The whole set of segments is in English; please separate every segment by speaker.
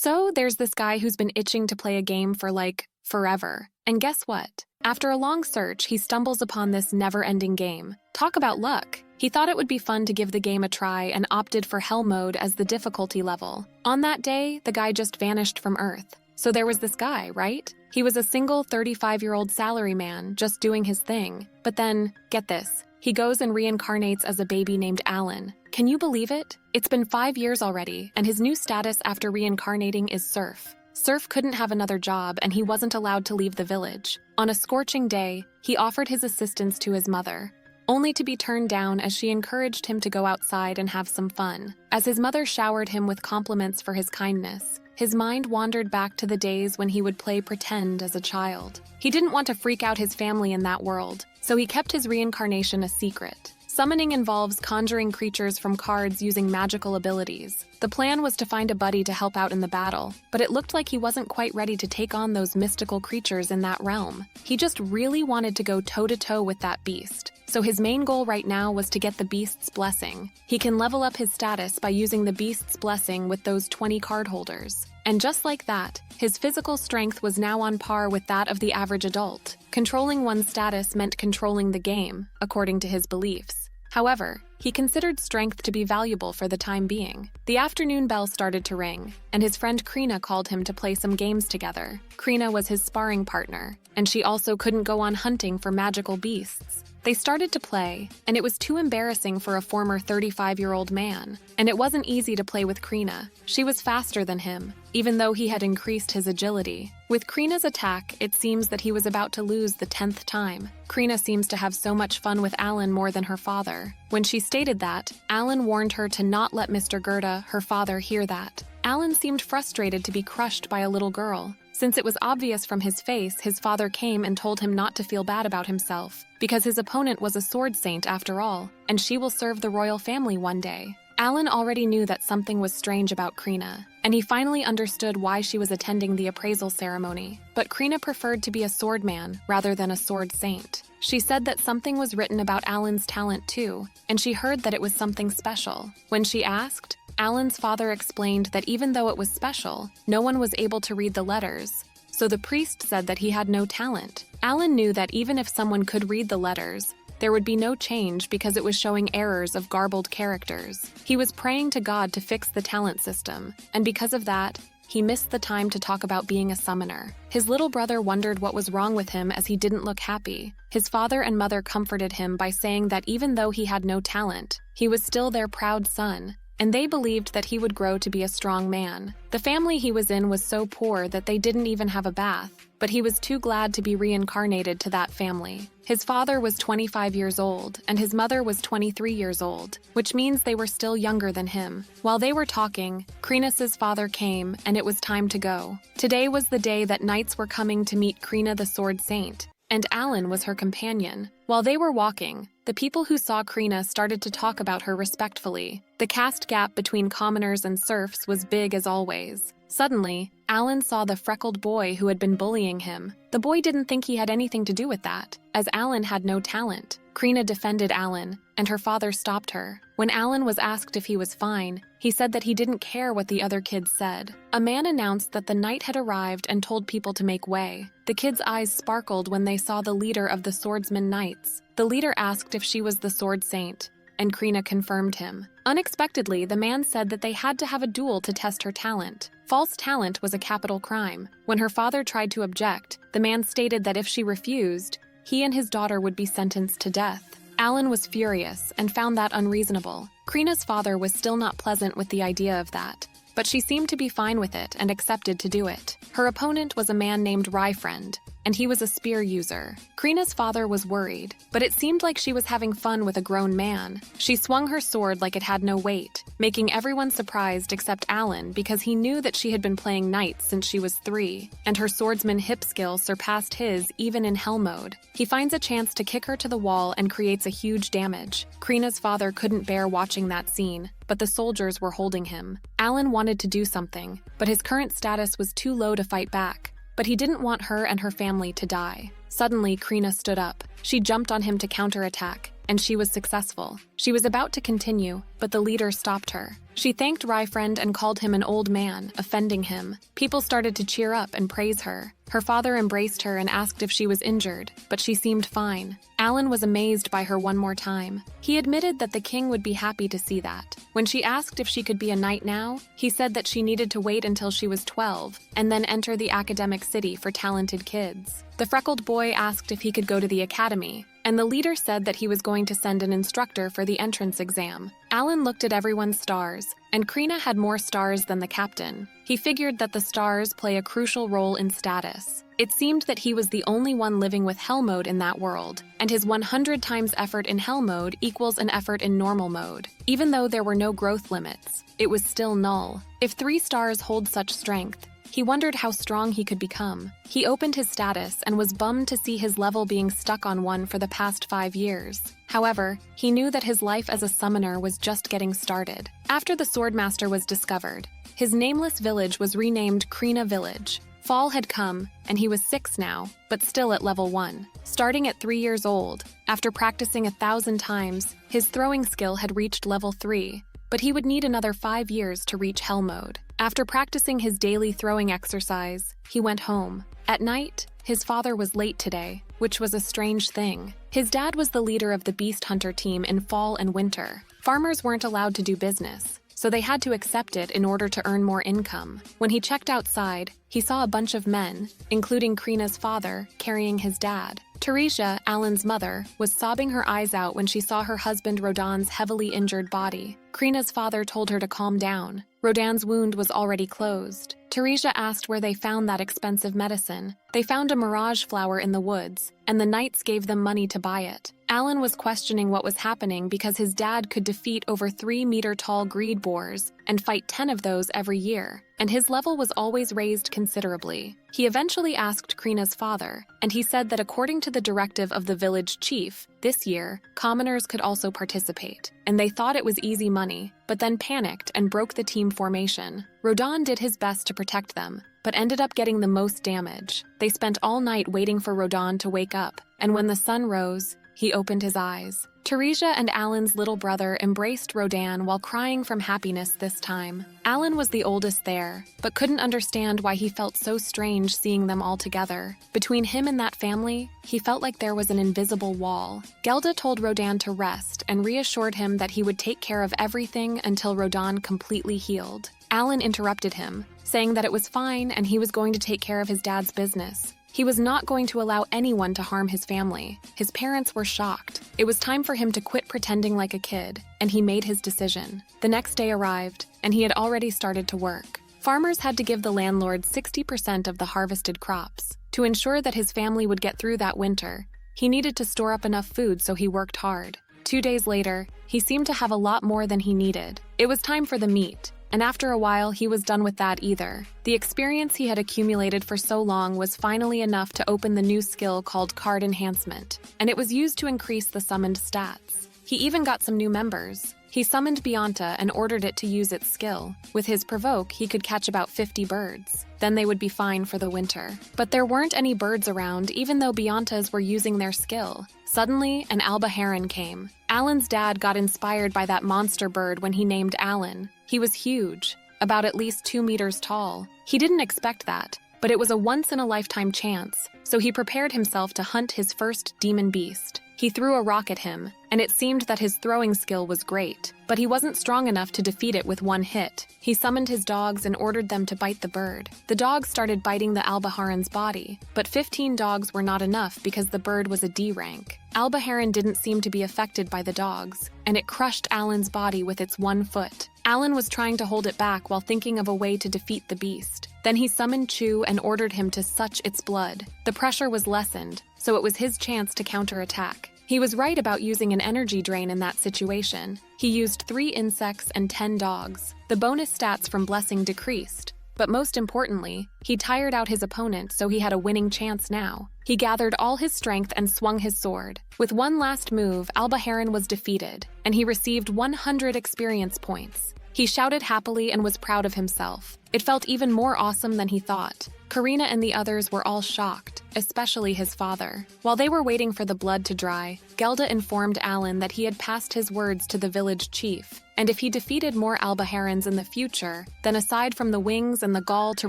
Speaker 1: So there's this guy who's been itching to play a game for like forever. And guess what? After a long search, he stumbles upon this never-ending game. Talk about luck. He thought it would be fun to give the game a try and opted for Hell Mode as the difficulty level. On that day, the guy just vanished from Earth. So there was this guy, right? He was a single 35-year-old salaryman just doing his thing. But then, get this, he goes and reincarnates as a baby named Alan. Can you believe it? It's been 5 years already, and his new status after reincarnating is serf. Serf couldn't have another job, and he wasn't allowed to leave the village. On a scorching day, he offered his assistance to his mother, only to be turned down as she encouraged him to go outside and have some fun. As his mother showered him with compliments for his kindness, his mind wandered back to the days when he would play pretend as a child. He didn't want to freak out his family in that world, so he kept his reincarnation a secret. Summoning involves conjuring creatures from cards using magical abilities. The plan was to find a buddy to help out in the battle, but it looked like he wasn't quite ready to take on those mystical creatures in that realm. He just really wanted to go toe-to-toe with that beast. So his main goal right now was to get the beast's blessing. He can level up his status by using the beast's blessing with those 20 card holders. And just like that, his physical strength was now on par with that of the average adult. Controlling one's status meant controlling the game, according to his beliefs. However, he considered strength to be valuable for the time being. The afternoon bell started to ring, and his friend Krina called him to play some games together. Krina was his sparring partner, and she also couldn't go on hunting for magical beasts. They started to play, and it was too embarrassing for a former 35-year-old man. And it wasn't easy to play with Krina. She was faster than him, even though he had increased his agility. With Krina's attack, it seems that he was about to lose the 10th time. Krina seems to have so much fun with Alan more than her father. When she stated that, Alan warned her to not let Mr. Gerda, her father, hear that. Alan seemed frustrated to be crushed by a little girl. Since it was obvious from his face, his father came and told him not to feel bad about himself, because his opponent was a sword saint after all, and she will serve the royal family one day. Alan already knew that something was strange about Krina, and he finally understood why she was attending the appraisal ceremony. But Krina preferred to be a swordman rather than a sword saint. She said that something was written about Alan's talent too, and she heard that it was something special. When she asked, Alan's father explained that even though it was special, no one was able to read the letters. So the priest said that he had no talent. Alan knew that even if someone could read the letters, there would be no change because it was showing errors of garbled characters. He was praying to God to fix the talent system, and because of that, he missed the time to talk about being a summoner. His little brother wondered what was wrong with him as he didn't look happy. His father and mother comforted him by saying that even though he had no talent, he was still their proud son, and they believed that he would grow to be a strong man. The family he was in was so poor that they didn't even have a bath, but he was too glad to be reincarnated to that family. His father was 25 years old, and his mother was 23 years old, which means they were still younger than him. While they were talking, Krina's father came, and it was time to go. Today was the day that knights were coming to meet Krina the Sword Saint, and Alan was her companion. While they were walking, the people who saw Krina started to talk about her respectfully. The caste gap between commoners and serfs was big as always. Suddenly, Alan saw the freckled boy who had been bullying him. The boy didn't think he had anything to do with that, as Alan had no talent. Krina defended Alan, and her father stopped her. When Alan was asked if he was fine, he said that he didn't care what the other kids said. A man announced that the knight had arrived and told people to make way. The kids' eyes sparkled when they saw the leader of the swordsman knights. The leader asked if she was the sword saint, and Krina confirmed him. Unexpectedly, the man said that they had to have a duel to test her talent. False talent was a capital crime. When her father tried to object, the man stated that if she refused, he and his daughter would be sentenced to death. Alan was furious and found that unreasonable. Krina's father was still not pleasant with the idea of that, but she seemed to be fine with it and accepted to do it. Her opponent was a man named Ryfriend, and he was a spear user. Krina's father was worried, but it seemed like she was having fun with a grown man. She swung her sword like it had no weight, making everyone surprised except Alan because he knew that she had been playing knights since she was 3, and her swordsman hip skill surpassed his even in hell mode. He finds a chance to kick her to the wall and creates a huge damage. Krina's father couldn't bear watching that scene, but the soldiers were holding him. Alan wanted to do something, but his current status was too low to fight back. But he didn't want her and her family to die. Suddenly, Krina stood up. She jumped on him to counterattack, and she was successful. She was about to continue, but the leader stopped her. She thanked Friend and called him an old man, offending him. People started to cheer up and praise her. Her father embraced her and asked if she was injured, but she seemed fine. Alan was amazed by her one more time. He admitted that the king would be happy to see that. When she asked if she could be a knight now, he said that she needed to wait until she was 12 and then enter the academic city for talented kids. The freckled boy asked if he could go to the academy, and the leader said that he was going to send an instructor for the entrance exam. Alan looked at everyone's stars, and Krina had more stars than the captain. He figured that the stars play a crucial role in status. It seemed that he was the only one living with Hell mode in that world, and his 100 times effort in Hell mode equals an effort in normal mode. Even though there were no growth limits, it was still null. If 3 stars hold such strength, he wondered how strong he could become. He opened his status and was bummed to see his level being stuck on 1 for the past 5 years. However, he knew that his life as a summoner was just getting started. After the Swordmaster was discovered, his nameless village was renamed Krina Village. Fall had come, and he was 6 now, but still at level 1. Starting at 3 years old, after practicing 1,000 times, his throwing skill had reached level 3, but he would need another 5 years to reach Hell mode. After practicing his daily throwing exercise, he went home. At night, his father was late today, which was a strange thing. His dad was the leader of the Beast Hunter team in fall and winter. Farmers weren't allowed to do business, so they had to accept it in order to earn more income. When he checked outside, he saw a bunch of men, including Krina's father, carrying his dad. Teresia, Alan's mother, was sobbing her eyes out when she saw her husband Rodan's heavily injured body. Krina's father told her to calm down. Rodan's wound was already closed. Teresia asked where they found that expensive medicine. They found a mirage flower in the woods, and the knights gave them money to buy it. Alan was questioning what was happening because his dad could defeat over 3-meter-tall greed boars and fight 10 of those every year, and his level was always raised considerably. He eventually asked Krina's father, and he said that according to the directive of the village chief, this year, commoners could also participate, and they thought it was easy money, but then panicked and broke the team formation. Rodan did his best to protect them, but ended up getting the most damage. They spent all night waiting for Rodan to wake up, and when the sun rose, he opened his eyes. Teresia and Alan's little brother embraced Rodan while crying from happiness this time. Alan was the oldest there, but couldn't understand why he felt so strange seeing them all together. Between him and that family, he felt like there was an invisible wall. Gelda told Rodan to rest and reassured him that he would take care of everything until Rodan completely healed. Alan interrupted him, saying that it was fine and he was going to take care of his dad's business. He was not going to allow anyone to harm his family. His parents were shocked. It was time for him to quit pretending like a kid, and he made his decision. The next day arrived, and he had already started to work. Farmers had to give the landlord 60% of the harvested crops. To ensure that his family would get through that winter, he needed to store up enough food, so he worked hard. 2 days later, he seemed to have a lot more than he needed. It was time for the meat. And after a while, he was done with that either. The experience he had accumulated for so long was finally enough to open the new skill called Card Enhancement, and it was used to increase the summoned stats. He even got some new members. He summoned Bianta and ordered it to use its skill. With his provoke, he could catch about 50 birds. Then they would be fine for the winter. But there weren't any birds around, even though Biantas were using their skill. Suddenly, an alba heron came. Alan's dad got inspired by that monster bird when he named Alan. He was huge, about at least 2 meters tall. He didn't expect that, but it was a once-in-a-lifetime chance, so he prepared himself to hunt his first demon beast. He threw a rock at him, and it seemed that his throwing skill was great, but he wasn't strong enough to defeat it with one hit. He summoned his dogs and ordered them to bite the bird. The dogs started biting the albaharan's body, but 15 dogs were not enough because the bird was a D rank. Albaharan didn't seem to be affected by the dogs, and it crushed Alan's body with its 1 foot. Alan was trying to hold it back while thinking of a way to defeat the beast. Then he summoned Chu and ordered him to suck its blood. The pressure was lessened, so it was his chance to counterattack. He was right about using an energy drain in that situation. He used 3 insects and 10 dogs. The bonus stats from Blessing decreased, but most importantly, he tired out his opponent so he had a winning chance now. He gathered all his strength and swung his sword. With one last move, Albaharan was defeated, and he received 100 experience points. He shouted happily and was proud of himself. It felt even more awesome than he thought. Karina and the others were all shocked, especially his father. While they were waiting for the blood to dry, Gelda informed Alan that he had passed his words to the village chief, and if he defeated more Albaherans in the future, then aside from the wings and the gall to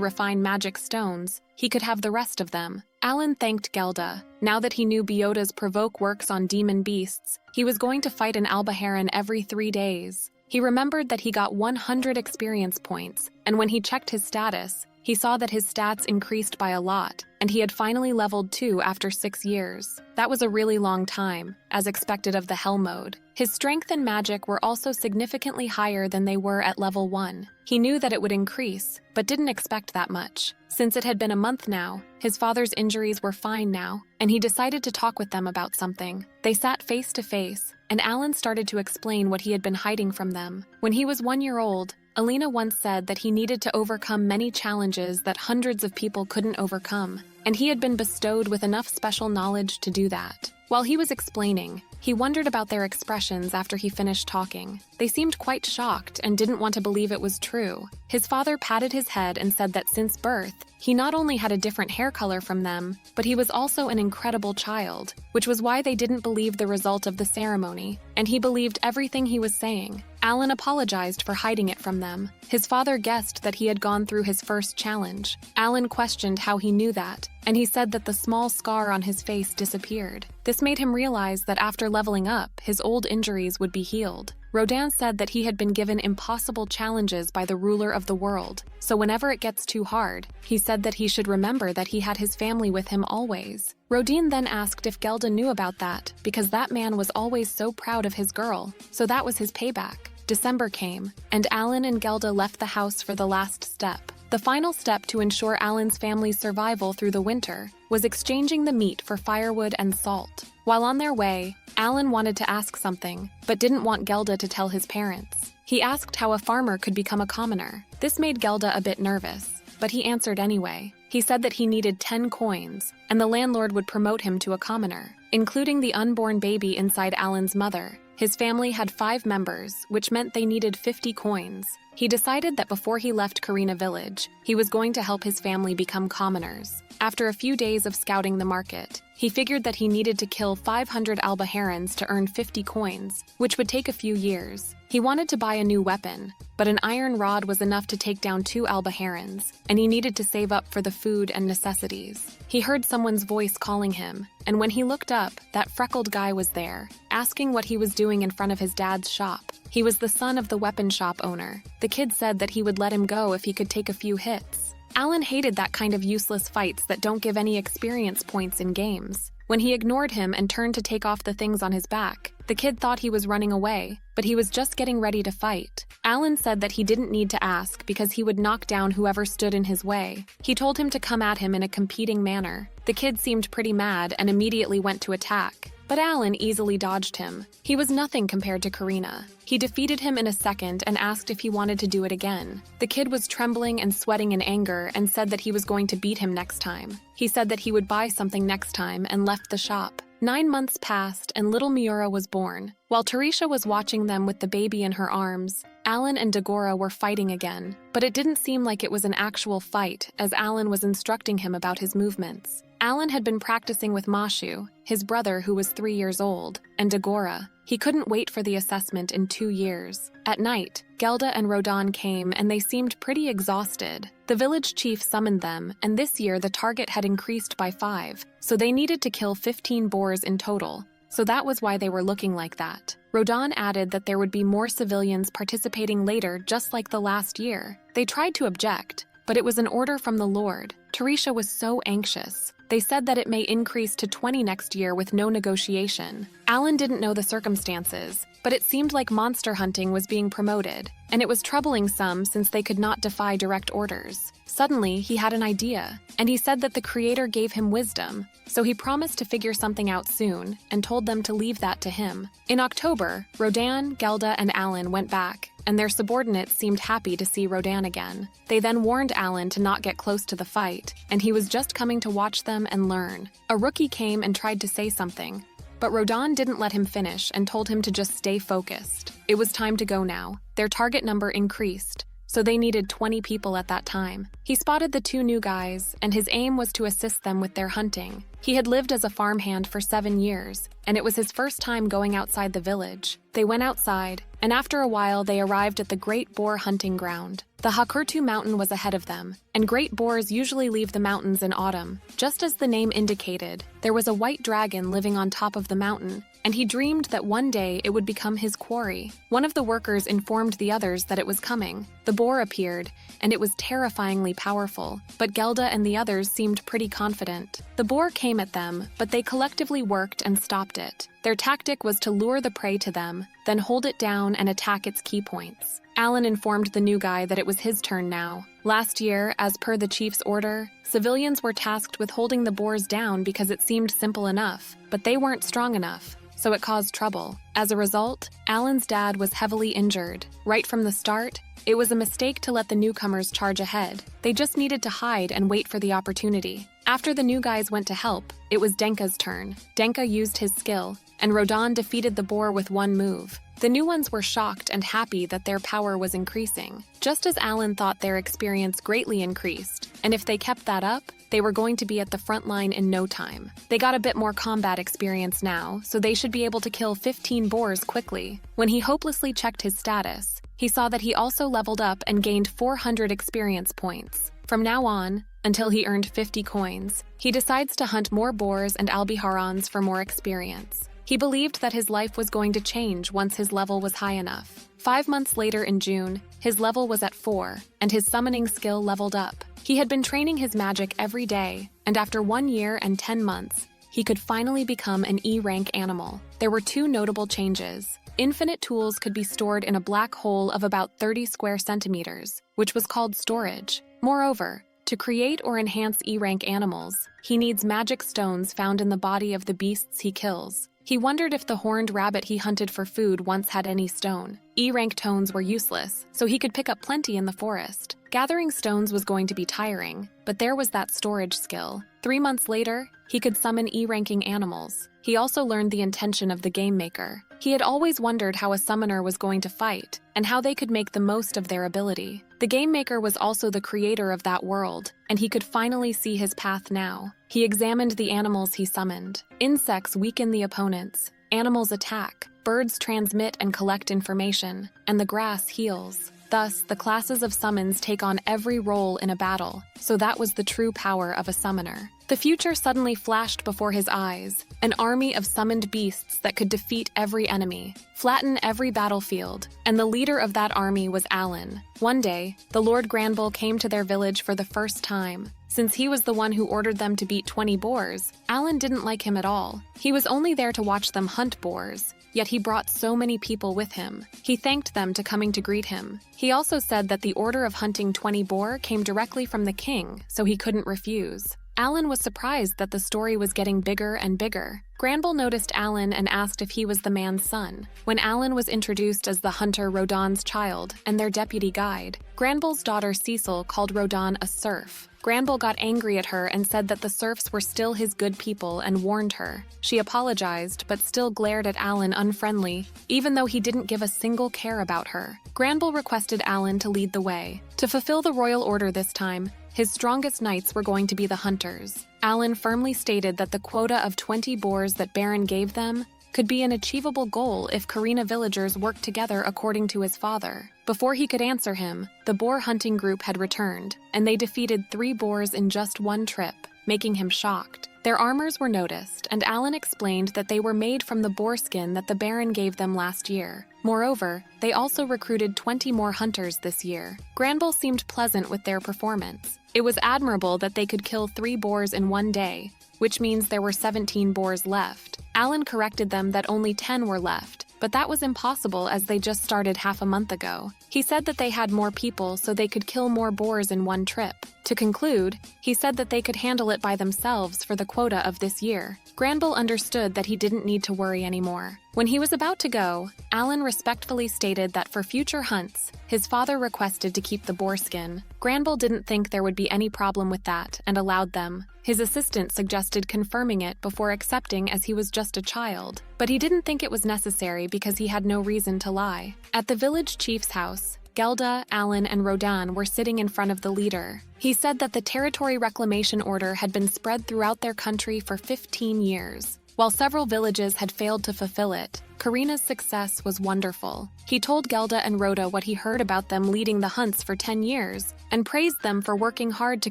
Speaker 1: refine magic stones, he could have the rest of them. Alan thanked Gelda. Now that he knew Bioda's provoke works on demon beasts, he was going to fight an Albaheran every 3 days. He remembered that he got 100 experience points, and when he checked his status, he saw that his stats increased by a lot, and he had finally leveled 2 after 6 years. That was a really long time, as expected of the Hell mode. His strength and magic were also significantly higher than they were at level 1. He knew that it would increase, but didn't expect that much. Since it had been a month now, his father's injuries were fine now, and he decided to talk with them about something. They sat face to face, and Alan started to explain what he had been hiding from them. When he was 1 year old, Alina once said that he needed to overcome many challenges that hundreds of people couldn't overcome, and he had been bestowed with enough special knowledge to do that. While he was explaining, he wondered about their expressions after he finished talking. They seemed quite shocked and didn't want to believe it was true. His father patted his head and said that since birth, he not only had a different hair color from them, but he was also an incredible child, which was why they didn't believe the result of the ceremony, and he believed everything he was saying. Alan apologized for hiding it from them. His father guessed that he had gone through his first challenge. Alan questioned how he knew that, and he said that the small scar on his face disappeared. This made him realize that after leveling up, his old injuries would be healed. Rodin said that he had been given impossible challenges by the ruler of the world, so whenever it gets too hard, he said that he should remember that he had his family with him always. Rodin then asked if Gelda knew about that, because that man was always so proud of his girl, so that was his payback. December came, and Alan and Gelda left the house for the last step. The final step to ensure Alan's family's survival through the winter was exchanging the meat for firewood and salt. While on their way, Alan wanted to ask something, but didn't want Gelda to tell his parents. He asked how a farmer could become a commoner. This made Gelda a bit nervous, but he answered anyway. He said that he needed 10 coins, and the landlord would promote him to a commoner, including the unborn baby inside Alan's mother. His family had 5 members, which meant they needed 50 coins. He decided that before he left Karina village, he was going to help his family become commoners. After a few days of scouting the market, he figured that he needed to kill 500 Albaherans to earn 50 coins, which would take a few years. He wanted to buy a new weapon, but an iron rod was enough to take down 2 Albaherans, and he needed to save up for the food and necessities. He heard someone's voice calling him, and when he looked up, that freckled guy was there, asking what he was doing in front of his dad's shop. He was the son of the weapon shop owner. The kid said that he would let him go if he could take a few hits. Alan hated that kind of useless fights that don't give any experience points in games. When he ignored him and turned to take off the things on his back, the kid thought he was running away, but he was just getting ready to fight. Alan said that he didn't need to ask because he would knock down whoever stood in his way. He told him to come at him in a competing manner. The kid seemed pretty mad and immediately went to attack, but Alan easily dodged him. He was nothing compared to Karina. He defeated him in a second and asked if he wanted to do it again. The kid was trembling and sweating in anger and said that he was going to beat him next time. He said that he would buy something next time and left the shop. 9 months passed and little Miura was born. While Tarisha was watching them with the baby in her arms, Alan and Dagora were fighting again, but it didn't seem like it was an actual fight as Alan was instructing him about his movements. Alan had been practicing with Mashu, his brother who was 3 years old, and Dagora. He couldn't wait for the assessment in 2 years. At night, Gelda and Rodin came and they seemed pretty exhausted. The village chief summoned them, and this year the target had increased by 5, so they needed to kill 15 boars in total. So that was why they were looking like that. Rodin added that there would be more civilians participating later just like the last year. They tried to object, but it was an order from the Lord. Tarisha was so anxious. They said that it may increase to 20 next year with no negotiation. Alan didn't know the circumstances, but it seemed like monster hunting was being promoted, and it was troubling some since they could not defy direct orders. Suddenly, he had an idea, and he said that the Creator gave him wisdom, so he promised to figure something out soon and told them to leave that to him. In October, Rodin, Gelda, and Alan went back, and their subordinates seemed happy to see Rodin again. They then warned Alan to not get close to the fight, and he was just coming to watch them and learn. A rookie came and tried to say something, but Rodin didn't let him finish and told him to just stay focused. It was time to go now. Their target number increased. so they needed 20 people at that time. He spotted the two new guys, and his aim was to assist them with their hunting. He had lived as a farmhand for 7 years, and it was his first time going outside the village. They went outside, and after a while they arrived at the Great Boar hunting ground. The Hakurtu mountain was ahead of them, and great boars usually leave the mountains in autumn. Just as the name indicated, there was a white dragon living on top of the mountain, and he dreamed that one day it would become his quarry. One of the workers informed the others that it was coming. The boar appeared, and it was terrifyingly powerful, but Gelda and the others seemed pretty confident. The boar came at them, but they collectively worked and stopped it. Their tactic was to lure the prey to them, then hold it down and attack its key points. Alan informed the new guy that it was his turn now. Last year, as per the chief's order, civilians were tasked with holding the boars down because it seemed simple enough, but they weren't strong enough, so it caused trouble. As a result, Alan's dad was heavily injured. Right from the start, it was a mistake to let the newcomers charge ahead. They just needed to hide and wait for the opportunity. After the new guys went to help, it was Denka's turn. Denka used his skill, and Rodan defeated the boar with one move. The new ones were shocked and happy that their power was increasing, just as Alan thought their experience greatly increased, and if they kept that up, they were going to be at the front line in no time. They got a bit more combat experience now, so they should be able to kill 15 boars quickly. When he hopelessly checked his status, he saw that he also leveled up and gained 400 experience points. From now on, until he earned 50 coins, he decides to hunt more boars and albiharans for more experience. He believed that his life was going to change once his level was high enough. 5 months later in June, his level was at 4, and his summoning skill leveled up. He had been training his magic every day, and after 1 year and 10 months, he could finally become an E-rank animal. There were 2 notable changes. Infinite tools could be stored in a black hole of about 30 square centimeters, which was called storage. Moreover, to create or enhance E-rank animals, he needs magic stones found in the body of the beasts he kills. He wondered if the horned rabbit he hunted for food once had any stone. E-rank tones were useless, so he could pick up plenty in the forest. Gathering stones was going to be tiring, but there was that storage skill. 3 months later, he could summon E-ranking animals. He also learned the intention of the game maker. He had always wondered how a summoner was going to fight, and how they could make the most of their ability. The game maker was also the creator of that world, and he could finally see his path now. He examined the animals he summoned. Insects weaken the opponents, animals attack, birds transmit and collect information, and the grass heals. Thus, the classes of summons take on every role in a battle, so that was the true power of a summoner. The future suddenly flashed before his eyes, an army of summoned beasts that could defeat every enemy, flatten every battlefield, and the leader of that army was Alan. One day, the Lord Granbull came to their village for the first time. Since he was the one who ordered them to beat 20 boars, Alan didn't like him at all. He was only there to watch them hunt boars. Yet he brought so many people with him. He thanked them to coming to greet him. He also said that the order of hunting 20 boar came directly from the king, so he couldn't refuse. Alan was surprised that the story was getting bigger and bigger. Granbull noticed Alan and asked if he was the man's son. When Alan was introduced as the hunter Rodan's child and their deputy guide, Granbull's daughter Cecil called Rodan a serf. Granbull got angry at her and said that the serfs were still his good people and warned her. She apologized, but still glared at Alan unfriendly, even though he didn't give a single care about her. Granbull requested Alan to lead the way. To fulfill the royal order this time, his strongest knights were going to be the hunters. Alan firmly stated that the quota of 20 boars that Baron gave them could be an achievable goal if Karina villagers worked together according to his father. Before he could answer him, the boar hunting group had returned, and they defeated 3 boars in just one trip, making him shocked. Their armors were noticed, and Alan explained that they were made from the boar skin that the Baron gave them last year. Moreover, they also recruited 20 more hunters this year. Granbull seemed pleasant with their performance. It was admirable that they could kill 3 boars in one day, which means there were 17 boars left. Alan corrected them that only 10 were left, but that was impossible as they just started half a month ago. He said that they had more people so they could kill more boars in one trip. To conclude, he said that they could handle it by themselves for the quota of this year. Granbull understood that he didn't need to worry anymore. When he was about to go, Alan respectfully stated that for future hunts, his father requested to keep the boar skin. Granbull didn't think there would be any problem with that and allowed them. His assistant suggested confirming it before accepting as he was just a child, but he didn't think it was necessary because he had no reason to lie. At the village chief's house, Gelda, Alan, and Rodan were sitting in front of the leader. He said that the territory reclamation order had been spread throughout their country for 15 years. While several villages had failed to fulfill it, Karina's success was wonderful. He told Gelda and Rhoda what he heard about them leading the hunts for 10 years and praised them for working hard to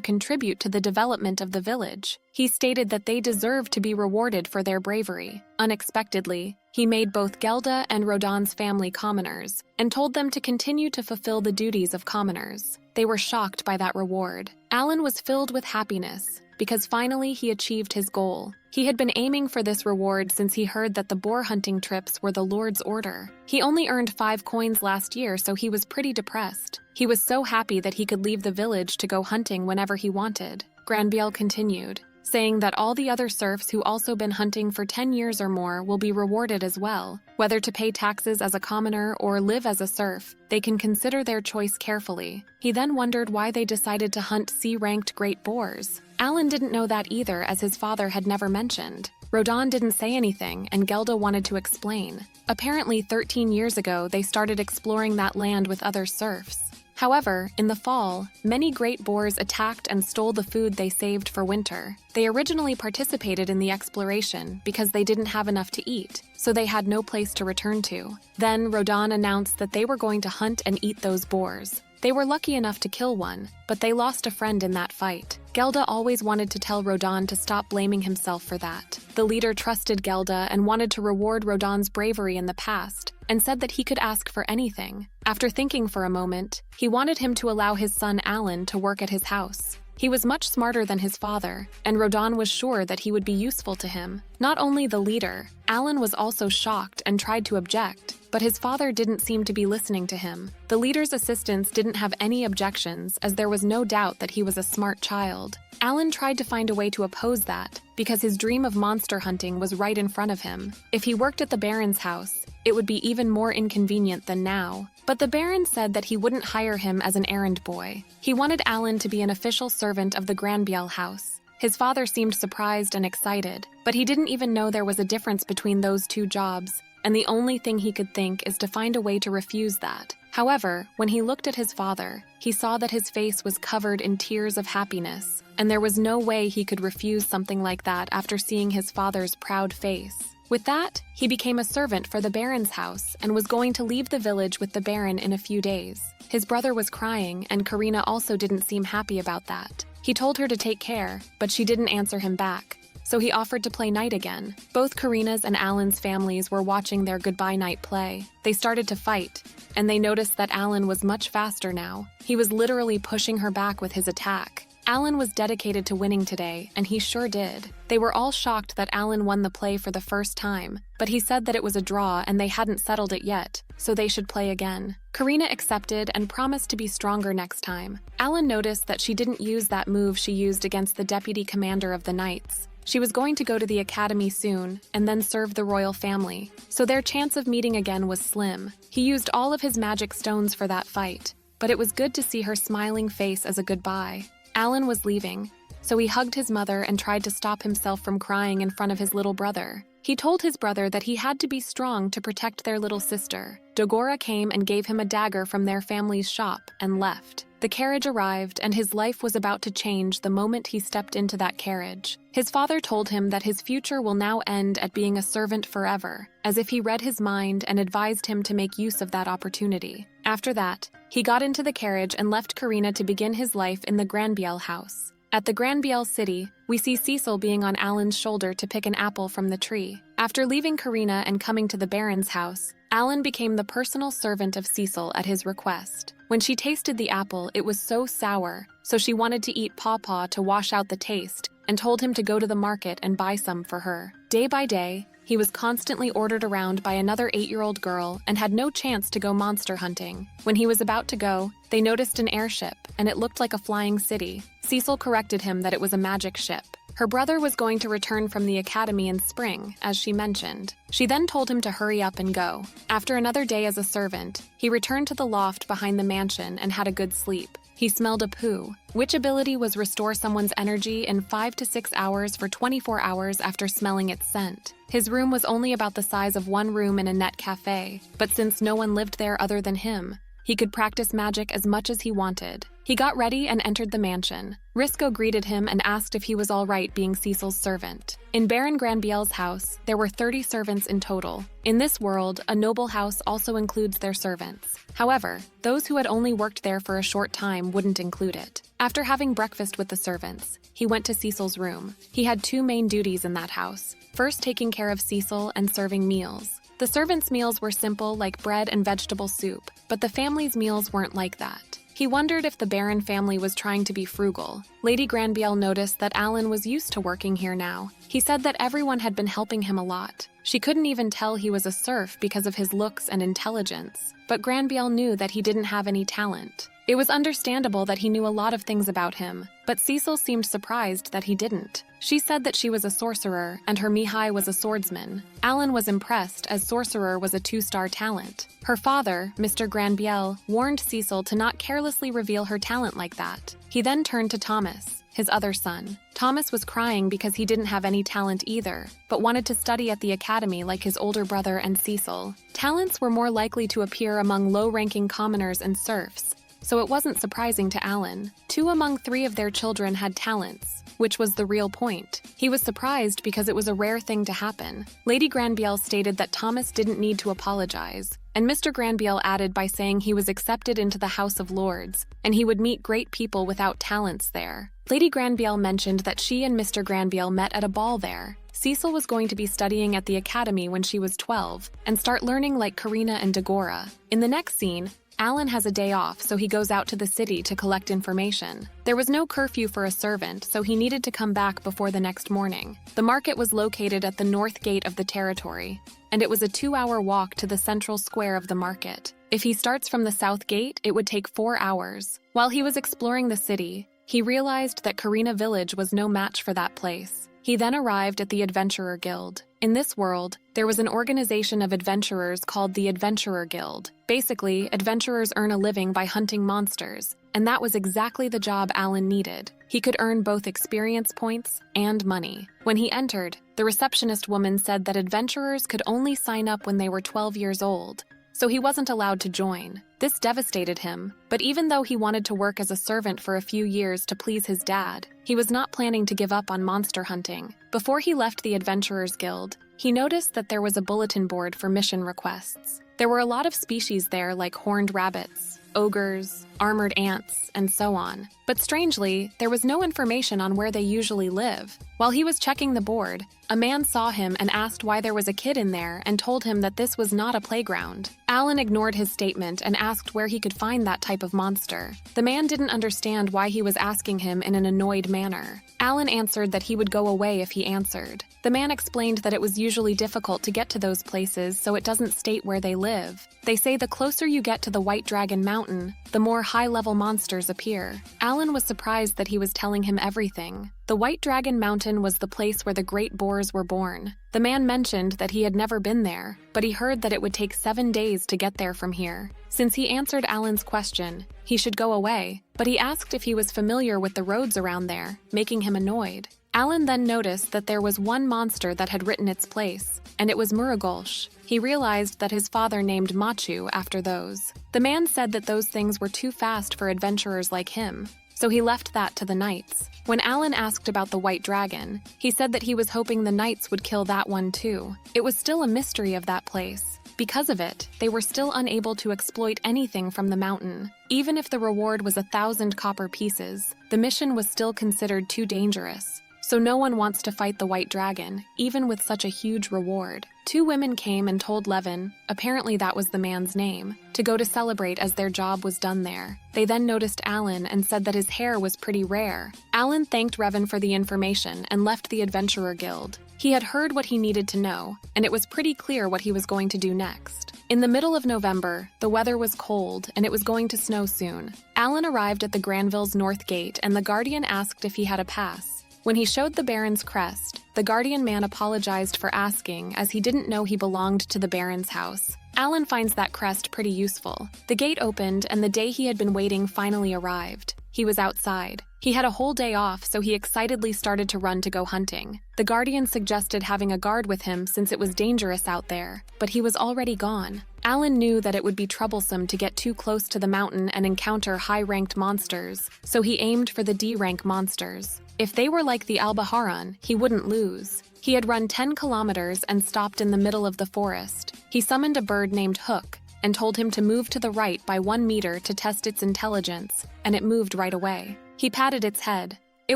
Speaker 1: contribute to the development of the village. He stated that they deserved to be rewarded for their bravery. Unexpectedly, he made both Gelda and Rodan's family commoners and told them to continue to fulfill the duties of commoners. They were shocked by that reward. Alan was filled with happiness because finally he achieved his goal. He had been aiming for this reward since he heard that the boar hunting trips were the Lord's order. He only earned 5 coins last year, so he was pretty depressed. He was so happy that he could leave the village to go hunting whenever he wanted. Granbiel continued, saying that all the other serfs who also been hunting for 10 years or more will be rewarded as well. Whether to pay taxes as a commoner or live as a serf, they can consider their choice carefully. He then wondered why they decided to hunt C-ranked great boars. Alan didn't know that either, as his father had never mentioned. Rodan didn't say anything, and Gelda wanted to explain. Apparently 13 years ago, they started exploring that land with other serfs. However, in the fall, many great boars attacked and stole the food they saved for winter. They originally participated in the exploration because they didn't have enough to eat, so they had no place to return to. Then Rodan announced that they were going to hunt and eat those boars. They were lucky enough to kill one, but they lost a friend in that fight. Gelda always wanted to tell Rodan to stop blaming himself for that. The leader trusted Gelda and wanted to reward Rodan's bravery in the past, and said that he could ask for anything. After thinking for a moment, he wanted him to allow his son Alan to work at his house. He was much smarter than his father, and Rodan was sure that he would be useful to him. Not only the leader, Alan was also shocked and tried to object, but his father didn't seem to be listening to him. The leader's assistants didn't have any objections, as there was no doubt that he was a smart child. Alan tried to find a way to oppose that, because his dream of monster hunting was right in front of him. If he worked at the Baron's house, it would be even more inconvenient than now. But the Baron said that he wouldn't hire him as an errand boy. He wanted Alan to be an official servant of the Granbiel house. His father seemed surprised and excited, but he didn't even know there was a difference between those two jobs, and the only thing he could think is to find a way to refuse that. However, when he looked at his father, he saw that his face was covered in tears of happiness, and there was no way he could refuse something like that after seeing his father's proud face. With that, he became a servant for the Baron's house and was going to leave the village with the Baron in a few days. His brother was crying, and Karina also didn't seem happy about that. He told her to take care, but she didn't answer him back, so he offered to play night again. Both Karina's and Alan's families were watching their goodbye night play. They started to fight, and they noticed that Alan was much faster now. He was literally pushing her back with his attack. Alan was dedicated to winning today, and he sure did. They were all shocked that Alan won the play for the first time, but he said that it was a draw and they hadn't settled it yet, so they should play again. Karina accepted and promised to be stronger next time. Alan noticed that she didn't use that move she used against the deputy commander of the Knights. She was going to go to the academy soon and then serve the royal family, so their chance of meeting again was slim. He used all of his magic stones for that fight, but it was good to see her smiling face as a goodbye. Alan was leaving, so he hugged his mother and tried to stop himself from crying in front of his little brother. He told his brother that he had to be strong to protect their little sister. Dogora came and gave him a dagger from their family's shop and left. The carriage arrived, and his life was about to change the moment he stepped into that carriage. His father told him that his future will now end at being a servant forever, as if he read his mind and advised him to make use of that opportunity. After that, he got into the carriage and left Karina to begin his life in the Granbiel house. At the Granbiel city, we see Cecil being on Alan's shoulder to pick an apple from the tree. After leaving Karina and coming to the Baron's house, Alan became the personal servant of Cecil at his request. When she tasted the apple, it was so sour, so she wanted to eat Pawpaw to wash out the taste and told him to go to the market and buy some for her. Day by day, he was constantly ordered around by another 8-year-old girl and had no chance to go monster hunting. When he was about to go, they noticed an airship, and it looked like a flying city. Cecil corrected him that it was a magic ship. Her brother was going to return from the academy in spring, as she mentioned. She then told him to hurry up and go. After another day as a servant, he returned to the loft behind the mansion and had a good sleep. He smelled a poo, which ability was restore someone's energy in 5 to 6 hours for 24 hours after smelling its scent. His room was only about the size of one room in a net cafe, but since no one lived there other than him, He could practice magic as much as he wanted. He got ready and entered the mansion. Risco greeted him and asked if he was all right being Cecil's servant. In Baron Granbiel's house, there were 30 servants in total. In this world, a noble house also includes their servants. However, those who had only worked there for a short time wouldn't include it. After having breakfast with the servants, he went to Cecil's room. He had two main duties in that house. First, taking care of Cecil and serving meals. The servants' meals were simple, like bread and vegetable soup, but the family's meals weren't like that. He wondered if the Baron family was trying to be frugal. Lady Granbiel noticed that Alan was used to working here now. He said that everyone had been helping him a lot. She couldn't even tell he was a serf because of his looks and intelligence, but Granbiel knew that he didn't have any talent. It was understandable that he knew a lot of things about him, but Cecil seemed surprised that he didn't. She said that she was a sorcerer and her Mihai was a swordsman. Alan was impressed as sorcerer was a 2-star talent. Her father, Mr. Granbiel, warned Cecil to not carelessly reveal her talent like that. He then turned to Thomas, his other son. Thomas was crying because he didn't have any talent either, but wanted to study at the academy like his older brother and Cecil. Talents were more likely to appear among low-ranking commoners and serfs, so it wasn't surprising to Alan. 2 among 3 of their children had talents, which was the real point. He was surprised because it was a rare thing to happen. Lady Granbiel stated that Thomas didn't need to apologize, and Mr. Granbiel added by saying he was accepted into the House of Lords, and he would meet great people without talents there. Lady Granbiel mentioned that she and Mr. Granbiel met at a ball there. Cecil was going to be studying at the academy when she was 12, and start learning like Karina and Dagora. In the next scene, Alan has a day off, so he goes out to the city to collect information. There was no curfew for a servant, so he needed to come back before the next morning. The market was located at the north gate of the territory, and it was a 2-hour walk to the central square of the market. If he starts from the south gate, it would take 4 hours. While he was exploring the city, he realized that Karina Village was no match for that place. He then arrived at the Adventurer Guild. In this world, there was an organization of adventurers called the Adventurer Guild. Basically, adventurers earn a living by hunting monsters, and that was exactly the job Alan needed. He could earn both experience points and money. When he entered, the receptionist woman said that adventurers could only sign up when they were 12 years old, so he wasn't allowed to join. This devastated him, but even though he wanted to work as a servant for a few years to please his dad, he was not planning to give up on monster hunting. Before he left the Adventurers Guild, he noticed that there was a bulletin board for mission requests. There were a lot of species there like horned rabbits, ogres, armored ants, and so on. But strangely, there was no information on where they usually live. While he was checking the board, a man saw him and asked why there was a kid in there and told him that this was not a playground. Alan ignored his statement and asked where he could find that type of monster. The man didn't understand why he was asking him in an annoyed manner. Alan answered that he would go away if he answered. The man explained that it was usually difficult to get to those places, so it doesn't state where they live. They say the closer you get to the White Dragon Mountain, the more high-level monsters appear. Alan was surprised that he was telling him everything. The White Dragon Mountain was the place where the great boars were born. The man mentioned that he had never been there, but he heard that it would take 7 days to get there from here. Since he answered Alan's question, he should go away, but he asked if he was familiar with the roads around there, making him annoyed. Alan then noticed that there was one monster that had written its place, and it was Murugolsh. He realized that his father named Machu after those. The man said that those things were too fast for adventurers like him, so he left that to the knights. When Alan asked about the White Dragon, he said that he was hoping the knights would kill that one too. It was still a mystery of that place. Because of it, they were still unable to exploit anything from the mountain. Even if the reward was 1,000 copper pieces, the mission was still considered too dangerous. So no one wants to fight the White Dragon, even with such a huge reward. 2 women came and told Levin, apparently that was the man's name, to go to celebrate as their job was done there. They then noticed Alan and said that his hair was pretty rare. Alan thanked Revan for the information and left the Adventurer Guild. He had heard what he needed to know, and it was pretty clear what he was going to do next. In the middle of November, the weather was cold and it was going to snow soon. Alan arrived at the Granville's North Gate and the Guardian asked if he had a pass. When he showed the Baron's crest, the Guardian man apologized for asking as he didn't know he belonged to the Baron's house. Alan finds that crest pretty useful. The gate opened and the day he had been waiting finally arrived. he was outside. He had a whole day off, so he excitedly started to run to go hunting. The guardian suggested having a guard with him since it was dangerous out there, but he was already gone. Alan knew that it would be troublesome to get too close to the mountain and encounter high-ranked monsters, so he aimed for the D-rank monsters. If they were like the Albaharan, he wouldn't lose. He had run 10 kilometers and stopped in the middle of the forest. He summoned a bird named Hook and told him to move to the right by 1 meter to test its intelligence, and it moved right away. He patted its head. It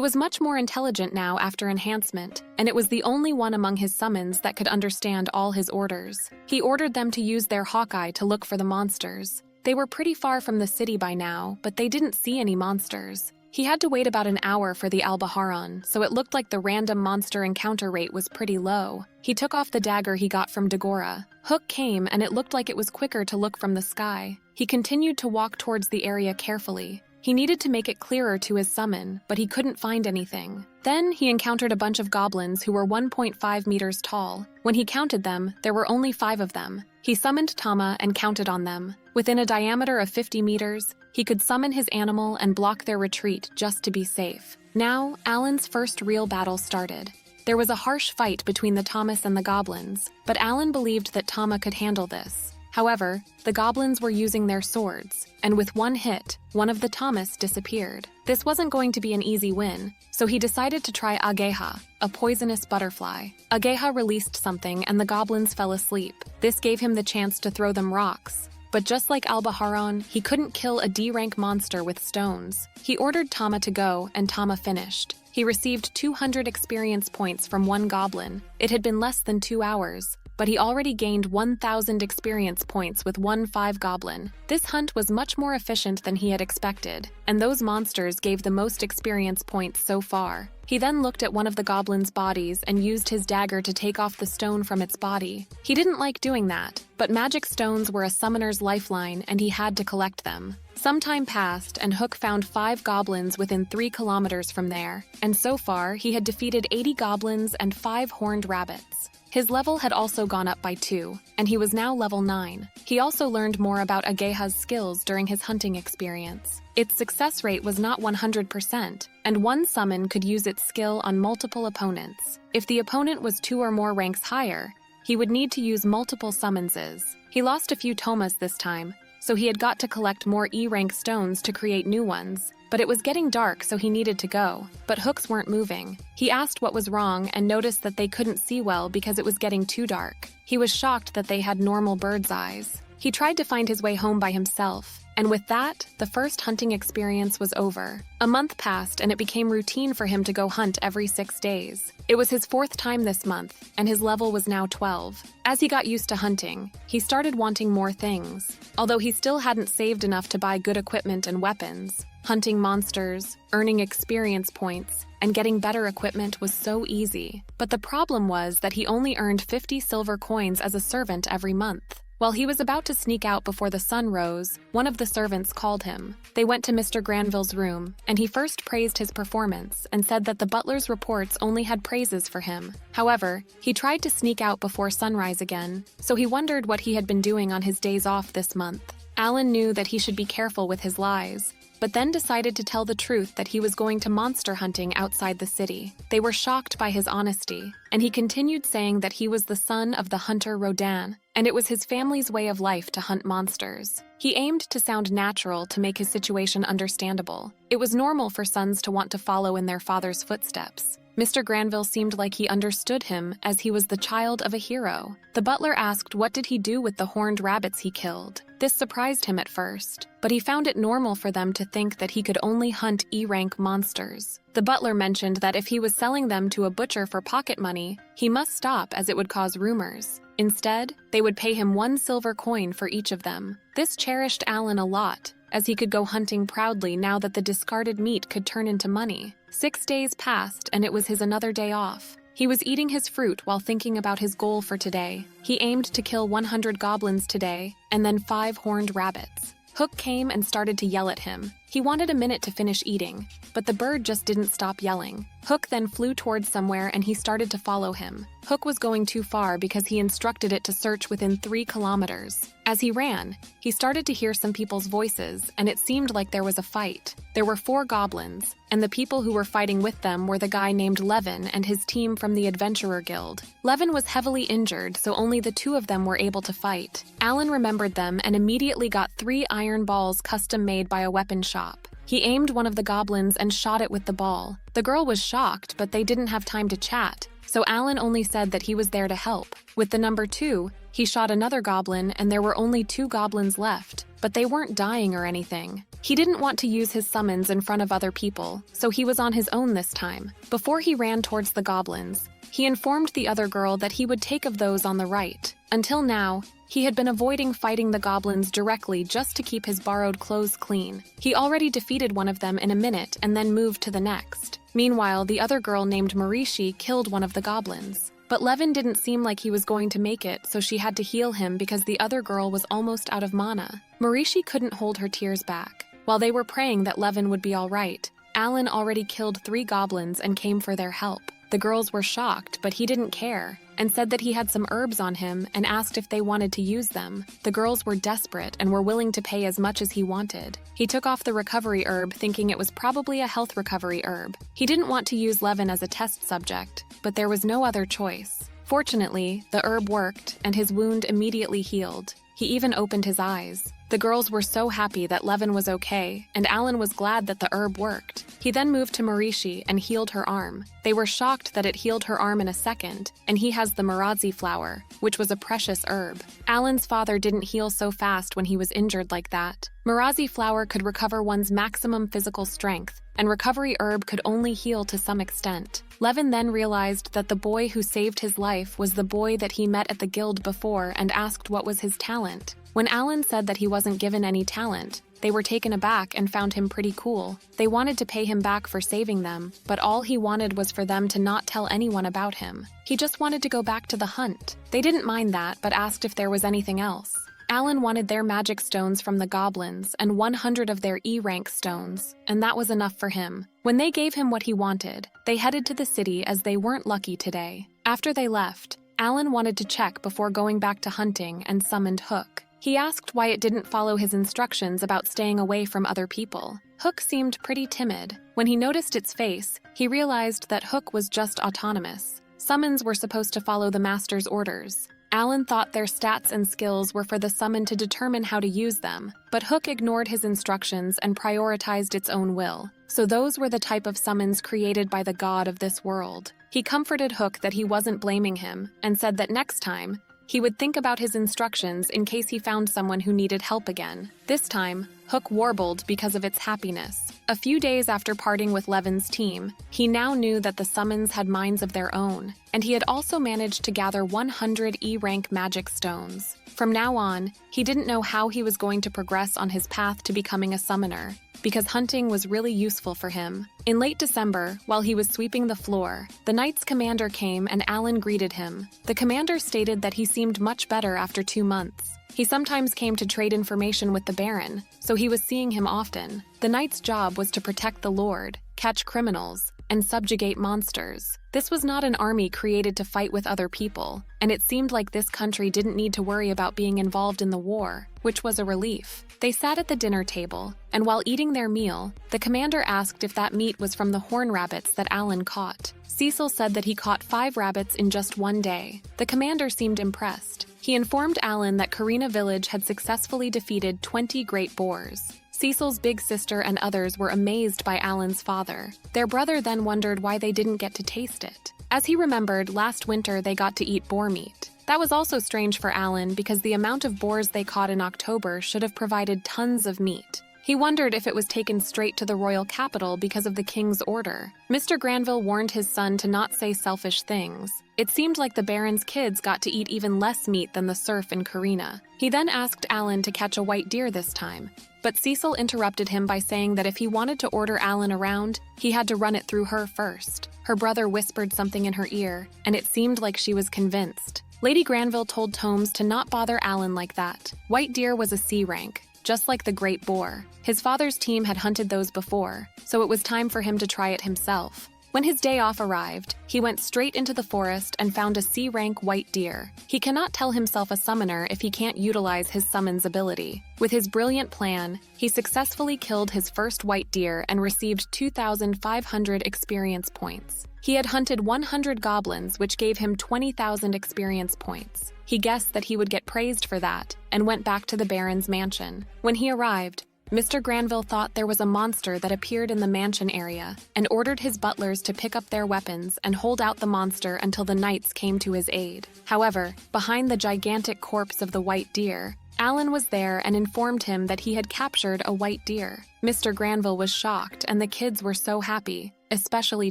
Speaker 1: was much more intelligent now after enhancement, and it was the only one among his summons that could understand all his orders. He ordered them to use their hawkeye to look for the monsters. They were pretty far from the city by now, but they didn't see any monsters. He had to wait about an hour for the Albaharan, so it looked like the random monster encounter rate was pretty low. He took off the dagger he got from Dagora. Hook came, and it looked like it was quicker to look from the sky. He continued to walk towards the area carefully. He needed to make it clearer to his summon, but he couldn't find anything. Then he encountered a bunch of goblins who were 1.5 meters tall. When he counted them, there were only 5 of them. He summoned Tama and counted on them. Within a diameter of 50 meters, he could summon his animal and block their retreat just to be safe. Now, Alan's first real battle started. There was a harsh fight between the Thomas and the goblins, but Alan believed that Tama could handle this. However, the goblins were using their swords, and with one hit, one of the Thomas disappeared. This wasn't going to be an easy win, so he decided to try Ageha, a poisonous butterfly. Ageha released something and the goblins fell asleep. This gave him the chance to throw them rocks. But just like Albaharan, he couldn't kill a D-rank monster with stones. He ordered Tama to go, and Tama finished. He received 200 experience points from one goblin. It had been less than 2 hours, but he already gained 1,000 experience points with one 5 goblin. This hunt was much more efficient than he had expected, and those monsters gave the most experience points so far. He then looked at one of the goblin's bodies and used his dagger to take off the stone from its body. He didn't like doing that, but magic stones were a summoner's lifeline and he had to collect them. Some time passed and Hook found 5 goblins within 3 kilometers from there, and so far he had defeated 80 goblins and 5 horned rabbits. His level had also gone up by 2, and he was now level 9. He also learned more about Ageha's skills during his hunting experience. Its success rate was not 100%, and one summon could use its skill on multiple opponents. If the opponent was 2 or more ranks higher, he would need to use multiple summonses. He lost a few Tomas this time, so he had got to collect more E-rank stones to create new ones. But it was getting dark, so he needed to go. But hooks weren't moving. He asked what was wrong and noticed that they couldn't see well because it was getting too dark. He was shocked that they had normal bird's eyes. He tried to find his way home by himself, and with that, the first hunting experience was over. A month passed, and it became routine for him to go hunt every 6 days. It was his 4th time this month, and his level was now 12. As he got used to hunting, he started wanting more things. Although he still hadn't saved enough to buy good equipment and weapons, hunting monsters, earning experience points, and getting better equipment was so easy. But the problem was that he only earned 50 silver coins as a servant every month. While he was about to sneak out before the sun rose, one of the servants called him. They went to Mr. Granville's room, and he first praised his performance and said that the butler's reports only had praises for him. However, he tried to sneak out before sunrise again, so he wondered what he had been doing on his days off this month. Alan knew that he should be careful with his lies, but then decided to tell the truth that he was going to monster hunting outside the city. They were shocked by his honesty, and he continued saying that he was the son of the hunter Rodin, and it was his family's way of life to hunt monsters. He aimed to sound natural to make his situation understandable. It was normal for sons to want to follow in their father's footsteps. Mr. Granville seemed like he understood him, as he was the child of a hero. The butler asked what did he do with the horned rabbits he killed. This surprised him at first, but he found it normal for them to think that he could only hunt E-rank monsters. The butler mentioned that if he was selling them to a butcher for pocket money, he must stop as it would cause rumors. Instead, they would pay him 1 silver coin for each of them. This cherished Alan a lot, as he could go hunting proudly now that the discarded meat could turn into money. 6 days passed, and it was his another day off. He was eating his fruit while thinking about his goal for today. He aimed to kill 100 goblins today, and then 5 horned rabbits. Hook came and started to yell at him. He wanted a minute to finish eating, but the bird just didn't stop yelling. Hook then flew towards somewhere and he started to follow him. Hook was going too far because he instructed it to search within 3 kilometers. As he ran, he started to hear some people's voices, and it seemed like there was a fight. There were 4 goblins, and the people who were fighting with them were the guy named Levin and his team from the Adventurer Guild. Levin was heavily injured, so only the 2 of them were able to fight. Alan remembered them and immediately got 3 iron balls custom-made by a weapon shop. He aimed one of the goblins and shot it with the ball. The girl was shocked, but they didn't have time to chat, so Alan only said that he was there to help. With the number 2, he shot another goblin and there were only 2 goblins left, but they weren't dying or anything. He didn't want to use his summons in front of other people, so he was on his own this time. Before he ran towards the goblins, he informed the other girl that he would take of those on the right. Until now, he had been avoiding fighting the goblins directly just to keep his borrowed clothes clean. He already defeated one of them in a minute and then moved to the next. Meanwhile, the other girl named Marishi killed one of the goblins. But Levin didn't seem like he was going to make it, so she had to heal him because the other girl was almost out of mana. Marishi couldn't hold her tears back. While they were praying that Levin would be all right, Alan already killed 3 goblins and came for their help. The girls were shocked, but he didn't care, and said that he had some herbs on him and asked if they wanted to use them. The girls were desperate and were willing to pay as much as he wanted. He took off the recovery herb thinking it was probably a health recovery herb. He didn't want to use Levin as a test subject, but there was no other choice. Fortunately, the herb worked and his wound immediately healed. He even opened his eyes. The girls were so happy that Levin was okay, and Alan was glad that the herb worked. He then moved to Marishi and healed her arm. They were shocked that it healed her arm in a second, and he has the Marazi flower, which was a precious herb. Alan's father didn't heal so fast when he was injured like that. Marazi flower could recover one's maximum physical strength, and recovery herb could only heal to some extent. Levin then realized that the boy who saved his life was the boy that he met at the guild before and asked what was his talent. When Alan said that he wasn't given any talent, they were taken aback and found him pretty cool. They wanted to pay him back for saving them, but all he wanted was for them to not tell anyone about him. He just wanted to go back to the hunt. They didn't mind that, but asked if there was anything else. Alan wanted their magic stones from the goblins and 100 of their E-rank stones, and that was enough for him. When they gave him what he wanted, they headed to the city as they weren't lucky today. After they left, Alan wanted to check before going back to hunting and summoned Hook. He asked why it didn't follow his instructions about staying away from other people. Hook seemed pretty timid. When he noticed its face, he realized that Hook was just autonomous. Summons were supposed to follow the master's orders. Alan thought their stats and skills were for the summon to determine how to use them, but Hook ignored his instructions and prioritized its own will. So those were the type of summons created by the god of this world. He comforted Hook that he wasn't blaming him and said that next time, he would think about his instructions in case he found someone who needed help again. This time, Hook warbled because of its happiness. A few days after parting with Levin's team, he now knew that the summons had minds of their own, and he had also managed to gather 100 E-rank magic stones. From now on, he didn't know how he was going to progress on his path to becoming a summoner, because hunting was really useful for him. In late December, while he was sweeping the floor, the Knight's commander came and Alan greeted him. The commander stated that he seemed much better after 2 months. He sometimes came to trade information with the Baron, so he was seeing him often. The Knight's job was to protect the Lord, catch criminals, and subjugate monsters. This was not an army created to fight with other people, and it seemed like this country didn't need to worry about being involved in the war, which was a relief. They sat at the dinner table, and while eating their meal, the commander asked if that meat was from the horn rabbits that Alan caught. Cecil said that he caught 5 rabbits in just 1 day. The commander seemed impressed. He informed Alan that Karina Village had successfully defeated 20 great boars. Cecil's big sister and others were amazed by Alan's father. Their brother then wondered why they didn't get to taste it. As he remembered, last winter they got to eat boar meat. That was also strange for Alan because the amount of boars they caught in October should have provided tons of meat. He wondered if it was taken straight to the royal capital because of the king's order. Mr. Granville warned his son to not say selfish things. It seemed like the Baron's kids got to eat even less meat than the serf and Karina. He then asked Alan to catch a white deer this time, but Cecil interrupted him by saying that if he wanted to order Alan around, he had to run it through her first. Her brother whispered something in her ear, and it seemed like she was convinced. Lady Granville told Tomes to not bother Alan like that. White deer was a C rank, just like the great boar. His father's team had hunted those before, so it was time for him to try it himself. When his day off arrived, he went straight into the forest and found a C-rank white deer. He cannot tell himself a summoner if he can't utilize his summons ability. With his brilliant plan, he successfully killed his first white deer and received 2,500 experience points. He had hunted 100 goblins, which gave him 20,000 experience points. He guessed that he would get praised for that, and went back to the Baron's mansion. When he arrived, Mr. Granville thought there was a monster that appeared in the mansion area and ordered his butlers to pick up their weapons and hold out the monster until the knights came to his aid. However, behind the gigantic corpse of the white deer, Alan was there and informed him that he had captured a white deer. Mr. Granville was shocked, and the kids were so happy, especially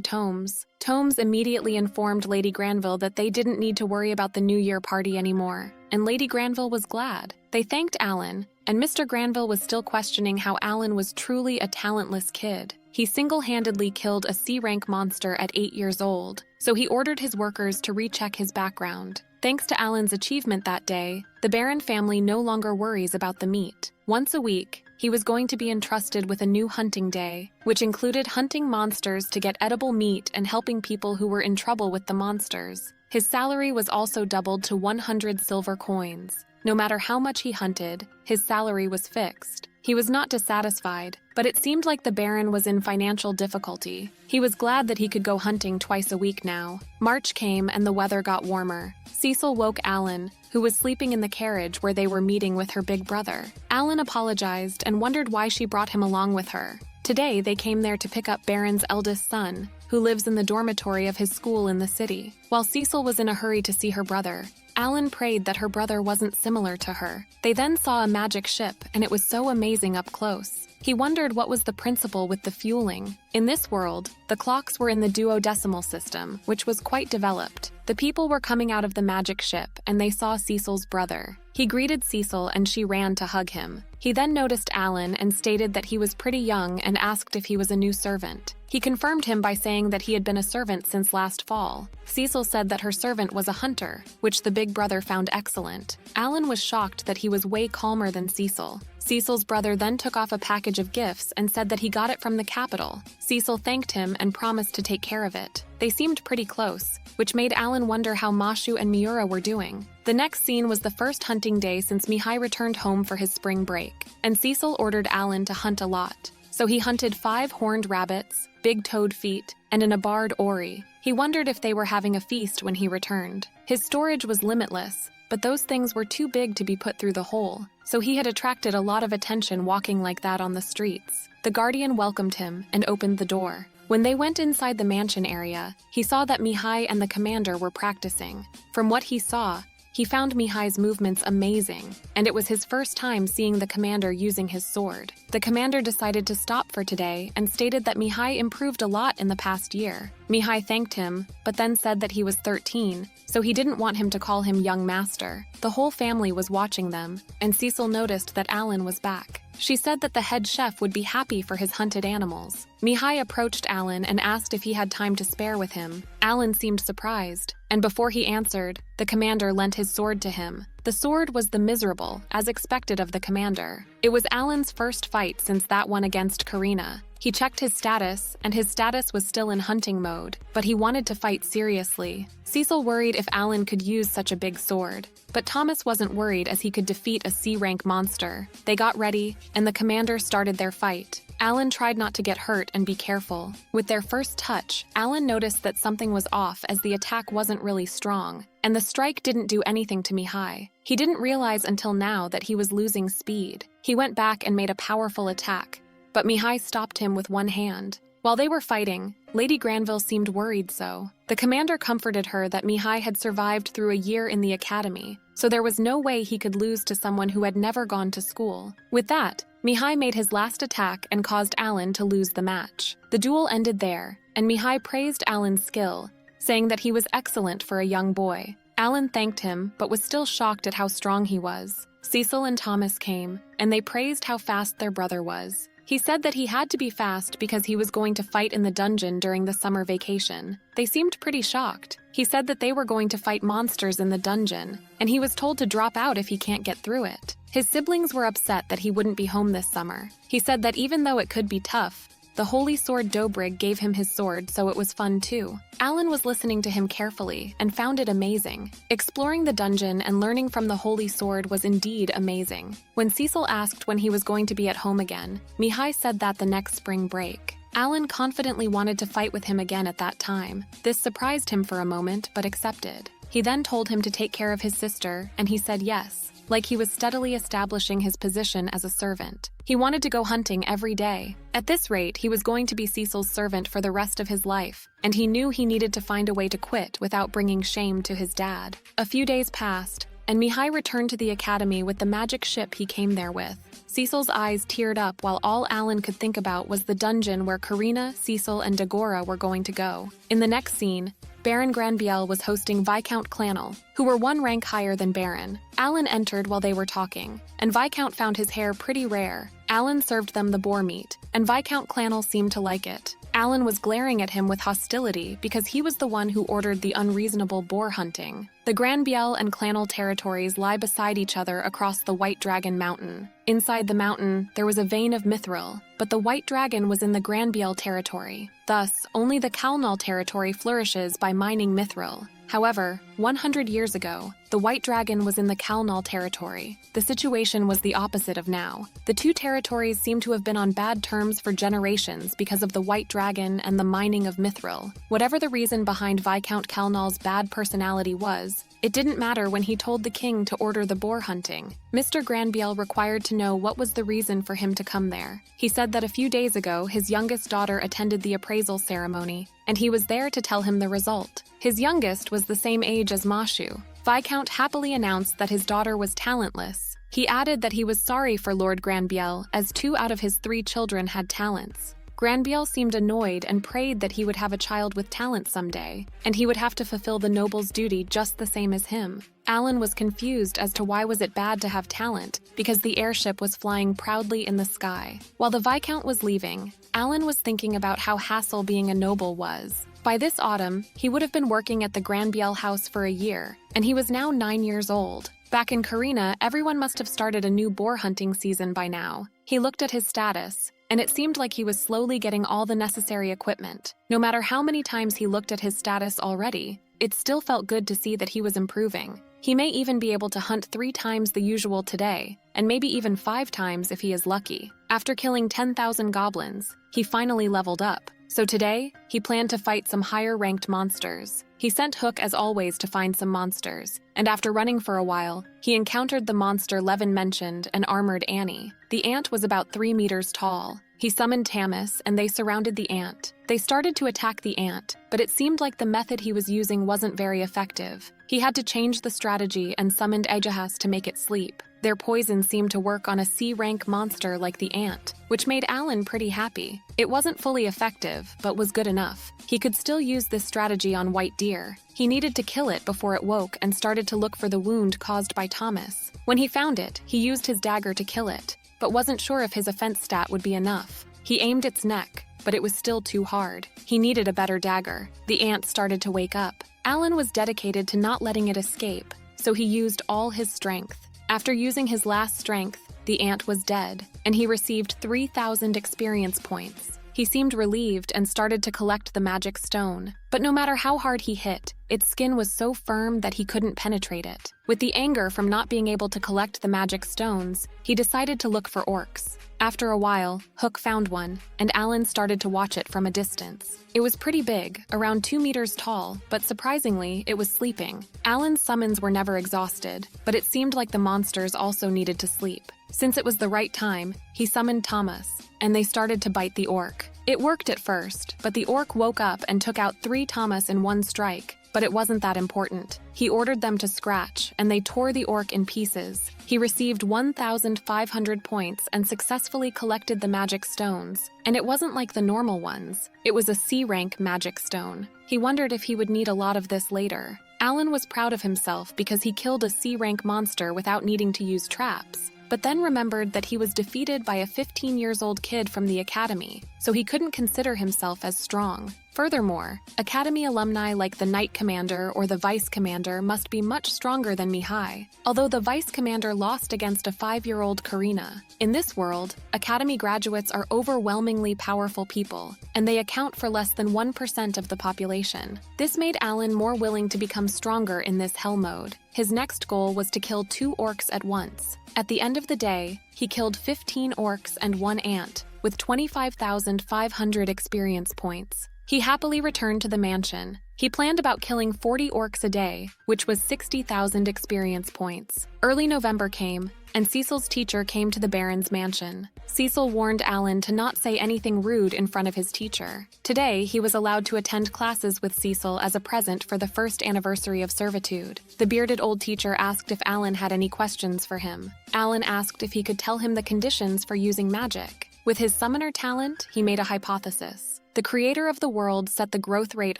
Speaker 1: Tomes. Tomes immediately informed Lady Granville that they didn't need to worry about the New Year party anymore, and Lady Granville was glad. They thanked Alan, and Mr. Granville was still questioning how Alan was truly a talentless kid. He single-handedly killed a C-rank monster at 8 years old, so he ordered his workers to recheck his background. Thanks to Alan's achievement that day, the Baron family no longer worries about the meat. Once a week, he was going to be entrusted with a new hunting day, which included hunting monsters to get edible meat and helping people who were in trouble with the monsters. His salary was also doubled to 100 silver coins. No matter how much he hunted, his salary was fixed. He was not dissatisfied, but it seemed like the Baron was in financial difficulty. He was glad that he could go hunting twice a week now. March came and the weather got warmer. Cecil woke Alan, who was sleeping in the carriage where they were meeting with her big brother. Alan apologized and wondered why she brought him along with her. Today, they came there to pick up Baron's eldest son, who lives in the dormitory of his school in the city. While Cecil was in a hurry to see her brother, Alan prayed that her brother wasn't similar to her. They then saw a magic ship, and it was so amazing up close. He wondered what was the principle with the fueling. In this world, the clocks were in the duodecimal system, which was quite developed. The people were coming out of the magic ship, and they saw Cecil's brother. He greeted Cecil, and she ran to hug him. He then noticed Alan and stated that he was pretty young and asked if he was a new servant. He confirmed him by saying that he had been a servant since last fall. Cecil said that her servant was a hunter, which the big brother found excellent. Alan was shocked that he was way calmer than Cecil. Cecil's brother then took off a package of gifts and said that he got it from the capital. Cecil thanked him and promised to take care of it. They seemed pretty close, which made Alan wonder how Mashu and Miura were doing. The next scene was the first hunting day since Mihai returned home for his spring break, and Cecil ordered Alan to hunt a lot. So he hunted 5 horned rabbits, big toad feet, and an abarred ori. He wondered if they were having a feast when he returned. His storage was limitless, but those things were too big to be put through the hole, so he had attracted a lot of attention walking like that on the streets. The guardian welcomed him and opened the door. When they went inside the mansion area, he saw that Mihai and the commander were practicing. From what he saw, he found Mihai's movements amazing, and it was his first time seeing the commander using his sword. The commander decided to stop for today and stated that Mihai improved a lot in the past year. Mihai thanked him, but then said that he was 13, so he didn't want him to call him young master. The whole family was watching them, and Cecil noticed that Alan was back. She said that the head chef would be happy for his hunted animals. Mihai approached Alan and asked if he had time to spare with him. Alan seemed surprised, and before he answered, the commander lent his sword to him. The sword was the miserable, as expected of the commander. It was Alan's first fight since that one against Karina. He checked his status, and his status was still in hunting mode, but he wanted to fight seriously. Cecil worried if Alan could use such a big sword, but Thomas wasn't worried as he could defeat a C-rank monster. They got ready, and the commander started their fight. Alan tried not to get hurt and be careful. With their first touch, Alan noticed that something was off as the attack wasn't really strong, and the strike didn't do anything to Mihai. He didn't realize until now that he was losing speed. He went back and made a powerful attack, but Mihai stopped him with one hand. While they were fighting, Lady Granville seemed worried so. The commander comforted her that Mihai had survived through a year in the academy, so there was no way he could lose to someone who had never gone to school. With that, Mihai made his last attack and caused Alan to lose the match. The duel ended there, and Mihai praised Alan's skill, saying that he was excellent for a young boy. Alan thanked him, but was still shocked at how strong he was. Cecil and Thomas came, and they praised how fast their brother was. He said that he had to be fast because he was going to fight in the dungeon during the summer vacation. They seemed pretty shocked. He said that they were going to fight monsters in the dungeon, and he was told to drop out if he can't get through it. His siblings were upset that he wouldn't be home this summer. He said that even though it could be tough, the holy sword Dobrig gave him his sword, so it was fun too. Alan was listening to him carefully and found it amazing. Exploring the dungeon and learning from the holy sword was indeed amazing. When Cecil asked when he was going to be at home again, Mihai said that the next spring break. Alan confidently wanted to fight with him again at that time. This surprised him for a moment, but accepted. He then told him to take care of his sister, and he said yes, like he was steadily establishing his position as a servant. He wanted to go hunting every day. At this rate, he was going to be Cecil's servant for the rest of his life, and he knew he needed to find a way to quit without bringing shame to his dad. A few days passed, and Mihai returned to the academy with the magic ship he came there with. Cecil's eyes teared up while all Alan could think about was the dungeon where Karina, Cecil, and Dagora were going to go. In the next scene, Baron Granbiel was hosting Viscount Clanel, who were one rank higher than Baron. Alan entered while they were talking, and Viscount found his hair pretty rare. Alan served them the boar meat, and Viscount Clanel seemed to like it. Alan was glaring at him with hostility because he was the one who ordered the unreasonable boar hunting. The Granbiel and Clanel territories lie beside each other across the White Dragon Mountain. Inside the mountain, there was a vein of mithril, but the White Dragon was in the Granbiel territory. Thus, only the Kalnal territory flourishes by mining mithril. However, 100 years ago, the White Dragon was in the Kalnal territory. The situation was the opposite of now. The two territories seem to have been on bad terms for generations because of the White Dragon and the mining of mithril. Whatever the reason behind Viscount Kalnal's bad personality was, it didn't matter when he told the king to order the boar hunting. Mr. Granbiel required to know what was the reason for him to come there. He said that a few days ago, his youngest daughter attended the appraisal ceremony, and he was there to tell him the result. His youngest was the same age as Mashu. Viscount happily announced that his daughter was talentless. He added that he was sorry for Lord Granbiel, as 2 out of his 3 children had talents. Granbiel seemed annoyed and prayed that he would have a child with talent someday, and he would have to fulfill the noble's duty just the same as him. Alan was confused as to why was it bad to have talent, because the airship was flying proudly in the sky. While the Viscount was leaving, Alan was thinking about how hassle being a noble was. By this autumn, he would have been working at the Granbiel house for a year, and he was now 9 years old. Back in Karina, everyone must have started a new boar hunting season by now. He looked at his status, and it seemed like he was slowly getting all the necessary equipment. No matter how many times he looked at his status already, it still felt good to see that he was improving. He may even be able to hunt 3 times the usual today, and maybe even 5 times if he is lucky. After killing 10,000 goblins, he finally leveled up. So today, he planned to fight some higher-ranked monsters. He sent Hook as always to find some monsters, and after running for a while, he encountered the monster Levin mentioned and armored Annie. The ant was about 3 meters tall. He summoned Tamis, and they surrounded the ant. They started to attack the ant, but it seemed like the method he was using wasn't very effective. He had to change the strategy and summoned Ejahas to make it sleep. Their poison seemed to work on a C-rank monster like the ant, which made Alan pretty happy. It wasn't fully effective, but was good enough. He could still use this strategy on White Deer. He needed to kill it before it woke and started to look for the wound caused by Thomas. When he found it, he used his dagger to kill it, but wasn't sure if his offense stat would be enough. He aimed its neck, but it was still too hard. He needed a better dagger. The ant started to wake up. Alan was dedicated to not letting it escape, so he used all his strength. After using his last strength, the ant was dead, and he received 3,000 experience points. He seemed relieved and started to collect the magic stone. But no matter how hard he hit, its skin was so firm that he couldn't penetrate it. With the anger from not being able to collect the magic stones, he decided to look for orcs. After a while, Hook found one, and Alan started to watch it from a distance. It was pretty big, around 2 meters tall, but surprisingly, it was sleeping. Alan's summons were never exhausted, but it seemed like the monsters also needed to sleep. Since it was the right time, he summoned Thomas, and they started to bite the orc. It worked at first, but the orc woke up and took out 3 Thomas in one strike. But it wasn't that important. He ordered them to scratch, and they tore the orc in pieces. He received 1,500 points and successfully collected the magic stones. And it wasn't like the normal ones. It was a C-rank magic stone. He wondered if he would need a lot of this later. Alan was proud of himself because he killed a C-rank monster without needing to use traps. but then remembered that he was defeated by a 15-year-old kid from the academy, so he couldn't consider himself as strong. Furthermore, Academy alumni like the Knight Commander or the Vice Commander must be much stronger than Mihai, although the Vice Commander lost against a 5-year-old Karina. In this world, Academy graduates are overwhelmingly powerful people, and they account for less than 1% of the population. This made Alan more willing to become stronger in this hell mode. His next goal was to kill 2 orcs at once. At the end of the day, he killed 15 orcs and 1 ant, with 25,500 experience points. He happily returned to the mansion. He planned about killing 40 orcs a day, which was 60,000 experience points. Early November came, and Cecil's teacher came to the Baron's mansion. Cecil warned Alan to not say anything rude in front of his teacher. Today, he was allowed to attend classes with Cecil as a present for the first anniversary of servitude. The bearded old teacher asked if Alan had any questions for him. Alan asked if he could tell him the conditions for using magic. With his summoner talent, he made a hypothesis. The creator of the world set the growth rate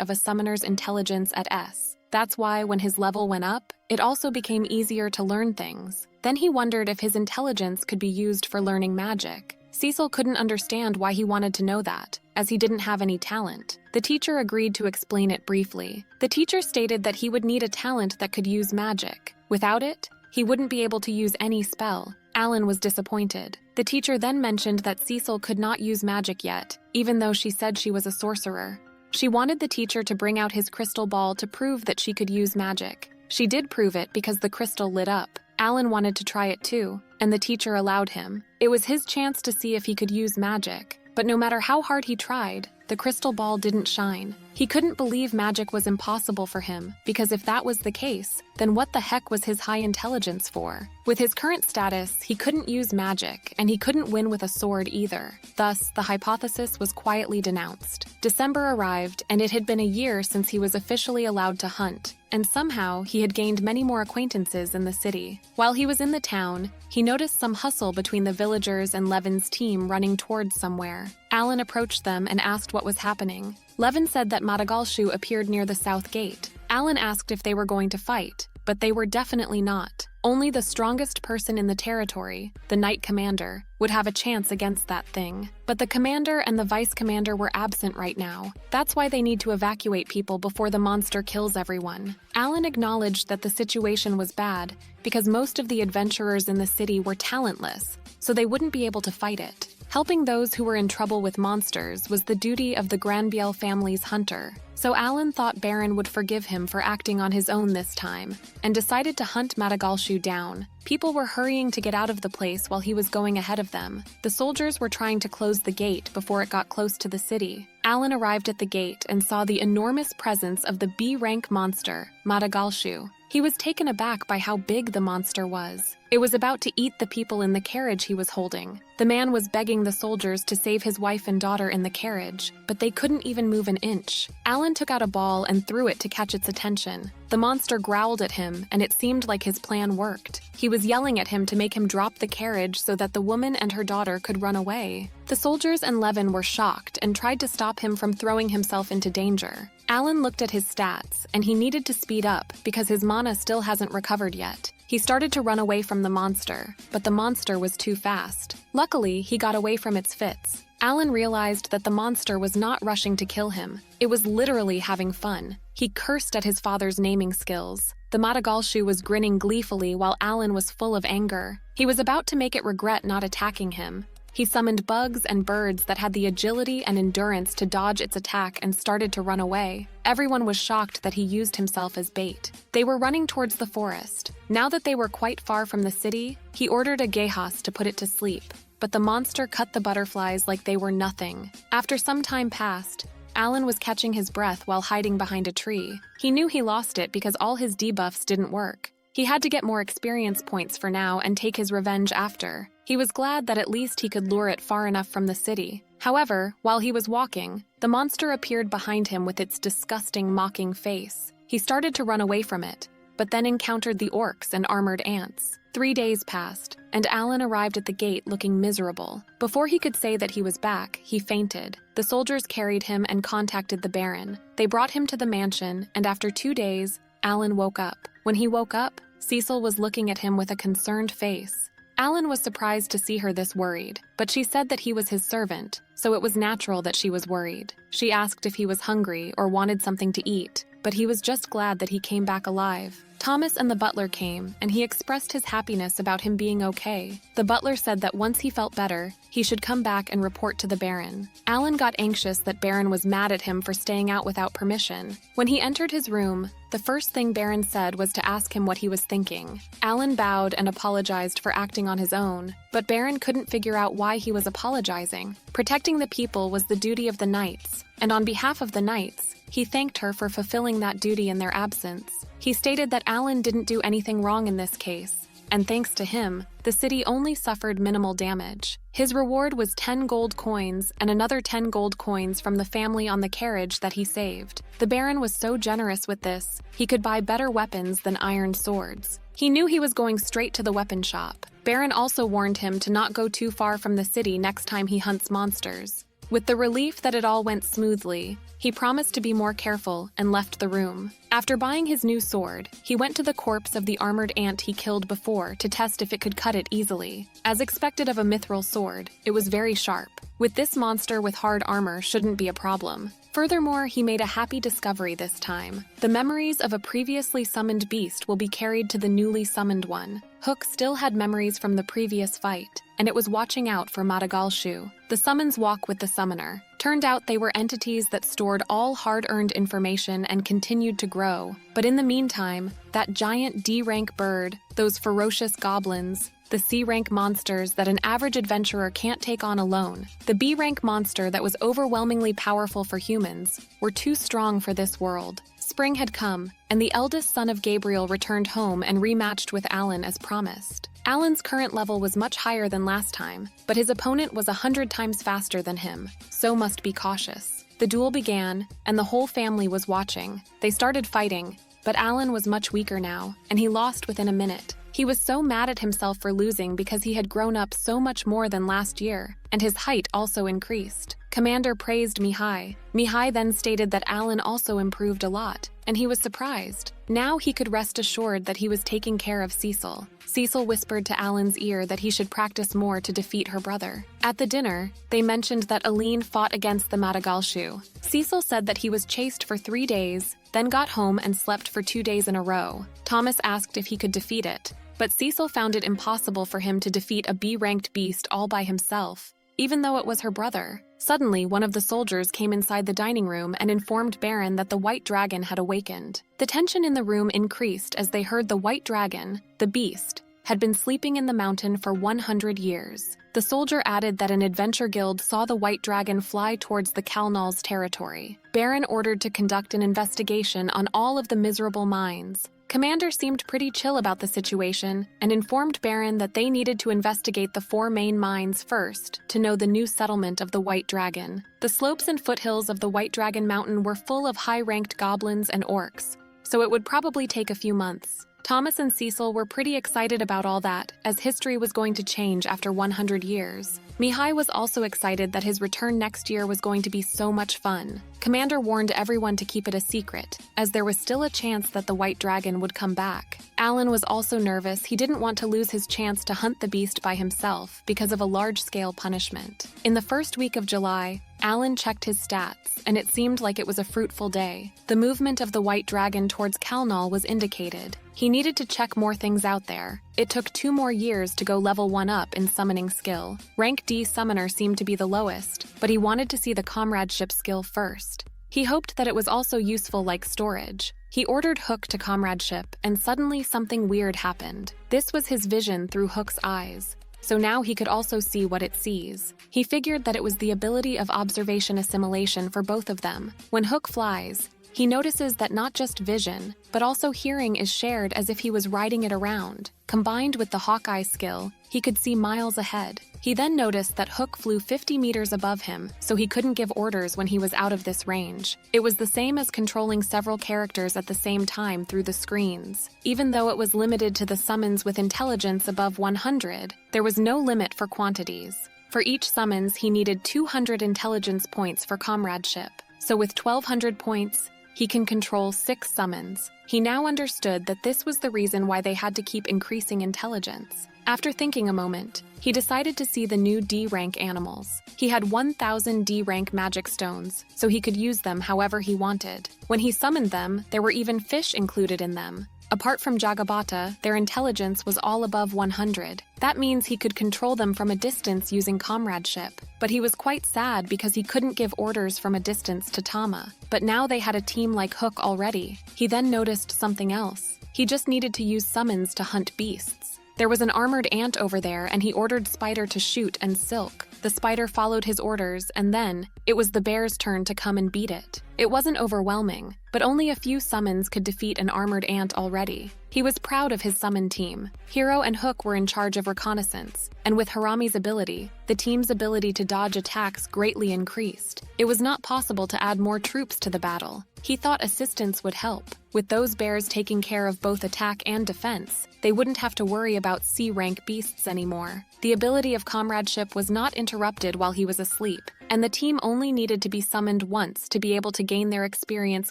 Speaker 1: of a summoner's intelligence at S. That's why when his level went up, it also became easier to learn things. Then he wondered if his intelligence could be used for learning magic. Cecil couldn't understand why he wanted to know that, as he didn't have any talent. The teacher agreed to explain it briefly. The teacher stated that he would need a talent that could use magic. Without it, he wouldn't be able to use any spell. Alan was disappointed. The teacher then mentioned that Cecil could not use magic yet, even though she said she was a sorcerer. She wanted the teacher to bring out his crystal ball to prove that she could use magic. She did prove it because the crystal lit up. Alan wanted to try it too, and the teacher allowed him. It was his chance to see if he could use magic. But no matter how hard he tried, the crystal ball didn't shine. He couldn't believe magic was impossible for him, because if that was the case, then what the heck was his high intelligence for? With his current status, he couldn't use magic, and he couldn't win with a sword either. Thus, the hypothesis was quietly denounced. December arrived, and it had been a year since he was officially allowed to hunt, and somehow he had gained many more acquaintances in the city. While he was in the town, he noticed some hustle between the villagers and Levin's team running towards somewhere. Alan approached them and asked what was happening. Levin said that Madagalshu appeared near the south gate. Alan asked if they were going to fight, but they were definitely not. Only the strongest person in the territory, the Knight Commander, would have a chance against that thing. But the Commander and the Vice Commander were absent right now. That's why they need to evacuate people before the monster kills everyone. Alan acknowledged that the situation was bad because most of the adventurers in the city were talentless, so they wouldn't be able to fight it. Helping those who were in trouble with monsters was the duty of the Granbiel family's hunter, so Alan thought Baron would forgive him for acting on his own this time, and decided to hunt Madagalshu down. People were hurrying to get out of the place while he was going ahead of them. The soldiers were trying to close the gate before it got close to the city. Alan arrived at the gate and saw the enormous presence of the B-rank monster, Madagalshu. He was taken aback by how big the monster was. It was about to eat the people in the carriage he was holding. The man was begging the soldiers to save his wife and daughter in the carriage, but they couldn't even move an inch. Alan took out a ball and threw it to catch its attention. The monster growled at him, and it seemed like his plan worked. He was yelling at him to make him drop the carriage so that the woman and her daughter could run away. The soldiers and Levin were shocked and tried to stop him from throwing himself into danger. Alan looked at his stats, and he needed to speed up because his mana still hasn't recovered yet. He started to run away from the monster, but the monster was too fast. Luckily, he got away from its fits. Alan realized that the monster was not rushing to kill him. It was literally having fun. He cursed at his father's naming skills. The Madagalshu was grinning gleefully while Alan was full of anger. He was about to make it regret not attacking him. He summoned bugs and birds that had the agility and endurance to dodge its attack and started to run away. Everyone was shocked that he used himself as bait. They were running towards the forest. Now that they were quite far from the city, he ordered a Gehas to put it to sleep. But the monster cut the butterflies like they were nothing. After some time passed, Alan was catching his breath while hiding behind a tree. He knew he lost it because all his debuffs didn't work. He had to get more experience points for now and take his revenge after. He was glad that at least he could lure it far enough from the city. However, while he was walking, the monster appeared behind him with its disgusting, mocking face. He started to run away from it, but then encountered the orcs and armored ants. 3 days passed, and Alan arrived at the gate looking miserable. Before he could say that he was back, he fainted. The soldiers carried him and contacted the Baron. They brought him to the mansion, and after 2 days, Alan woke up. When he woke up, Cecil was looking at him with a concerned face. Alan was surprised to see her this worried, but she said that he was his servant, so it was natural that she was worried. She asked if he was hungry or wanted something to eat, but he was just glad that he came back alive. Thomas and the butler came, and he expressed his happiness about him being okay. The butler said that once he felt better, he should come back and report to the Baron. Alan got anxious that Baron was mad at him for staying out without permission. When he entered his room, the first thing Baron said was to ask him what he was thinking. Alan bowed and apologized for acting on his own, but Baron couldn't figure out why he was apologizing. Protecting the people was the duty of the knights, and on behalf of the knights, he thanked her for fulfilling that duty in their absence. He stated that Alan didn't do anything wrong in this case, and thanks to him, the city only suffered minimal damage. His reward was 10 gold coins and another 10 gold coins from the family on the carriage that he saved. The Baron was so generous with this, he could buy better weapons than iron swords. He knew he was going straight to the weapon shop. Baron also warned him to not go too far from the city next time he hunts monsters. With the relief that it all went smoothly, he promised to be more careful and left the room. After buying his new sword, he went to the corpse of the armored ant he killed before to test if it could cut it easily. As expected of a mithril sword, it was very sharp. With this monster with hard armor shouldn't be a problem. Furthermore, he made a happy discovery this time. The memories of a previously summoned beast will be carried to the newly summoned one. Hook still had memories from the previous fight, and it was watching out for Madagalshu. The summons walk with the summoner. Turned out they were entities that stored all hard-earned information and continued to grow. But in the meantime, that giant D-rank bird, those ferocious goblins, the C-rank monsters that an average adventurer can't take on alone, the B-rank monster that was overwhelmingly powerful for humans, were too strong for this world. Spring had come, and the eldest son of Gabriel returned home and rematched with Alan as promised. Alan's current level was much higher than last time, but his opponent was 100 times faster than him, so must be cautious. The duel began, and the whole family was watching. They started fighting, but Alan was much weaker now, and he lost within a minute. He was so mad at himself for losing because he had grown up so much more than last year, and his height also increased. Commander praised Mihai. Mihai then stated that Alan also improved a lot, and he was surprised. Now he could rest assured that he was taking care of Cecil. Cecil whispered to Alan's ear that he should practice more to defeat her brother. At the dinner, they mentioned that Aline fought against the Madagalshu. Cecil said that he was chased for 3 days, then got home and slept for 2 days in a row. Thomas asked if he could defeat it, but Cecil found it impossible for him to defeat a B-ranked beast all by himself, even though it was her brother. Suddenly, one of the soldiers came inside the dining room and informed Baron that the white dragon had awakened. The tension in the room increased as they heard the white dragon, the beast, had been sleeping in the mountain for 100 years. The soldier added that an adventure guild saw the white dragon fly towards the Kalnal's territory. Baron ordered to conduct an investigation on all of the miserable mines. Commander seemed pretty chill about the situation and informed Baron that they needed to investigate the 4 main mines first to know the new settlement of the White Dragon. The slopes and foothills of the White Dragon Mountain were full of high-ranked goblins and orcs, so it would probably take a few months. Thomas and Cecil were pretty excited about all that, as history was going to change after 100 years. Mihai was also excited that his return next year was going to be so much fun. Commander warned everyone to keep it a secret, as there was still a chance that the White Dragon would come back. Alan was also nervous. He didn't want to lose his chance to hunt the beast by himself because of a large-scale punishment. In the first week of July, Alan checked his stats, and it seemed like it was a fruitful day. The movement of the White Dragon towards Kalnal was indicated. He needed to check more things out there. It took 2 more years to go level 1 up in summoning skill. Rank D summoner seemed to be the lowest, but he wanted to see the comradeship skill first. He hoped that it was also useful like storage. He ordered Hook to comradeship, and suddenly something weird happened. This was his vision through Hook's eyes, so now he could also see what it sees. He figured that it was the ability of observation assimilation for both of them. When Hook flies, he notices that not just vision, but also hearing is shared as if he was riding it around. Combined with the Hawkeye skill, he could see miles ahead. He then noticed that Hook flew 50 meters above him, so he couldn't give orders when he was out of this range. It was the same as controlling several characters at the same time through the screens. Even though it was limited to the summons with intelligence above 100, there was no limit for quantities. For each summons, he needed 200 intelligence points for comradeship. So with 1,200 points, he can control 6 summons. He now understood that this was the reason why they had to keep increasing intelligence. After thinking a moment, he decided to see the new D-rank animals. He had 1,000 D-rank magic stones, so he could use them however he wanted. When he summoned them, there were even fish included in them. Apart from Jagabata, their intelligence was all above 100. That means he could control them from a distance using comradeship. But he was quite sad because he couldn't give orders from a distance to Tama. But now they had a team like Hook already. He then noticed something else. He just needed to use summons to hunt beasts. There was an armored ant over there, and he ordered Spider to shoot and Silk. The spider followed his orders, and then it was the bear's turn to come and beat it. It wasn't overwhelming, but only a few summons could defeat an armored ant already. He was proud of his summon team. Hiro and Hook were in charge of reconnaissance, and with Harami's ability, the team's ability to dodge attacks greatly increased. It was not possible to add more troops to the battle. He thought assistance would help. With those bears taking care of both attack and defense, they wouldn't have to worry about C-rank beasts anymore. The ability of comradeship was not interrupted while he was asleep, and the team only needed to be summoned once to be able to gain their experience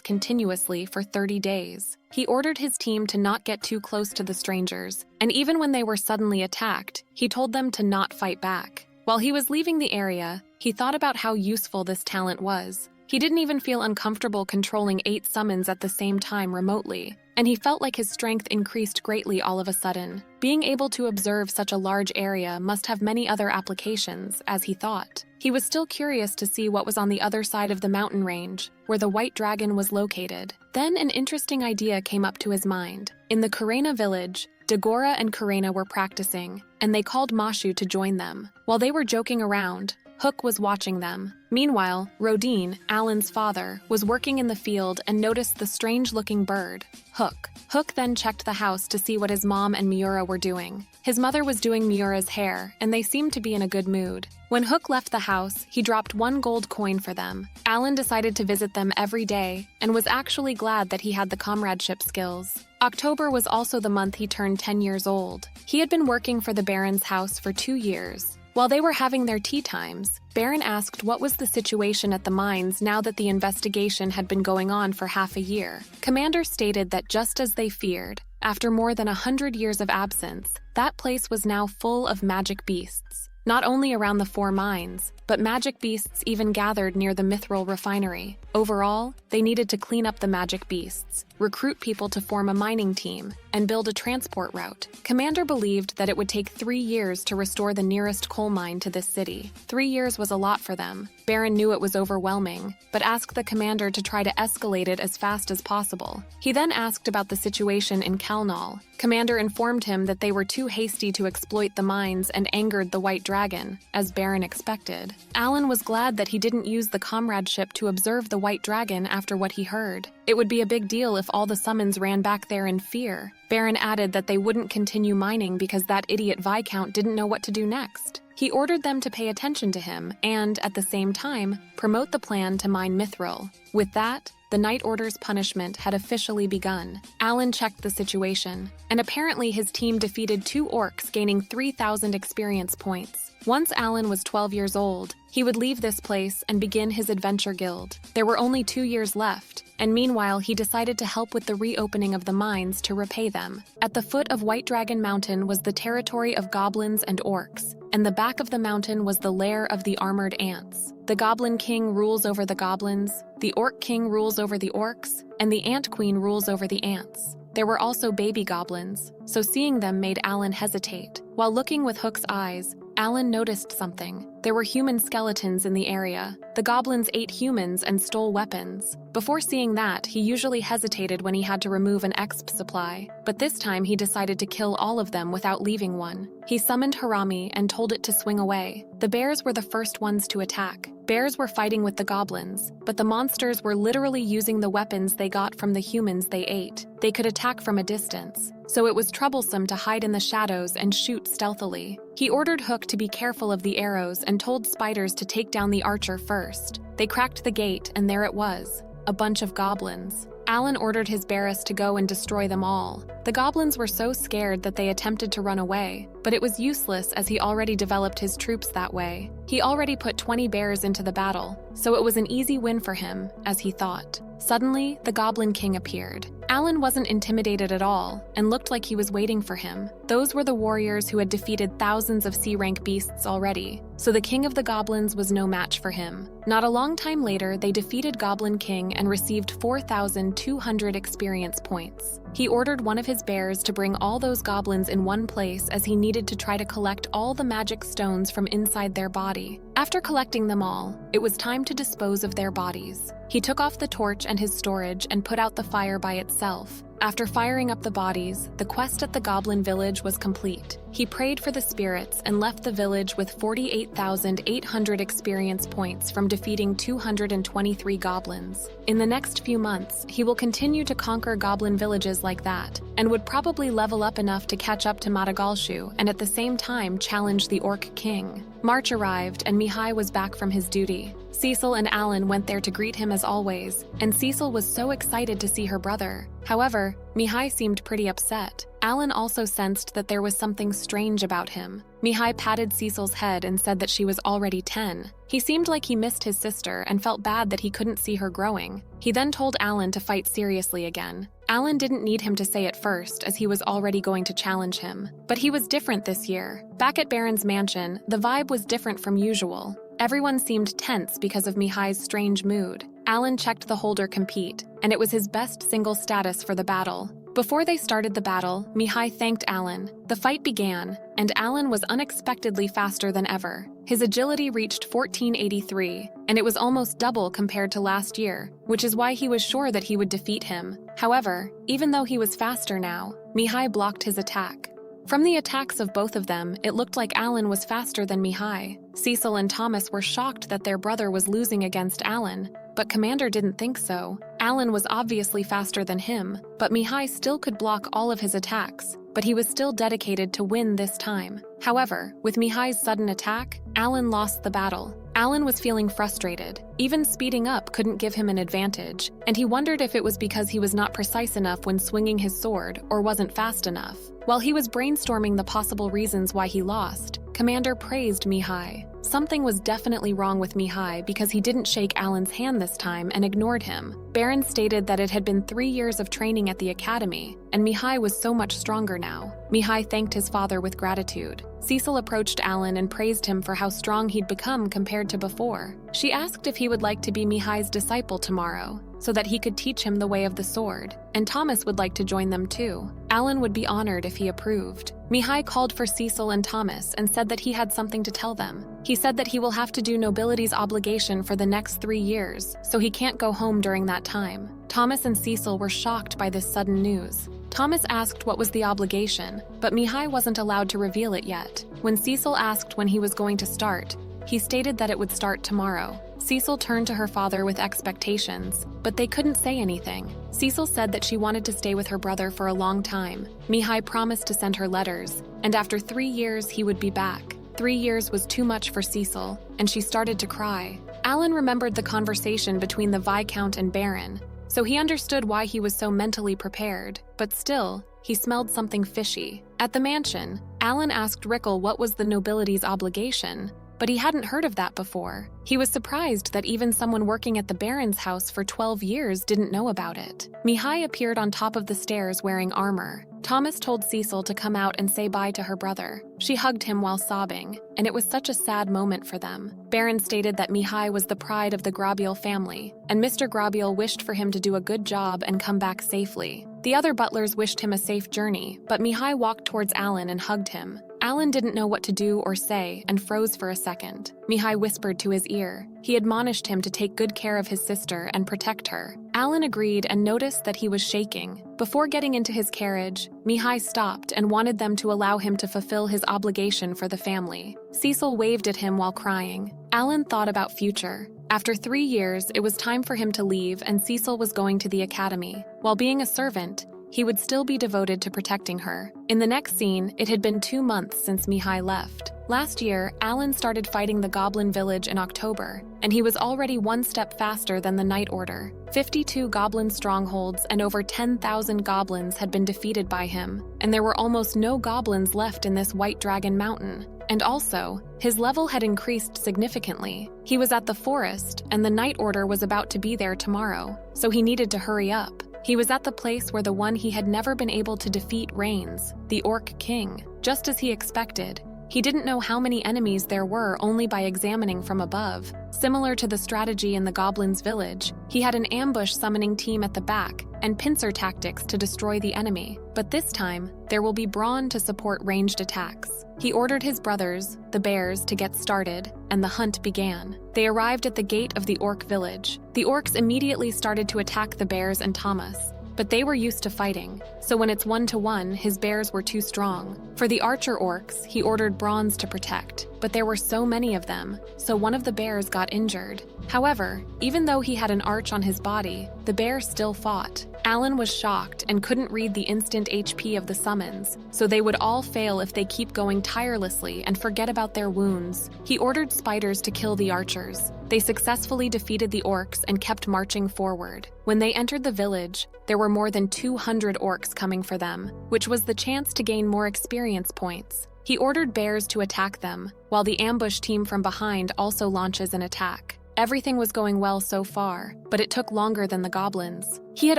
Speaker 1: continuously for 30 days. He ordered his team to not get too close to the strangers, and even when they were suddenly attacked, he told them to not fight back. While he was leaving the area, he thought about how useful this talent was. He didn't even feel uncomfortable controlling 8 summons at the same time remotely, and he felt like his strength increased greatly all of a sudden. Being able to observe such a large area must have many other applications, as he thought. He was still curious to see what was on the other side of the mountain range, where the white dragon was located. Then an interesting idea came up to his mind. In the Karena village, Dagora and Karena were practicing, and they called Mashu to join them. While they were joking around, Hook was watching them. Meanwhile, Rodin, Alan's father, was working in the field and noticed the strange-looking bird, Hook. Hook then checked the house to see what his mom and Miura were doing. His mother was doing Miura's hair, and they seemed to be in a good mood. When Hook left the house, he dropped 1 gold coin for them. Alan decided to visit them every day, and was actually glad that he had the comradeship skills. October was also the month he turned 10 years old. He had been working for the Baron's house for 2 years. While they were having their tea times, Baron asked what was the situation at the mines now that the investigation had been going on for half a year. Commander stated that just as they feared, after more than 100 years of absence, that place was now full of magic beasts. Not only around the 4 mines, but magic beasts even gathered near the Mithril refinery. Overall, they needed to clean up the magic beasts, recruit people to form a mining team, and build a transport route. Commander believed that it would take 3 years to restore the nearest coal mine to this city. 3 years was a lot for them. Baron knew it was overwhelming, but asked the commander to try to escalate it as fast as possible. He then asked about the situation in Kalnal. Commander informed him that they were too hasty to exploit the mines and angered the White Dragon, as Baron expected. Alan was glad that he didn't use the comradeship to observe the White Dragon after what he heard. It would be a big deal if all the summons ran back there in fear. Baron added that they wouldn't continue mining because that idiot Viscount didn't know what to do next. He ordered them to pay attention to him and, at the same time, promote the plan to mine Mithril. With that, the Night Order's punishment had officially begun. Alan checked the situation, and apparently his team defeated 2 orcs, gaining 3,000 experience points. Once Alan was 12 years old, he would leave this place and begin his adventure guild. There were only 2 years left, and meanwhile he decided to help with the reopening of the mines to repay them. At the foot of White Dragon Mountain was the territory of goblins and orcs, and the back of the mountain was the lair of the armored ants. The Goblin King rules over the goblins, the Orc King rules over the orcs, and the Ant Queen rules over the ants. There were also baby goblins, so seeing them made Alan hesitate. While looking with Hook's eyes, Alan noticed something. There were human skeletons in the area. The goblins ate humans and stole weapons. Before seeing that, he usually hesitated when he had to remove an exp supply, but this time he decided to kill all of them without leaving one. He summoned Harami and told it to swing away. The bears were the first ones to attack. Bears were fighting with the goblins, but the monsters were literally using the weapons they got from the humans they ate. They could attack from a distance, so it was troublesome to hide in the shadows and shoot stealthily. He ordered Hook to be careful of the arrows and told Spiders to take down the archer first. They cracked the gate, and there it was, a bunch of goblins. Alan ordered his Barris to go and destroy them all. The goblins were so scared that they attempted to run away, but it was useless as he already developed his troops that way. He already put 20 bears into the battle, so it was an easy win for him, as he thought. Suddenly, the Goblin King appeared. Alan wasn't intimidated at all and looked like he was waiting for him. Those were the warriors who had defeated thousands of C-rank beasts already, so the king of the goblins was no match for him. Not a long time later, they defeated Goblin King and received 4,200 experience points. He ordered one of his bears to bring all those goblins in one place as he needed to try to collect all the magic stones from inside their body. After collecting them all, it was time to dispose of their bodies. He took off the torch and his storage and put out the fire by itself. After firing up the bodies, the quest at the Goblin Village was complete. He prayed for the spirits and left the village with 48,800 experience points from defeating 223 goblins. In the next few months, he will continue to conquer goblin villages like that, and would probably level up enough to catch up to Madagalshu and at the same time challenge the Orc King. March arrived and Mihai was back from his duty. Cecil and Alan went there to greet him as always, and Cecil was so excited to see her brother. However, Mihai seemed pretty upset. Alan also sensed that there was something strange about him. Mihai patted Cecil's head and said that she was already 10. He seemed like he missed his sister and felt bad that he couldn't see her growing. He then told Alan to fight seriously again. Alan didn't need him to say it first, as he was already going to challenge him. But he was different this year. Back at Baron's mansion, the vibe was different from usual. Everyone seemed tense because of Mihai's strange mood. Alan checked the holder compete, and it was his best single status for the battle. Before they started the battle, Mihai thanked Alan. The fight began, and Alan was unexpectedly faster than ever. His agility reached 1483, and it was almost double compared to last year, which is why he was sure that he would defeat him. However, even though he was faster now, Mihai blocked his attack. From the attacks of both of them, it looked like Alan was faster than Mihai. Cecil and Thomas were shocked that their brother was losing against Alan, but Commander didn't think so. Alan was obviously faster than him, but Mihai still could block all of his attacks, but he was still dedicated to win this time. However, with Mihai's sudden attack, Alan lost the battle. Alan was feeling frustrated. Even speeding up couldn't give him an advantage, and he wondered if it was because he was not precise enough when swinging his sword or wasn't fast enough. While he was brainstorming the possible reasons why he lost, Commander praised Mihai. Something was definitely wrong with Mihai because he didn't shake Alan's hand this time and ignored him. Baron stated that it had been 3 years of training at the academy, and Mihai was so much stronger now. Mihai thanked his father with gratitude. Cecil approached Alan and praised him for how strong he'd become compared to before. She asked if he would like to be Mihai's disciple tomorrow, so that he could teach him the way of the sword, and Thomas would like to join them too. Alan would be honored if he approved. Mihai called for Cecil and Thomas and said that he had something to tell them. He said that he will have to do nobility's obligation for the next 3 years, so he can't go home during that time. Thomas and Cecil were shocked by this sudden news. Thomas asked what was the obligation, but Mihai wasn't allowed to reveal it yet. When Cecil asked when he was going to start, he stated that it would start tomorrow. Cecil turned to her father with expectations, but they couldn't say anything. Cecil said that she wanted to stay with her brother for a long time. Mihai promised to send her letters, and after 3 years he would be back. 3 years was too much for Cecil, and she started to cry. Alan remembered the conversation between the Viscount and Baron, so he understood why he was so mentally prepared, but still, he smelled something fishy. At the mansion, Alan asked Rickle what was the nobility's obligation, but he hadn't heard of that before. He was surprised that even someone working at the Baron's house for 12 years didn't know about it. Mihai appeared on top of the stairs wearing armor. Thomas told Cecil to come out and say bye to her brother. She hugged him while sobbing, and it was such a sad moment for them. Baron stated that Mihai was the pride of the Grabiel family, and Mr. Grabiel wished for him to do a good job and come back safely. The other butlers wished him a safe journey, but Mihai walked towards Alan and hugged him. Alan didn't know what to do or say and froze for a second. Mihai whispered to his ear. He admonished him to take good care of his sister and protect her. Alan agreed and noticed that he was shaking. Before getting into his carriage, Mihai stopped and wanted them to allow him to fulfill his obligation for the family. Cecil waved at him while crying. Alan thought about future. After 3 years, it was time for him to leave and Cecil was going to the academy. While being a servant, he would still be devoted to protecting her. In the next scene, it had been 2 months since Mihai left. Last year, Alan started fighting the Goblin Village in October, and he was already 1 step faster than the Night Order. 52 goblin strongholds and over 10,000 goblins had been defeated by him, and there were almost no goblins left in this White Dragon Mountain. And also, his level had increased significantly. He was at the forest, and the Night Order was about to be there tomorrow, so he needed to hurry up. He was at the place where the one he had never been able to defeat reigns, the Orc King. Just as he expected, he didn't know how many enemies there were only by examining from above. Similar to the strategy in the Goblin's village, he had an ambush summoning team at the back and pincer tactics to destroy the enemy. But this time, there will be brawn to support ranged attacks. He ordered his brothers, the bears, to get started, and the hunt began. They arrived at the gate of the Orc village. The orcs immediately started to attack the bears and Thomas, but they were used to fighting, so when it's 1-to-1, his bears were too strong. For the archer orcs, he ordered bronze to protect, but there were so many of them, so one of the bears got injured. However, even though he had an arch on his body, the bear still fought. Alan was shocked and couldn't read the instant HP of the summons, so they would all fail if they keep going tirelessly and forget about their wounds. He ordered spiders to kill the archers. They successfully defeated the orcs and kept marching forward. When they entered the village, there were more than 200 orcs coming for them, which was the chance to gain more experience points. He ordered bears to attack them, while the ambush team from behind also launches an attack. Everything was going well so far, but it took longer than the goblins. He had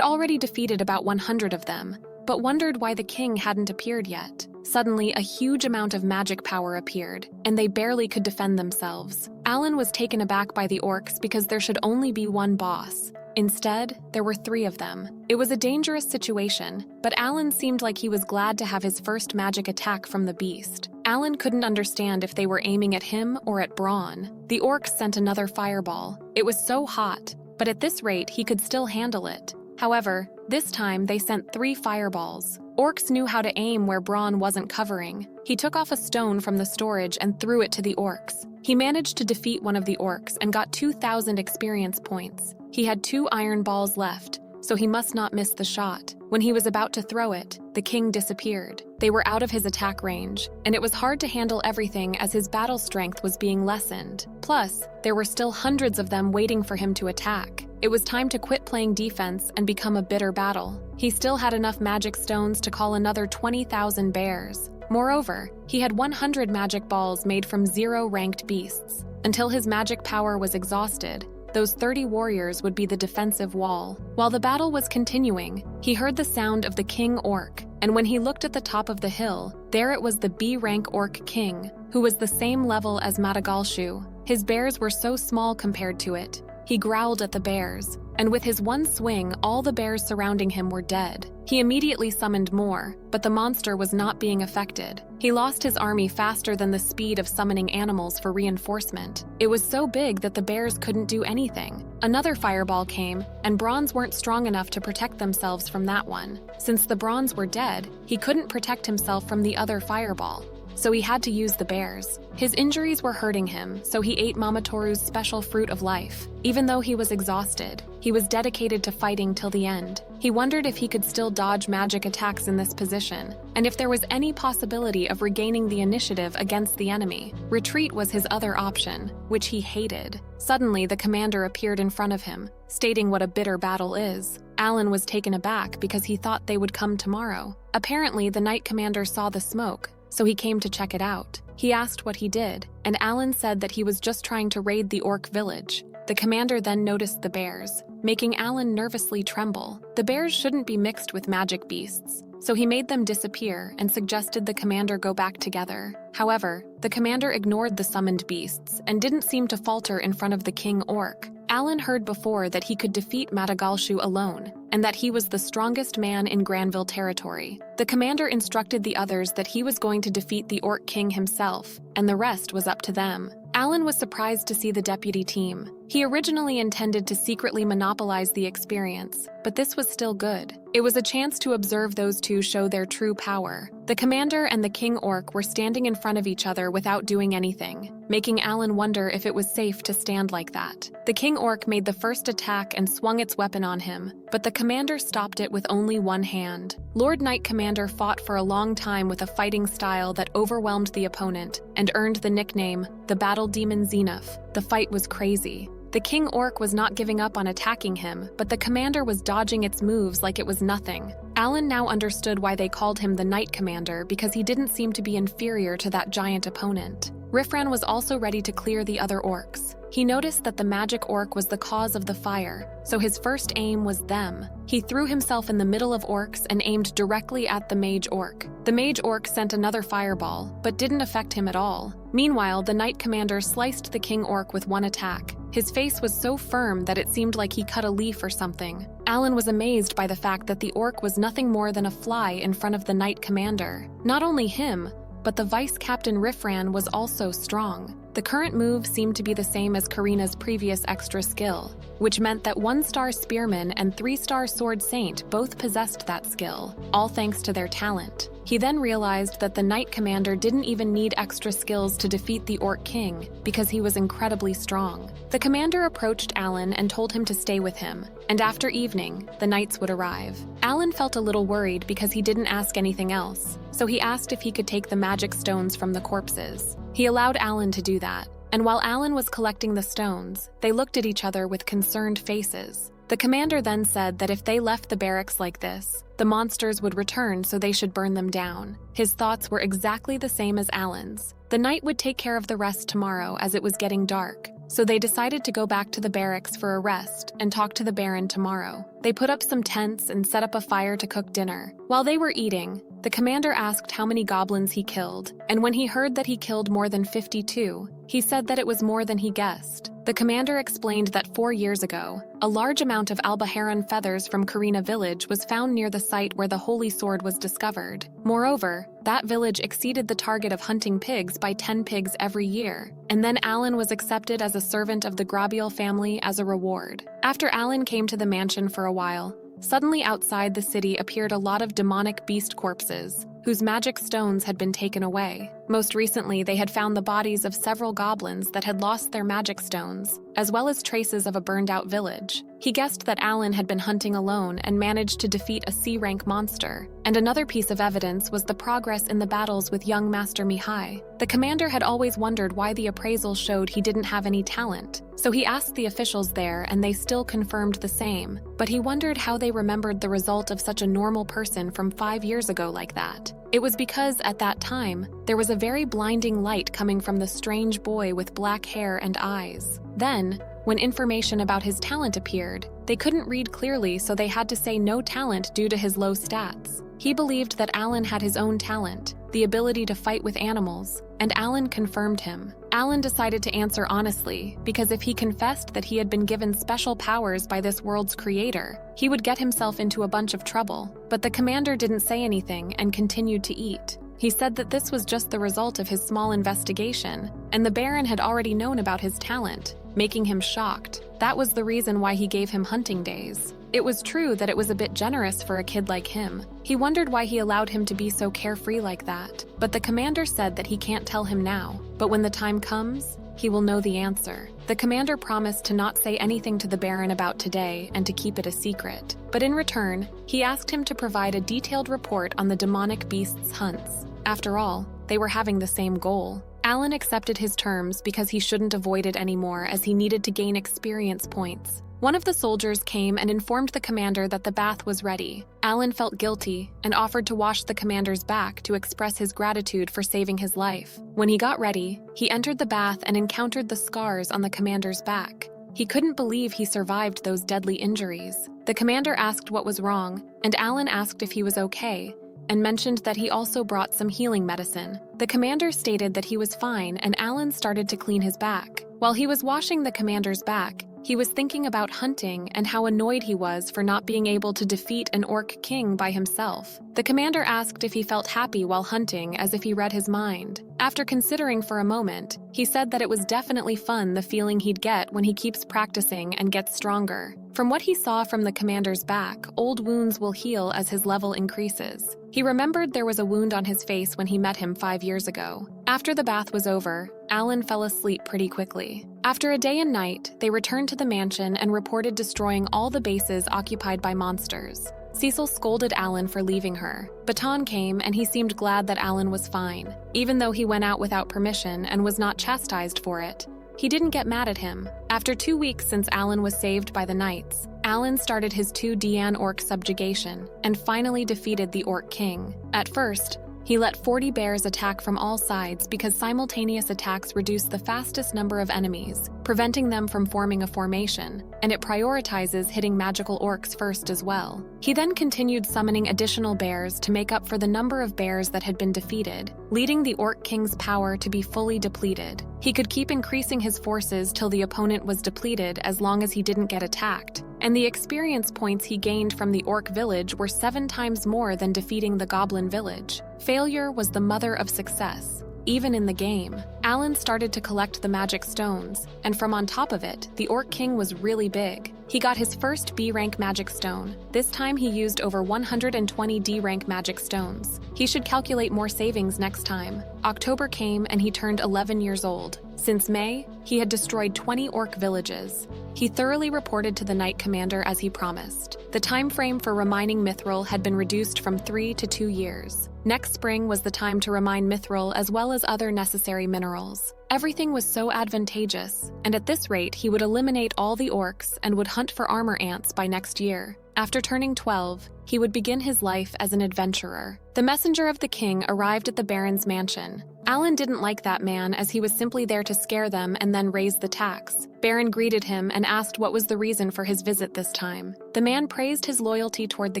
Speaker 1: already defeated about 100 of them, but wondered why the king hadn't appeared yet. Suddenly, a huge amount of magic power appeared, and they barely could defend themselves. Alan was taken aback by the orcs because there should only be one boss. Instead, there were 3 of them. It was a dangerous situation, but Alan seemed like he was glad to have his first magic attack from the beast. Alan couldn't understand if they were aiming at him or at Brawn. The orcs sent another fireball. It was so hot, but at this rate he could still handle it. However, this time they sent 3 fireballs. Orcs knew how to aim where Brawn wasn't covering. He took off a stone from the storage and threw it to the orcs. He managed to defeat one of the orcs and got 2,000 experience points. He had 2 iron balls left, so he must not miss the shot. When he was about to throw it, the king disappeared. They were out of his attack range, and it was hard to handle everything as his battle strength was being lessened. Plus, there were still hundreds of them waiting for him to attack. It was time to quit playing defense and become a bitter battle. He still had enough magic stones to call another 20,000 bears. Moreover, he had 100 magic balls made from 0 ranked beasts. Until his magic power was exhausted, those 30 warriors would be the defensive wall. While the battle was continuing, he heard the sound of the king orc, and when he looked at the top of the hill, there it was the B-rank orc king, who was the same level as Madagalshu. His bears were so small compared to it. He growled at the bears, and with his one swing, all the bears surrounding him were dead. He immediately summoned more, but the monster was not being affected. He lost his army faster than the speed of summoning animals for reinforcement. It was so big that the bears couldn't do anything. Another fireball came, and Bronze weren't strong enough to protect themselves from that one. Since the Bronze were dead, he couldn't protect himself from the other fireball, so he had to use the bears. His injuries were hurting him, so he ate Mamotoru's special fruit of life. Even though he was exhausted, he was dedicated to fighting till the end. He wondered if he could still dodge magic attacks in this position, and if there was any possibility of regaining the initiative against the enemy. Retreat was his other option, which he hated. Suddenly, the commander appeared in front of him, stating what a bitter battle is. Alan was taken aback because he thought they would come tomorrow. Apparently, the knight commander saw the smoke, so he came to check it out. He asked what he did, and Alan said that he was just trying to raid the orc village. The commander then noticed the bears, making Alan nervously tremble. The bears shouldn't be mixed with magic beasts, so he made them disappear and suggested the commander go back together. However, the commander ignored the summoned beasts and didn't seem to falter in front of the king orc. Alan heard before that he could defeat Madagalshu alone, and that he was the strongest man in Granville territory. The commander instructed the others that he was going to defeat the Orc King himself, and the rest was up to them. Alan was surprised to see the deputy team. He originally intended to secretly monopolize the experience, but this was still good. It was a chance to observe those two show their true power. The commander and the king orc were standing in front of each other without doing anything, making Alan wonder if it was safe to stand like that. The king orc made the first attack and swung its weapon on him, but the commander stopped it with only one hand. Lord Knight Commander fought for a long time with a fighting style that overwhelmed the opponent and earned the nickname, the Battle Demon Zenith. The fight was crazy. The king orc was not giving up on attacking him, but the commander was dodging its moves like it was nothing. Alan now understood why they called him the Knight Commander, because he didn't seem to be inferior to that giant opponent. Rifran was also ready to clear the other orcs. He noticed that the magic orc was the cause of the fire, so his first aim was them. He threw himself in the middle of orcs and aimed directly at the mage orc. The mage orc sent another fireball, but didn't affect him at all. Meanwhile, the knight commander sliced the king orc with one attack. His face was so firm that it seemed like he cut a leaf or something. Alan was amazed by the fact that the orc was nothing more than a fly in front of the knight commander. Not only him, but the vice captain Rifran was also strong. The current move seemed to be the same as Karina's previous extra skill, which meant that 1-star spearman and 3-star sword saint both possessed that skill, all thanks to their talent. He then realized that the knight commander didn't even need extra skills to defeat the orc king because he was incredibly strong. The commander approached Alan and told him to stay with him, and after evening, the knights would arrive. Alan felt a little worried because he didn't ask anything else, so he asked if he could take the magic stones from the corpses. He allowed Alan to do that, and while Alan was collecting the stones, they looked at each other with concerned faces. The commander then said that if they left the barracks like this, the monsters would return, so they should burn them down. His thoughts were exactly the same as Alan's. The knight would take care of the rest tomorrow as it was getting dark, so they decided to go back to the barracks for a rest and talk to the Baron tomorrow. They put up some tents and set up a fire to cook dinner. While they were eating, the commander asked how many goblins he killed, and when he heard that he killed more than 52, he said that it was more than he guessed. The commander explained that 4 years ago, a large amount of Albaharan feathers from Karina village was found near the site where the holy sword was discovered. Moreover, that village exceeded the target of hunting pigs by 10 pigs every year, and then Alan was accepted as a servant of the Grabiel family as a reward. After Alan came to the mansion for a while, suddenly outside the city appeared a lot of demonic beast corpses, whose magic stones had been taken away. Most recently, they had found the bodies of several goblins that had lost their magic stones, as well as traces of a burned-out village. He guessed that Alan had been hunting alone and managed to defeat a C-rank monster. And another piece of evidence was the progress in the battles with young Master Mihai. The commander had always wondered why the appraisal showed he didn't have any talent, so he asked the officials there and they still confirmed the same, but he wondered how they remembered the result of such a normal person from 5 years ago like that. It was because, at that time, there was a very blinding light coming from the strange boy with black hair and eyes. Then, when information about his talent appeared, they couldn't read clearly, so they had to say no talent due to his low stats. He believed that Alan had his own talent, the ability to fight with animals, and Alan confirmed him. Alan decided to answer honestly, because if he confessed that he had been given special powers by this world's creator, he would get himself into a bunch of trouble. But the commander didn't say anything and continued to eat. He said that this was just the result of his small investigation, and the Baron had already known about his talent, making him shocked. That was the reason why he gave him hunting days. It was true that it was a bit generous for a kid like him. He wondered why he allowed him to be so carefree like that, but the commander said that he can't tell him now, but when the time comes, he will know the answer. The commander promised to not say anything to the Baron about today and to keep it a secret, but in return, he asked him to provide a detailed report on the demonic beasts' hunts. After all, they were having the same goal. Alan accepted his terms because he shouldn't avoid it anymore, as he needed to gain experience points. One of the soldiers came and informed the commander that the bath was ready. Alan felt guilty and offered to wash the commander's back to express his gratitude for saving his life. When he got ready, he entered the bath and encountered the scars on the commander's back. He couldn't believe he survived those deadly injuries. The commander asked what was wrong, and Alan asked if he was okay, and mentioned that he also brought some healing medicine. The commander stated that he was fine, and Alan started to clean his back. While he was washing the commander's back, he was thinking about hunting and how annoyed he was for not being able to defeat an orc king by himself. The commander asked if he felt happy while hunting, as if he read his mind. After considering for a moment, he said that it was definitely fun, the feeling he'd get when he keeps practicing and gets stronger. From what he saw from the commander's back, old wounds will heal as his level increases. He remembered there was a wound on his face when he met him 5 years ago. After the bath was over, Alan fell asleep pretty quickly. After a day and night, they returned to the mansion and reported destroying all the bases occupied by monsters. Cecil scolded Alan for leaving her. Baton came and he seemed glad that Alan was fine, even though he went out without permission and was not chastised for it. He didn't get mad at him. After 2 weeks since Alan was saved by the knights, Alan started his 2 Dian orc subjugation and finally defeated the orc king. At first, He let 40 bears attack from all sides because simultaneous attacks reduce the fastest number of enemies, preventing them from forming a formation, and it prioritizes hitting magical orcs first as well. He then continued summoning additional bears to make up for the number of bears that had been defeated, leading the Orc King's power to be fully depleted. He could keep increasing his forces till the opponent was depleted as long as he didn't get attacked, and the experience points he gained from the orc village were 7 times more than defeating the goblin village. Failure was the mother of success. Even in the game, Alan started to collect the magic stones, and from on top of it, the Orc King was really big. He got his first B-rank magic stone. This time he used over 120 D-rank magic stones. He should calculate more savings next time. October came and he turned 11 years old. Since May, he had destroyed 20 orc villages. He thoroughly reported to the Knight Commander as he promised. The time frame for reminding Mithril had been reduced from 3 to 2 years. Next spring was the time to remine Mithril as well as other necessary minerals. Everything was so advantageous, and at this rate he would eliminate all the orcs and would hunt for armor ants by next year. After turning 12, he would begin his life as an adventurer. The messenger of the king arrived at the Baron's mansion. Alan didn't like that man as he was simply there to scare them and then raise the tax. Baron greeted him and asked what was the reason for his visit this time. The man praised his loyalty toward the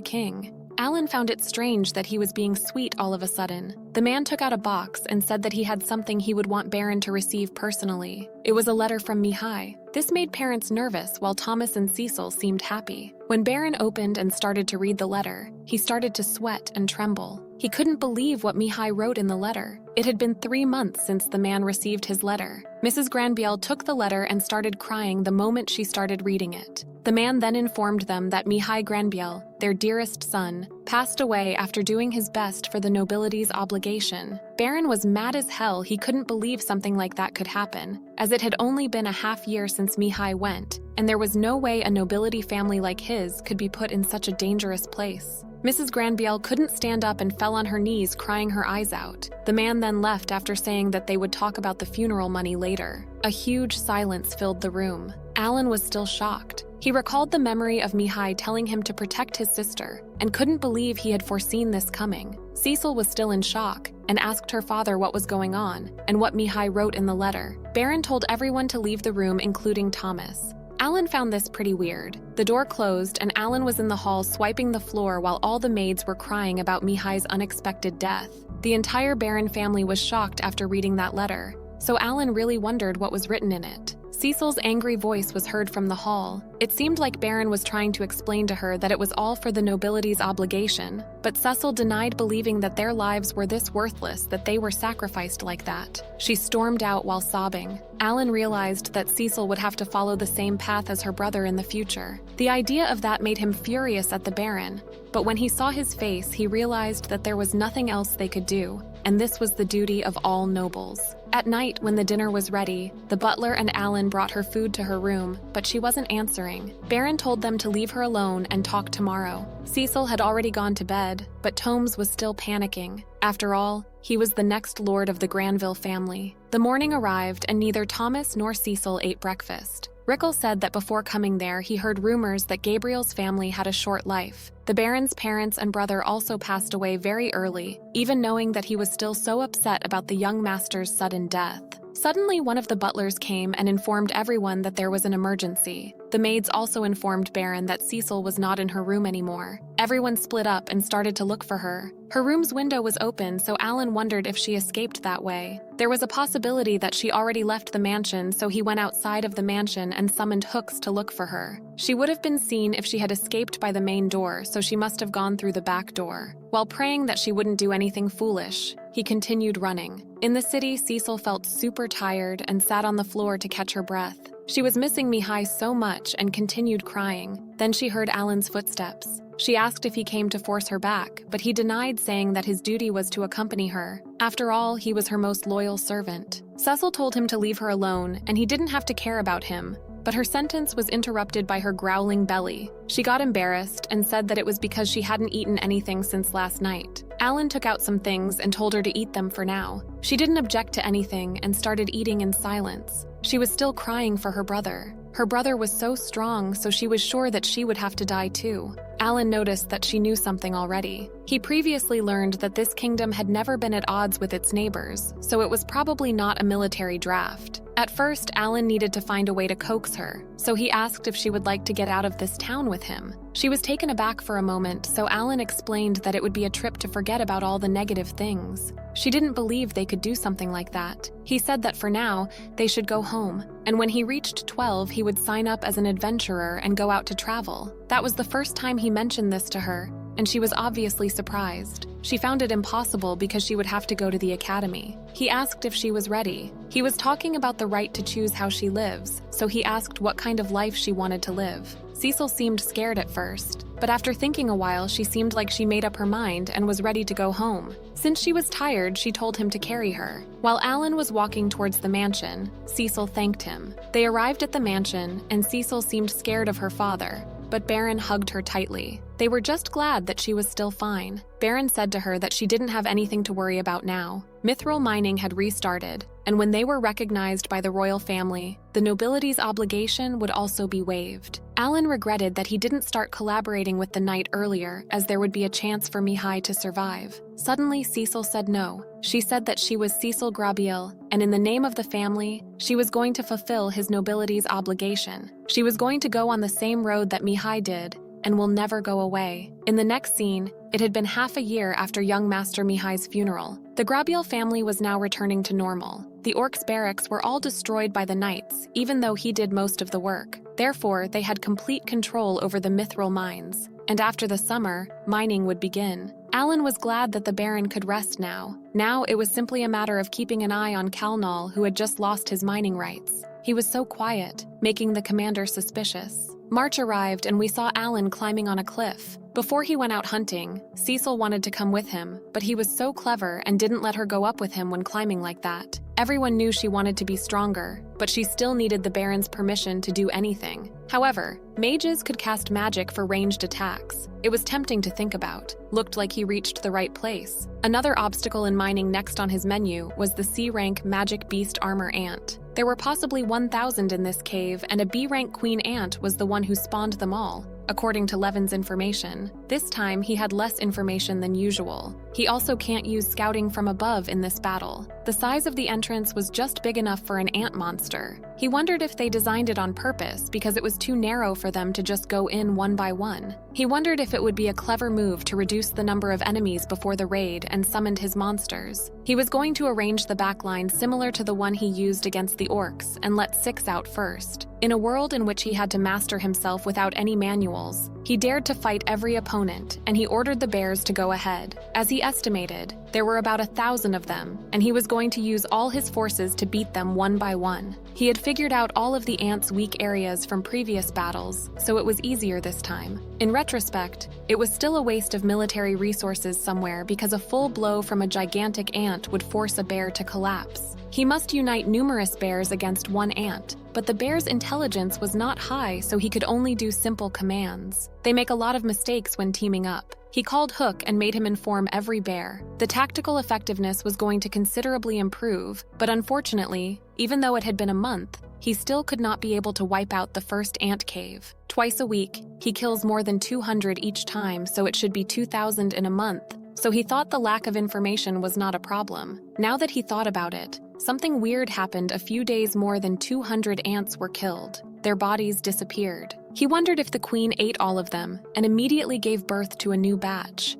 Speaker 1: king. Alan found it strange that he was being sweet all of a sudden. The man took out a box and said that he had something he would want Baron to receive personally. It was a letter from Mihai. This made parents nervous while Thomas and Cecil seemed happy. When Baron opened and started to read the letter, he started to sweat and tremble. He couldn't believe what Mihai wrote in the letter. It had been 3 months since the man received his letter. Mrs. Granbiel took the letter and started crying the moment she started reading it. The man then informed them that Mihai Granbiel, their dearest son, passed away after doing his best for the nobility's obligation. Baron was mad as hell. He couldn't believe something like that could happen, as it had only been a half year since Mihai went, and there was no way a nobility family like his could be put in such a dangerous place. Mrs. Granbiel couldn't stand up and fell on her knees crying her eyes out. The man then left after saying that they would talk about the funeral money later. A huge silence filled the room. Alan was still shocked. He recalled the memory of Mihai telling him to protect his sister, and couldn't believe he had foreseen this coming. Cecil was still in shock, and asked her father what was going on, and what Mihai wrote in the letter. Baron told everyone to leave the room, including Thomas. Alan found this pretty weird. The door closed, and Alan was in the hall swiping the floor while all the maids were crying about Mihai's unexpected death. The entire Baron family was shocked after reading that letter, so Alan really wondered what was written in it. Cecil's angry voice was heard from the hall. It seemed like Baron was trying to explain to her that it was all for the nobility's obligation, but Cecil denied believing that their lives were this worthless that they were sacrificed like that. She stormed out while sobbing. Alan realized that Cecil would have to follow the same path as her brother in the future. The idea of that made him furious at the Baron, but when he saw his face, he realized that there was nothing else they could do, and this was the duty of all nobles. At night, when the dinner was ready, the butler and Alan brought her food to her room, but she wasn't answering. Baron told them to leave her alone and talk tomorrow. Cecil had already gone to bed, but Tomes was still panicking. After all, he was the next lord of the Granville family. The morning arrived, and neither Thomas nor Cecil ate breakfast. Rickle said that before coming there, he heard rumors that Gabriel's family had a short life. The Baron's parents and brother also passed away very early, even knowing that he was still so upset about the young master's sudden death. Suddenly, one of the butlers came and informed everyone that there was an emergency. The maids also informed Baron that Cecil was not in her room anymore. Everyone split up and started to look for her. Her room's window was open, so Alan wondered if she escaped that way. There was a possibility that she already left the mansion, so he went outside of the mansion and summoned hooks to look for her. She would have been seen if she had escaped by the main door, so she must have gone through the back door. While praying that she wouldn't do anything foolish, he continued running. In the city, Cecil felt super tired and sat on the floor to catch her breath. She was missing Mihai so much and continued crying. Then she heard Alan's footsteps. She asked if he came to force her back, but he denied, saying that his duty was to accompany her. After all, he was her most loyal servant. Cecil told him to leave her alone, and he didn't have to care about him. But her sentence was interrupted by her growling belly. She got embarrassed and said that it was because she hadn't eaten anything since last night. Alan took out some things and told her to eat them for now. She didn't object to anything and started eating in silence. She was still crying for her brother. Her brother was so strong, so she was sure that she would have to die too. Alan noticed that she knew something already. He previously learned that this kingdom had never been at odds with its neighbors, so it was probably not a military draft. At first, Alan needed to find a way to coax her, so he asked if she would like to get out of this town with him. She was taken aback for a moment, so Alan explained that it would be a trip to forget about all the negative things. She didn't believe they could do something like that. He said that for now, they should go home, and when he reached 12, he would sign up as an adventurer and go out to travel. That was the first time he mentioned this to her, and she was obviously surprised. She found it impossible because she would have to go to the academy. He asked if she was ready. He was talking about the right to choose how she lives, so he asked what kind of life she wanted to live. Cecil seemed scared at first, but after thinking a while, she seemed like she made up her mind and was ready to go home. Since she was tired, she told him to carry her. While Alan was walking towards the mansion, Cecil thanked him. They arrived at the mansion, and Cecil seemed scared of her father, but Baron hugged her tightly. They were just glad that she was still fine. Baron said to her that she didn't have anything to worry about now. Mithril mining had restarted, and when they were recognized by the royal family, the nobility's obligation would also be waived. Alan regretted that he didn't start collaborating with the knight earlier, as there would be a chance for Mihai to survive. Suddenly, Cecil said no. She said that she was Cecil Grabiel, and in the name of the family, she was going to fulfill his nobility's obligation. She was going to go on the same road that Mihai did, and will never go away. In the next scene, it had been half a year after young Master Mihai's funeral. The Grabiel family was now returning to normal. The orcs' barracks were all destroyed by the knights, even though he did most of the work. Therefore, they had complete control over the mithril mines. And after the summer, mining would begin. Alan was glad that the Baron could rest now. Now it was simply a matter of keeping an eye on Kalnal, who had just lost his mining rights. He was so quiet, making the commander suspicious. March arrived and we saw Alan climbing on a cliff. Before he went out hunting, Cecil wanted to come with him, but he was so clever and didn't let her go up with him when climbing like that. Everyone knew she wanted to be stronger, but she still needed the Baron's permission to do anything. However, mages could cast magic for ranged attacks. It was tempting to think about. Looked like he reached the right place. Another obstacle in mining next on his menu was the C-rank magic beast armor ant. There were possibly 1,000 in this cave, and a B-rank queen ant was the one who spawned them all, according to Levin's information. This time, he had less information than usual. He also can't use scouting from above in this battle. The size of the entrance was just big enough for an ant monster. He wondered if they designed it on purpose because it was too narrow for them to just go in one by one. He wondered if it would be a clever move to reduce the number of enemies before the raid and summoned his monsters. He was going to arrange the backline similar to the one he used against the orcs and let 6 out first. In a world in which he had to master himself without any manuals, he dared to fight every opponent, and he ordered the bears to go ahead. As he estimated, there were about 1,000 of them, and he was going to use all his forces to beat them one by one. He had figured out all of the ants' weak areas from previous battles, so it was easier this time. In retrospect, it was still a waste of military resources somewhere because a full blow from a gigantic ant would force a bear to collapse. He must unite numerous bears against one ant, but the bear's intelligence was not high, so he could only do simple commands. They make a lot of mistakes when teaming up. He called Hook and made him inform every bear. The tactical effectiveness was going to considerably improve, but unfortunately, even though it had been a month, he still could not be able to wipe out the first ant cave. Twice a week, he kills more than 200 each time, so it should be 2,000 in a month. So he thought the lack of information was not a problem. Now that he thought about it, something weird happened. A few days more than 200 ants were killed. Their bodies disappeared. He wondered if the queen ate all of them and immediately gave birth to a new batch.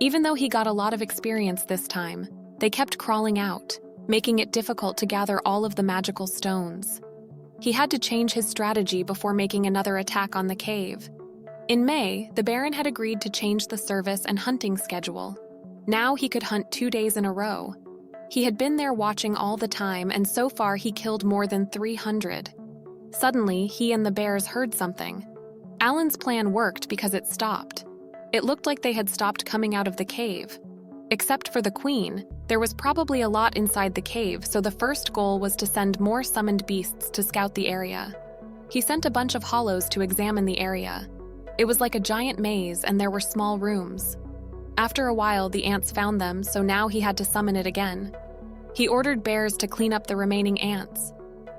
Speaker 1: Even though he got a lot of experience this time, they kept crawling out, making it difficult to gather all of the magical stones. He had to change his strategy before making another attack on the cave. In May, the Baron had agreed to change the service and hunting schedule. Now he could hunt 2 days in a row. He had been there watching all the time, and so far he killed more than 300. Suddenly, he and the bears heard something. Alan's plan worked because it stopped. It looked like they had stopped coming out of the cave. Except for the queen, there was probably a lot inside the cave, so the first goal was to send more summoned beasts to scout the area. He sent a bunch of hollows to examine the area. It was like a giant maze, and there were small rooms. After a while, the ants found them, so now he had to summon it again. He ordered bears to clean up the remaining ants.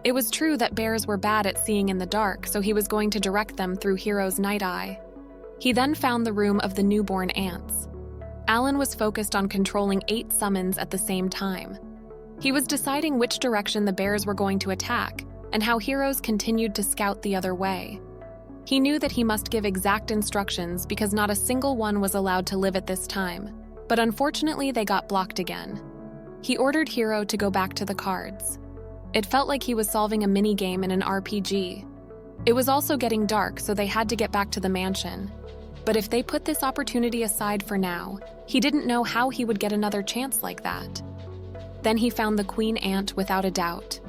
Speaker 1: It was true that bears were bad at seeing in the dark, so he was going to direct them through Hero's Night Eye. He then found the room of the newborn ants. Alan was focused on controlling 8 summons at the same time. He was deciding which direction the bears were going to attack and how heroes continued to scout the other way. He knew that he must give exact instructions because not a single one was allowed to live at this time, but unfortunately they got blocked again. He ordered Hero to go back to the cards. It felt like he was solving a mini-game in an RPG. It was also getting dark, so they had to get back to the mansion. But if they put this opportunity aside for now, he didn't know how he would get another chance like that. Then he found the queen ant without a doubt.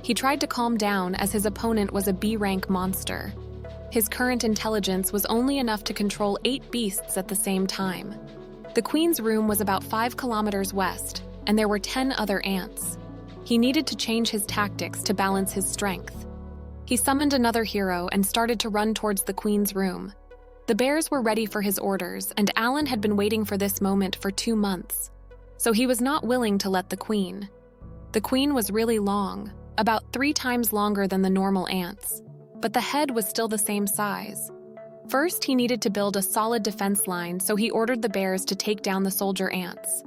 Speaker 1: He tried to calm down as his opponent was a B-rank monster. His current intelligence was only enough to control 8 beasts at the same time. The queen's room was about 5 kilometers west, and there were 10 other ants. He needed to change his tactics to balance his strength. He summoned another hero and started to run towards the queen's room. The bears were ready for his orders, and Alan had been waiting for this moment for 2 months, so he was not willing to let the queen. The queen was really long, about 3 times longer than the normal ants, but the head was still the same size. First, he needed to build a solid defense line, so he ordered the bears to take down the soldier ants.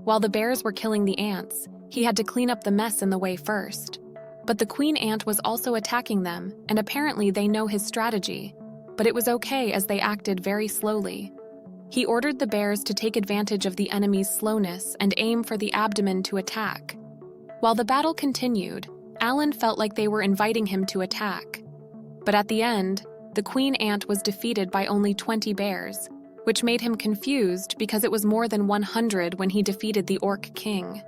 Speaker 1: While the bears were killing the ants, he had to clean up the mess in the way first. But the queen ant was also attacking them, and apparently they know his strategy. But it was okay as they acted very slowly. He ordered the bears to take advantage of the enemy's slowness and aim for the abdomen to attack. While the battle continued, Alan felt like they were inviting him to attack. But at the end, the queen ant was defeated by only 20 bears, which made him confused because it was more than 100 when he defeated the orc king.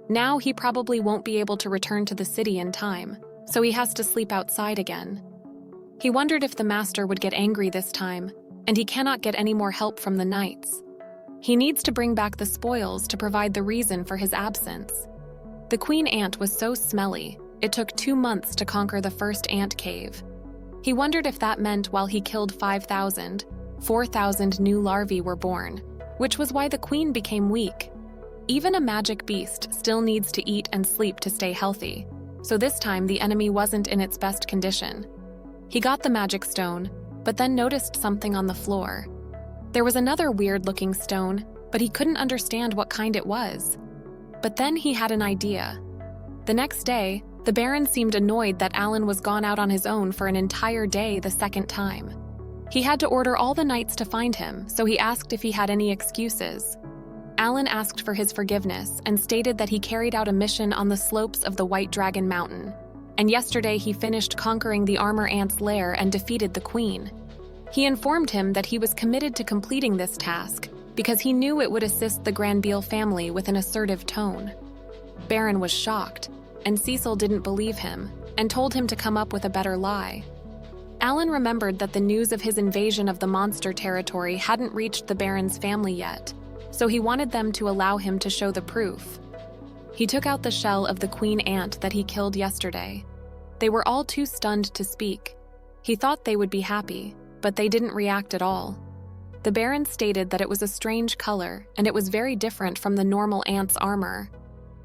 Speaker 1: Now he probably won't be able to return to the city in time, so he has to sleep outside again. He wondered if the master would get angry this time, and he cannot get any more help from the knights. He needs to bring back the spoils to provide the reason for his absence. The queen ant was so smelly, it took 2 months to conquer the first ant cave. He wondered if that meant while he killed 5,000, 4,000 new larvae were born, which was why the queen became weak. Even a magic beast still needs to eat and sleep to stay healthy, so this time the enemy wasn't in its best condition. He got the magic stone, but then noticed something on the floor. There was another weird-looking stone, but he couldn't understand what kind it was. But then he had an idea. The next day, the Baron seemed annoyed that Alan was gone out on his own for an entire day the second time. He had to order all the knights to find him, so he asked if he had any excuses. Alan asked for his forgiveness and stated that he carried out a mission on the slopes of the White Dragon Mountain, and yesterday he finished conquering the armor ant's lair and defeated the queen. He informed him that he was committed to completing this task because he knew it would assist the Granville family with an assertive tone. Baron was shocked, and Cecil didn't believe him and told him to come up with a better lie. Alan remembered that the news of his invasion of the monster territory hadn't reached the Baron's family yet, so he wanted them to allow him to show the proof. He took out the shell of the queen ant that he killed yesterday. They were all too stunned to speak. He thought they would be happy, but they didn't react at all. The Baron stated that it was a strange color, and it was very different from the normal ant's armor.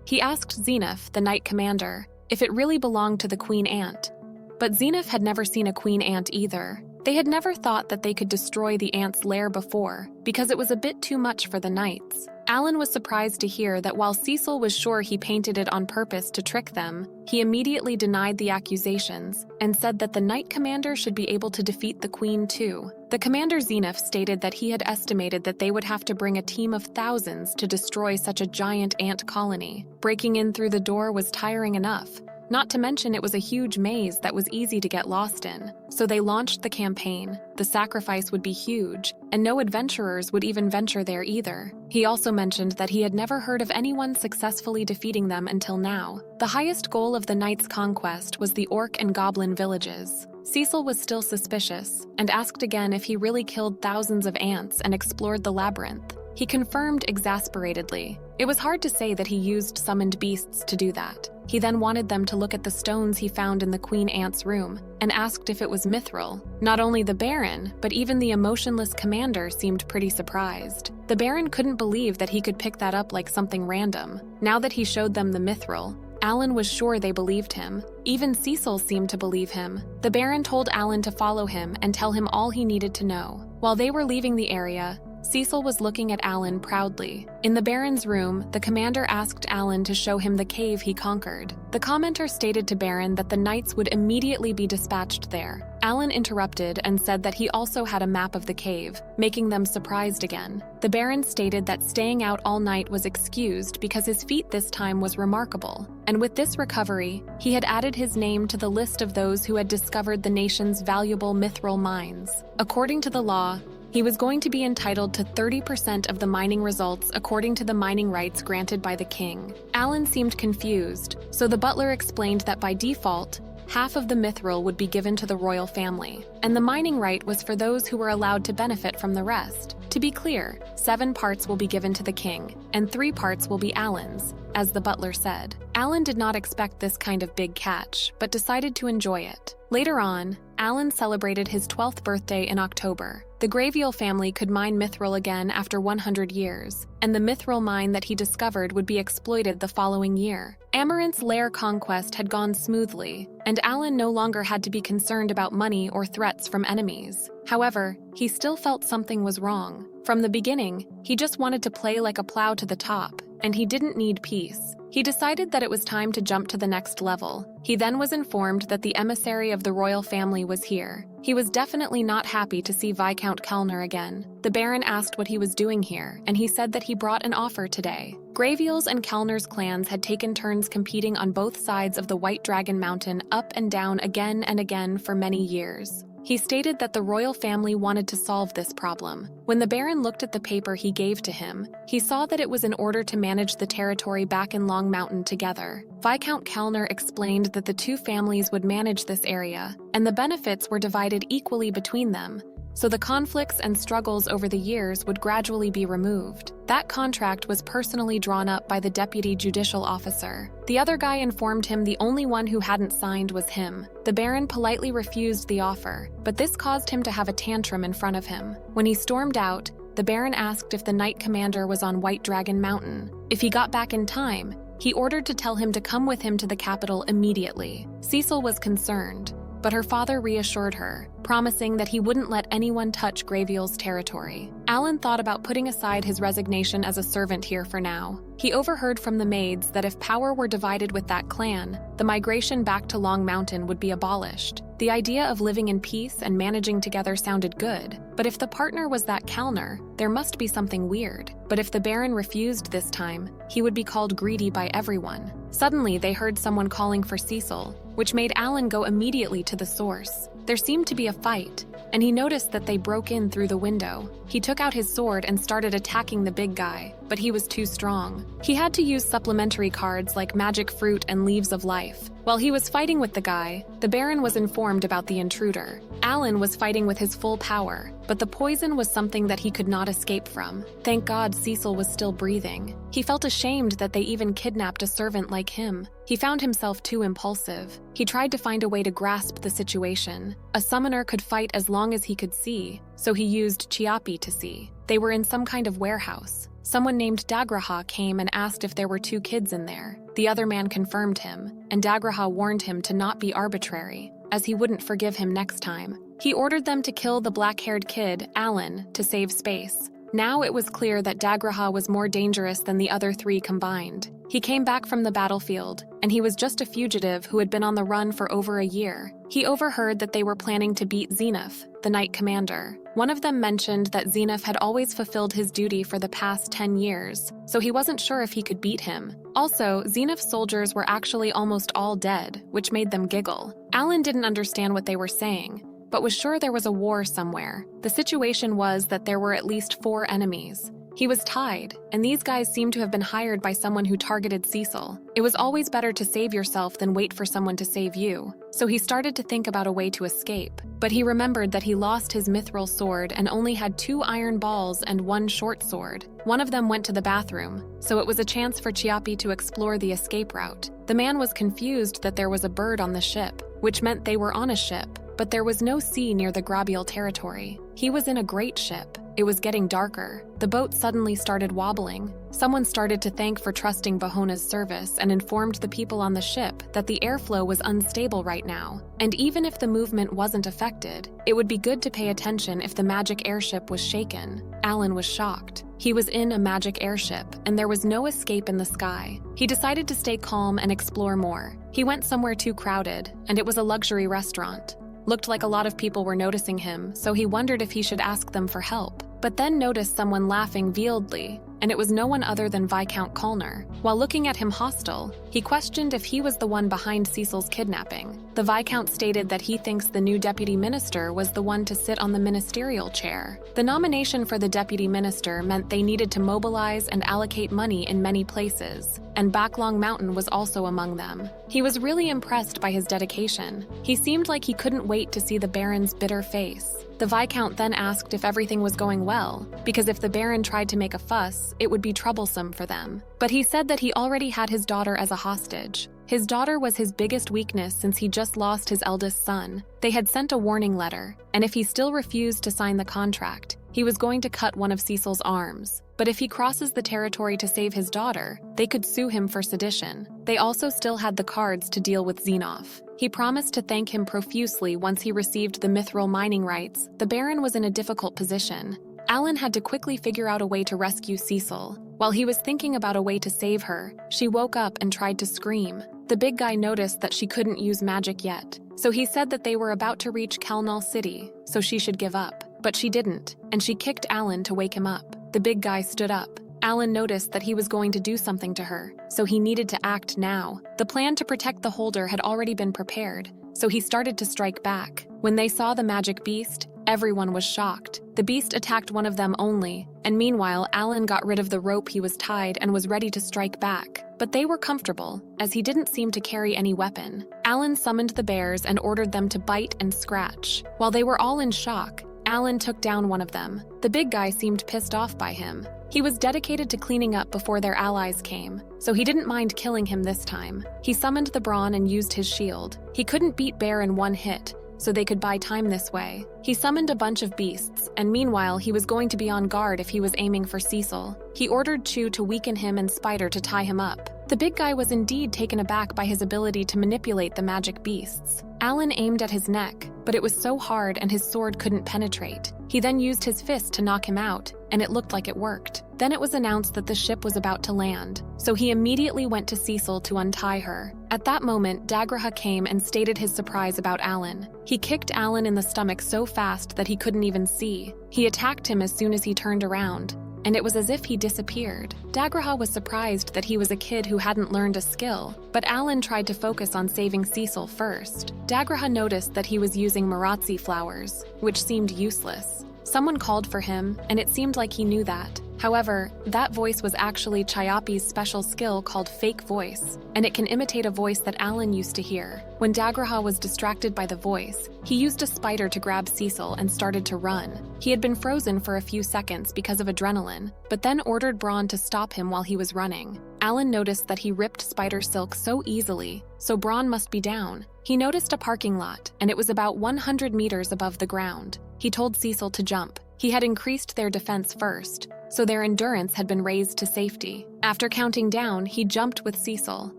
Speaker 1: He asked Zenith, the knight commander, if it really belonged to the queen ant. But Zenith had never seen a queen ant either. They had never thought that they could destroy the ant's lair before, because it was a bit too much for the knights. Alan was surprised to hear that while Cecil was sure he painted it on purpose to trick them, he immediately denied the accusations and said that the knight commander should be able to defeat the queen too. The commander Zenith stated that he had estimated that they would have to bring a team of thousands to destroy such a giant ant colony. Breaking in through the door was tiring enough. Not to mention it was a huge maze that was easy to get lost in. So they launched the campaign. The sacrifice would be huge, and no adventurers would even venture there either. He also mentioned that he had never heard of anyone successfully defeating them until now. The highest goal of the Knights' conquest was the orc and goblin villages. Cecil was still suspicious, and asked again if he really killed thousands of ants and explored the labyrinth. He confirmed exasperatedly. It was hard to say that he used summoned beasts to do that. He then wanted them to look at the stones he found in the queen ant's room, and asked if it was mithril. Not only the Baron, but even the emotionless commander seemed pretty surprised. The Baron couldn't believe that he could pick that up like something random. Now that he showed them the mithril, Alan was sure they believed him. Even Cecil seemed to believe him. The Baron told Alan to follow him and tell him all he needed to know. While they were leaving the area, Cecil was looking at Alan proudly. In the Baron's room, the commander asked Alan to show him the cave he conquered. The commenter stated to Baron that the knights would immediately be dispatched there. Alan interrupted and said that he also had a map of the cave, making them surprised again. The Baron stated that staying out all night was excused because his feat this time was remarkable. And with this recovery, he had added his name to the list of those who had discovered the nation's valuable mithril mines. According to the law, he was going to be entitled to 30% of the mining results according to the mining rights granted by the king. Alan seemed confused, so the butler explained that by default, half of the mithril would be given to the royal family, and the mining right was for those who were allowed to benefit from the rest. To be clear, 7 parts will be given to the king, and 3 parts will be Alan's, as the butler said. Alan did not expect this kind of big catch, but decided to enjoy it. Later on, Alan celebrated his 12th birthday in October. The Graviel family could mine mithril again after 100 years, and the mithril mine that he discovered would be exploited the following year. Amaranth's lair conquest had gone smoothly, and Alan no longer had to be concerned about money or threats from enemies. However, he still felt something was wrong. From the beginning, he just wanted to play like a plow to the top, and he didn't need peace. He decided that it was time to jump to the next level. He then was informed that the emissary of the royal family was here. He was definitely not happy to see Viscount Kellner again. The Baron asked what he was doing here, and he said that he brought an offer today. Graviel's and Kellner's clans had taken turns competing on both sides of the White Dragon Mountain up and down again and again for many years. He stated that the royal family wanted to solve this problem. When the Baron looked at the paper he gave to him, he saw that it was in order to manage the territory back in Long Mountain together. Viscount Kellner explained that the two families would manage this area, and the benefits were divided equally between them, so the conflicts and struggles over the years would gradually be removed. That contract was personally drawn up by the deputy judicial officer. The other guy informed him the only one who hadn't signed was him. The Baron politely refused the offer, but this caused him to have a tantrum in front of him. When he stormed out, the Baron asked if the Knight Commander was on White Dragon Mountain. If he got back in time, he ordered to tell him to come with him to the capital immediately. Cecil was concerned, but her father reassured her, promising that he wouldn't let anyone touch Graviel's territory. Alan thought about putting aside his resignation as a servant here for now. He overheard from the maids that if power were divided with that clan, the migration back to Long Mountain would be abolished. The idea of living in peace and managing together sounded good, but if the partner was that Kellner, there must be something weird. But if the Baron refused this time, he would be called greedy by everyone. Suddenly, they heard someone calling for Cecil, which made Alan go immediately to the source. There seemed to be a fight, and he noticed that they broke in through the window. He took out his sword and started attacking the big guy, but he was too strong. He had to use supplementary cards like Magic Fruit and Leaves of Life. While he was fighting with the guy, the Baron was informed about the intruder. Alan was fighting with his full power, but the poison was something that he could not escape from. Thank God Cecil was still breathing. He felt ashamed that they even kidnapped a servant like him. He found himself too impulsive. He tried to find a way to grasp the situation. A summoner could fight as long as he could see, so he used Chiapi to see. They were in some kind of warehouse. Someone named Dagraha came and asked if there were 2 kids in there. The other man confirmed him, and Dagraha warned him to not be arbitrary, as he wouldn't forgive him next time. He ordered them to kill the black-haired kid, Alan, to save space. Now it was clear that Dagraha was more dangerous than the other 3 combined. He came back from the battlefield, and he was just a fugitive who had been on the run for over a year. He overheard that they were planning to beat Zenith, the Knight Commander. One of them mentioned that Zenith had always fulfilled his duty for the past 10 years, so he wasn't sure if he could beat him. Also, Zenith's soldiers were actually almost all dead, which made them giggle. Alan didn't understand what they were saying, but was sure there was a war somewhere. The situation was that there were at least 4 enemies. He was tied, and these guys seemed to have been hired by someone who targeted Cecil. It was always better to save yourself than wait for someone to save you, so he started to think about a way to escape. But he remembered that he lost his mithril sword and only had 2 iron balls and 1 short sword. One of them went to the bathroom, so it was a chance for Chiapi to explore the escape route. The man was confused that there was a bird on the ship, which meant they were on a ship, but there was no sea near the Grabiel territory. He was in a great ship. It was getting darker. The boat suddenly started wobbling. Someone started to thank for trusting Bahona's service and informed the people on the ship that the airflow was unstable right now. And even if the movement wasn't affected, it would be good to pay attention if the magic airship was shaken. Alan was shocked. He was in a magic airship, and there was no escape in the sky. He decided to stay calm and explore more. He went somewhere too crowded, and it was a luxury restaurant. Looked like a lot of people were noticing him, so he wondered if he should ask them for help. But then noticed someone laughing vehemently, and it was no one other than Viscount Callner. While looking at him hostile, he questioned if he was the one behind Cecil's kidnapping. The Viscount stated that he thinks the new deputy minister was the one to sit on the ministerial chair. The nomination for the deputy minister meant they needed to mobilize and allocate money in many places, and Backlong Mountain was also among them. He was really impressed by his dedication. He seemed like he couldn't wait to see the Baron's bitter face. The Viscount then asked if everything was going well, because if the Baron tried to make a fuss, it would be troublesome for them. But he said that he already had his daughter as a hostage. His daughter was his biggest weakness since he just lost his eldest son. They had sent a warning letter, and if he still refused to sign the contract, he was going to cut one of Cecil's arms. But if he crosses the territory to save his daughter, they could sue him for sedition. They also still had the cards to deal with Xenoph. He promised to thank him profusely once he received the mithril mining rights. The Baron was in a difficult position. Alan had to quickly figure out a way to rescue Cecil. While he was thinking about a way to save her, she woke up and tried to scream. The big guy noticed that she couldn't use magic yet, so he said that they were about to reach Kalnal City, so she should give up. But she didn't, and she kicked Alan to wake him up. The big guy stood up. Alan noticed that he was going to do something to her, so he needed to act now. The plan to protect the holder had already been prepared, so he started to strike back. When they saw the magic beast, everyone was shocked. The beast attacked one of them only, and meanwhile Alan got rid of the rope he was tied and was ready to strike back. But they were comfortable, as he didn't seem to carry any weapon. Alan summoned the bears and ordered them to bite and scratch. While they were all in shock, Alan took down one of them. The big guy seemed pissed off by him. He was dedicated to cleaning up before their allies came, so he didn't mind killing him this time. He summoned the brawn and used his shield. He couldn't beat Bear in one hit, so they could buy time this way. He summoned a bunch of beasts, and meanwhile he was going to be on guard if he was aiming for Cecil. He ordered Chew to weaken him and Spider to tie him up. The big guy was indeed taken aback by his ability to manipulate the magic beasts. Alan aimed at his neck, but it was so hard and his sword couldn't penetrate. He then used his fist to knock him out, and it looked like it worked. Then it was announced that the ship was about to land, so he immediately went to Cecil to untie her. At that moment, Dagraha came and stated his surprise about Alan. He kicked Alan in the stomach so fast that he couldn't even see. He attacked him as soon as he turned around, and it was as if he disappeared. Dagraha was surprised that he was a kid who hadn't learned a skill, but Alan tried to focus on saving Cecil first. Dagraha noticed that he was using Marazzi flowers, which seemed useless. Someone called for him, and it seemed like he knew that. However, that voice was actually Chayapi's special skill called Fake Voice, and it can imitate a voice that Alan used to hear. When Dagraha was distracted by the voice, he used a spider to grab Cecil and started to run. He had been frozen for a few seconds because of adrenaline, but then ordered Brawn to stop him while he was running. Alan noticed that he ripped spider silk so easily, so Brawn must be down. He noticed a parking lot, and it was about 100 meters above the ground. He told Cecil to jump. He had increased their defense first, so their endurance had been raised to safety. After counting down, he jumped with Cecil.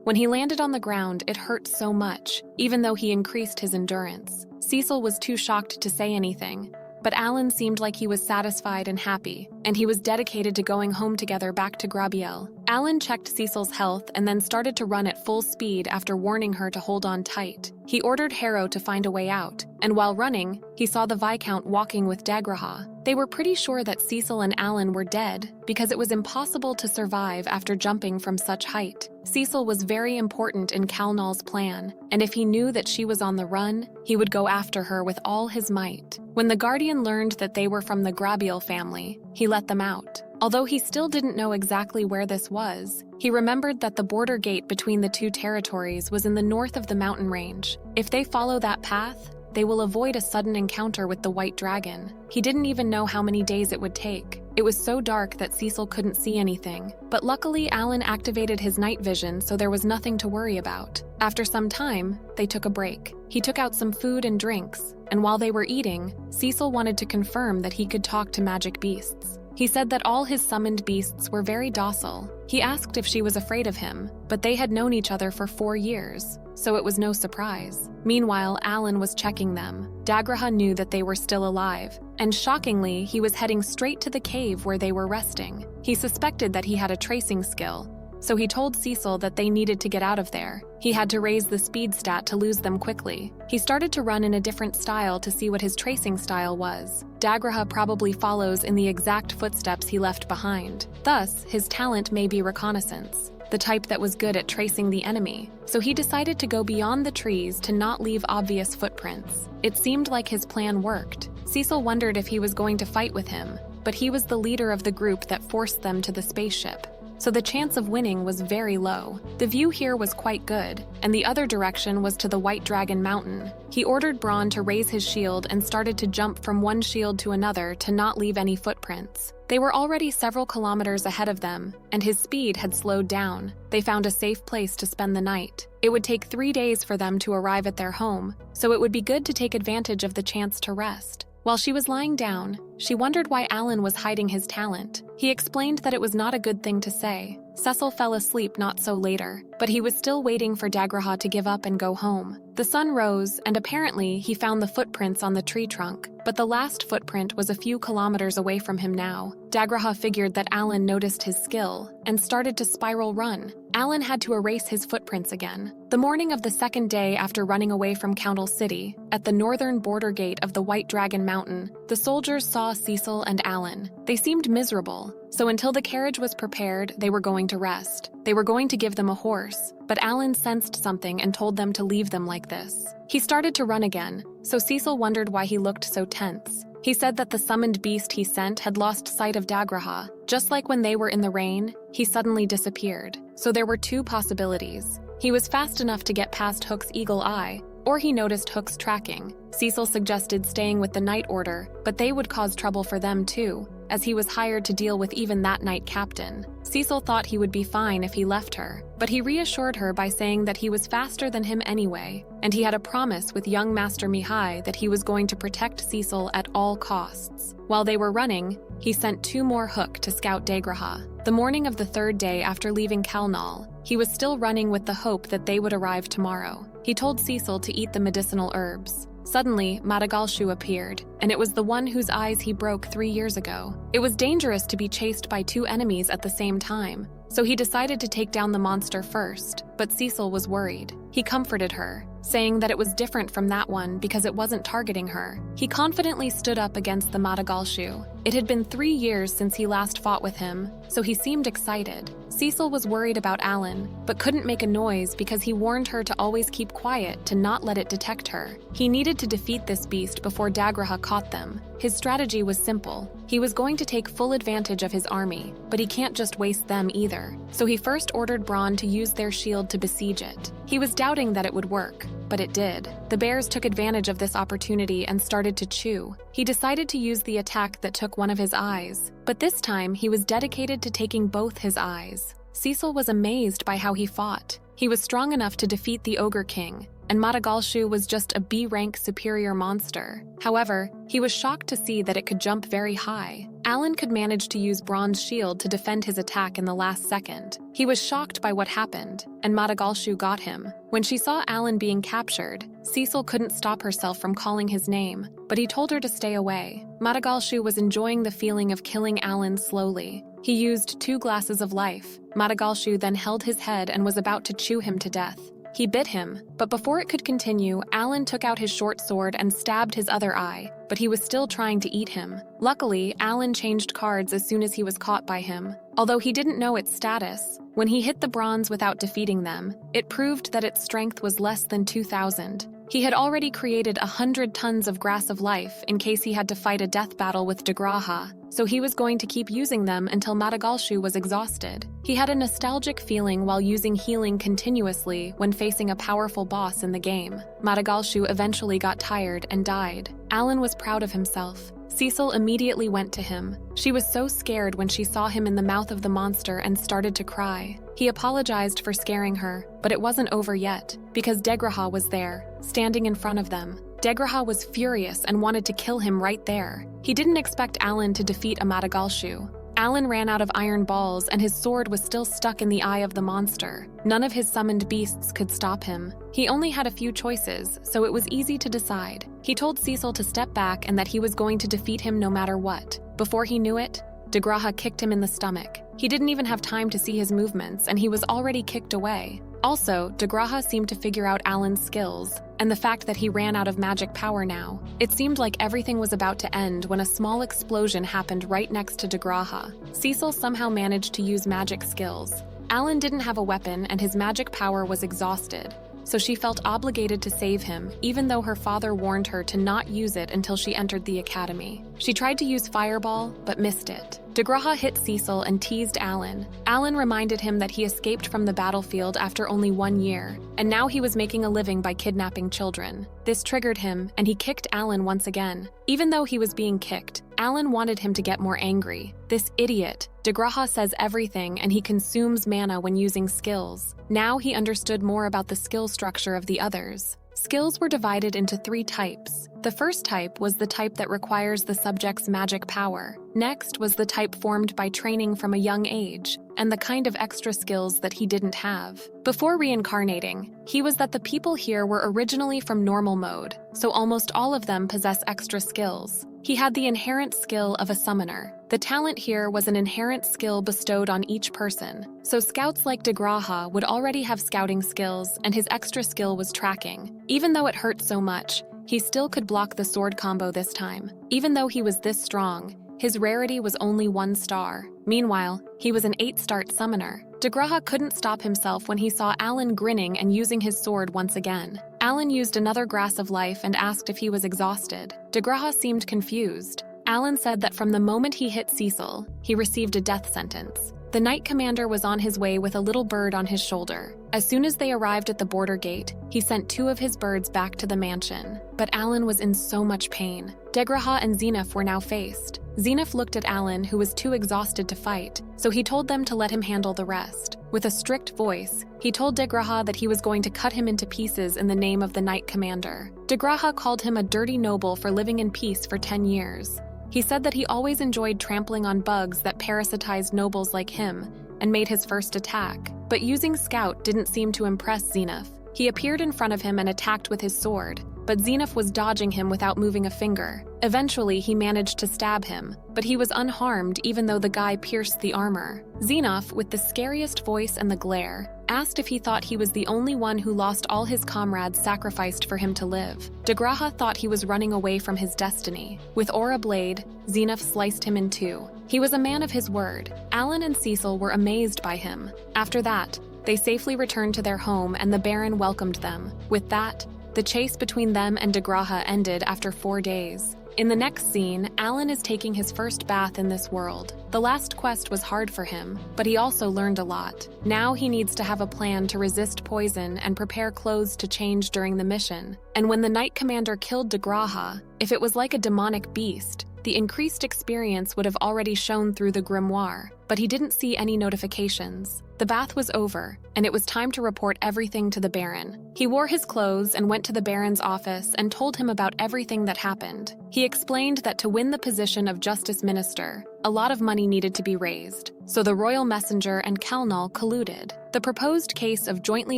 Speaker 1: When he landed on the ground, it hurt so much, even though he increased his endurance. Cecil was too shocked to say anything, but Alan seemed like he was satisfied and happy, and he was dedicated to going home together back to Grabiel. Alan checked Cecil's health and then started to run at full speed after warning her to hold on tight. He ordered Harrow to find a way out, and while running, he saw the Viscount walking with Dagraha. They were pretty sure that Cecil and Alan were dead because it was impossible to survive after jumping from such height. Cecil was very important in Kalnal's plan, and if he knew that she was on the run, he would go after her with all his might. When the Guardian learned that they were from the Grabiel family, he let them out. Although he still didn't know exactly where this was, he remembered that the border gate between the two territories was in the north of the mountain range. If they follow that path, they will avoid a sudden encounter with the White Dragon. He didn't even know how many days it would take. It was so dark that Cecil couldn't see anything, but luckily Alan activated his night vision, so there was nothing to worry about. After some time, they took a break. He took out some food and drinks, and while they were eating, Cecil wanted to confirm that he could talk to magic beasts. He said that all his summoned beasts were very docile. He asked if she was afraid of him, but they had known each other for 4 years, so it was no surprise. Meanwhile, Alan was checking them. Dagraha knew that they were still alive, and shockingly, he was heading straight to the cave where they were resting. He suspected that he had a tracing skill, so he told Cecil that they needed to get out of there. He had to raise the speed stat to lose them quickly. He started to run in a different style to see what his tracing style was. Dagraha probably follows in the exact footsteps he left behind. Thus, his talent may be reconnaissance, the type that was good at tracing the enemy. So he decided to go beyond the trees to not leave obvious footprints. It seemed like his plan worked. Cecil wondered if he was going to fight with him, but he was the leader of the group that forced them to the spaceship, so the chance of winning was very low. The view here was quite good, and the other direction was to the White Dragon Mountain. He ordered Braun to raise his shield and started to jump from one shield to another to not leave any footprints. They were already several kilometers ahead of them, and his speed had slowed down. They found a safe place to spend the night. It would take 3 days for them to arrive at their home, so it would be good to take advantage of the chance to rest. While she was lying down, she wondered why Alan was hiding his talent. He explained that it was not a good thing to say. Cecil fell asleep not so later, but he was still waiting for Dagraha to give up and go home. The sun rose, and apparently he found the footprints on the tree trunk, but the last footprint was a few kilometers away from him now. Dagraha figured that Alan noticed his skill and started to spiral run. Alan had to erase his footprints again. The morning of the second day after running away from Council City, at the northern border gate of the White Dragon Mountain, the soldiers saw Cecil and Alan. They seemed miserable, so until the carriage was prepared, they were going to rest. They were going to give them a horse, but Alan sensed something and told them to leave them like this. He started to run again, so Cecil wondered why he looked so tense. He said that the summoned beast he sent had lost sight of Dagraha. Just like when they were in the rain, he suddenly disappeared. So there were 2 possibilities. He was fast enough to get past Hook's eagle eye, or he noticed Hook's tracking. Cecil suggested staying with the night order, but they would cause trouble for them too, as he was hired to deal with even that night captain. Cecil thought he would be fine if he left her, but he reassured her by saying that he was faster than him anyway, and he had a promise with young Master Mihai that he was going to protect Cecil at all costs. While they were running, he sent 2 more Hook to scout Dagraha. The morning of the 3rd day after leaving Kalnal, he was still running with the hope that they would arrive tomorrow. He told Cecil to eat the medicinal herbs. Suddenly, Madagalshu appeared, and it was the one whose eyes he broke 3 years ago. It was dangerous to be chased by 2 enemies at the same time, so he decided to take down the monster first, but Cecil was worried. He comforted her, saying that it was different from that one because it wasn't targeting her. He confidently stood up against the Madagalshu. It had been 3 years since he last fought with him, so he seemed excited. Cecil was worried about Alan, but couldn't make a noise because he warned her to always keep quiet to not let it detect her. He needed to defeat this beast before Dagraha caught them. His strategy was simple. He was going to take full advantage of his army, but he can't just waste them either. So he first ordered Braun to use their shield to besiege it. He was doubting that it would work, but it did. The bears took advantage of this opportunity and started to chew. He decided to use the attack that took one of his eyes, but this time he was dedicated to taking both his eyes. Cecil was amazed by how he fought. He was strong enough to defeat the Ogre King, and Madagalshu was just a B-rank superior monster. However, he was shocked to see that it could jump very high. Alan could manage to use Braun's shield to defend his attack in the last second. He was shocked by what happened, and Madagalshu got him. When she saw Alan being captured, Cecil couldn't stop herself from calling his name, but he told her to stay away. Madagalshu was enjoying the feeling of killing Alan slowly. He used 2 glasses of life. Madagalshu then held his head and was about to chew him to death. He bit him, but before it could continue, Alan took out his short sword and stabbed his other eye, but he was still trying to eat him. Luckily, Alan changed cards as soon as he was caught by him. Although he didn't know its status, when he hit the bronze without defeating them, it proved that its strength was less than 2,000. He had already created 100 tons of Grass of Life in case he had to fight a death battle with Dagraha, so he was going to keep using them until Madagalshu was exhausted. He had a nostalgic feeling while using healing continuously when facing a powerful boss in the game. Madagalshu eventually got tired and died. Alan was proud of himself. Cecil immediately went to him. She was so scared when she saw him in the mouth of the monster and started to cry. He apologized for scaring her, but it wasn't over yet, because Degraha was there, standing in front of them. Degraha was furious and wanted to kill him right there. He didn't expect Alan to defeat Amadagalshu. Alan ran out of iron balls and his sword was still stuck in the eye of the monster. None of his summoned beasts could stop him. He only had a few choices, so it was easy to decide. He told Cecil to step back and that he was going to defeat him no matter what. Before he knew it, Degraha kicked him in the stomach. He didn't even have time to see his movements and he was already kicked away. Also, Degraha seemed to figure out Alan's skills, and the fact that he ran out of magic power now. It seemed like everything was about to end when a small explosion happened right next to Degraha. Cecil somehow managed to use magic skills. Alan didn't have a weapon and his magic power was exhausted, so she felt obligated to save him, even though her father warned her to not use it until she entered the academy. She tried to use Fireball, but missed it. Degraha hit Cecil and teased Alan. Alan reminded him that he escaped from the battlefield after only 1 year, and now he was making a living by kidnapping children. This triggered him, and he kicked Alan once again. Even though he was being kicked, Alan wanted him to get more angry. This idiot. Degraha says everything, and he consumes mana when using skills. Now he understood more about the skill structure of the others. Skills were divided into 3 types. The first type was the type that requires the subject's magic power. Next was the type formed by training from a young age, and the kind of extra skills that he didn't have. Before reincarnating, he was that the people here were originally from normal mode, so almost all of them possess extra skills. He had the inherent skill of a summoner. The talent here was an inherent skill bestowed on each person. So scouts like Degraha would already have scouting skills, and his extra skill was tracking. Even though it hurt so much, he still could block the sword combo this time. Even though he was this strong, his rarity was only 1 star. Meanwhile, he was an 8-star summoner. Degraha couldn't stop himself when he saw Alan grinning and using his sword once again. Alan used another grass of life and asked if he was exhausted. Degraha seemed confused. Alan said that from the moment he hit Cecil, he received a death sentence. The Knight Commander was on his way with a little bird on his shoulder. As soon as they arrived at the border gate, he sent 2 of his birds back to the mansion. But Alan was in so much pain. Degraha and Zenith were now faced. Zenith looked at Alan, who was too exhausted to fight, so he told them to let him handle the rest. With a strict voice, he told Degraha that he was going to cut him into pieces in the name of the Knight Commander. Degraha called him a dirty noble for living in peace for 10 years. He said that he always enjoyed trampling on bugs that parasitized nobles like him and made his first attack. But using Scout didn't seem to impress Zenith. He appeared in front of him and attacked with his sword, but Zenith was dodging him without moving a finger. Eventually, he managed to stab him, but he was unharmed even though the guy pierced the armor. Zenith, with the scariest voice and the glare, asked if he thought he was the only one who lost all his comrades sacrificed for him to live. Degraha thought he was running away from his destiny. With Aura Blade, Zenith sliced him in 2. He was a man of his word. Alan and Cecil were amazed by him. After that, they safely returned to their home and the Baron welcomed them. With that, the chase between them and Degraha ended after 4 days. In the next scene, Alan is taking his first bath in this world. The last quest was hard for him, but he also learned a lot. Now he needs to have a plan to resist poison and prepare clothes to change during the mission. And when the Knight Commander killed Degraha, if it was like a demonic beast, the increased experience would have already shown through the grimoire, but he didn't see any notifications. The bath was over, and it was time to report everything to the Baron. He wore his clothes and went to the Baron's office and told him about everything that happened. He explained that to win the position of Justice Minister, a lot of money needed to be raised, so the Royal Messenger and Kalnal colluded. The proposed case of jointly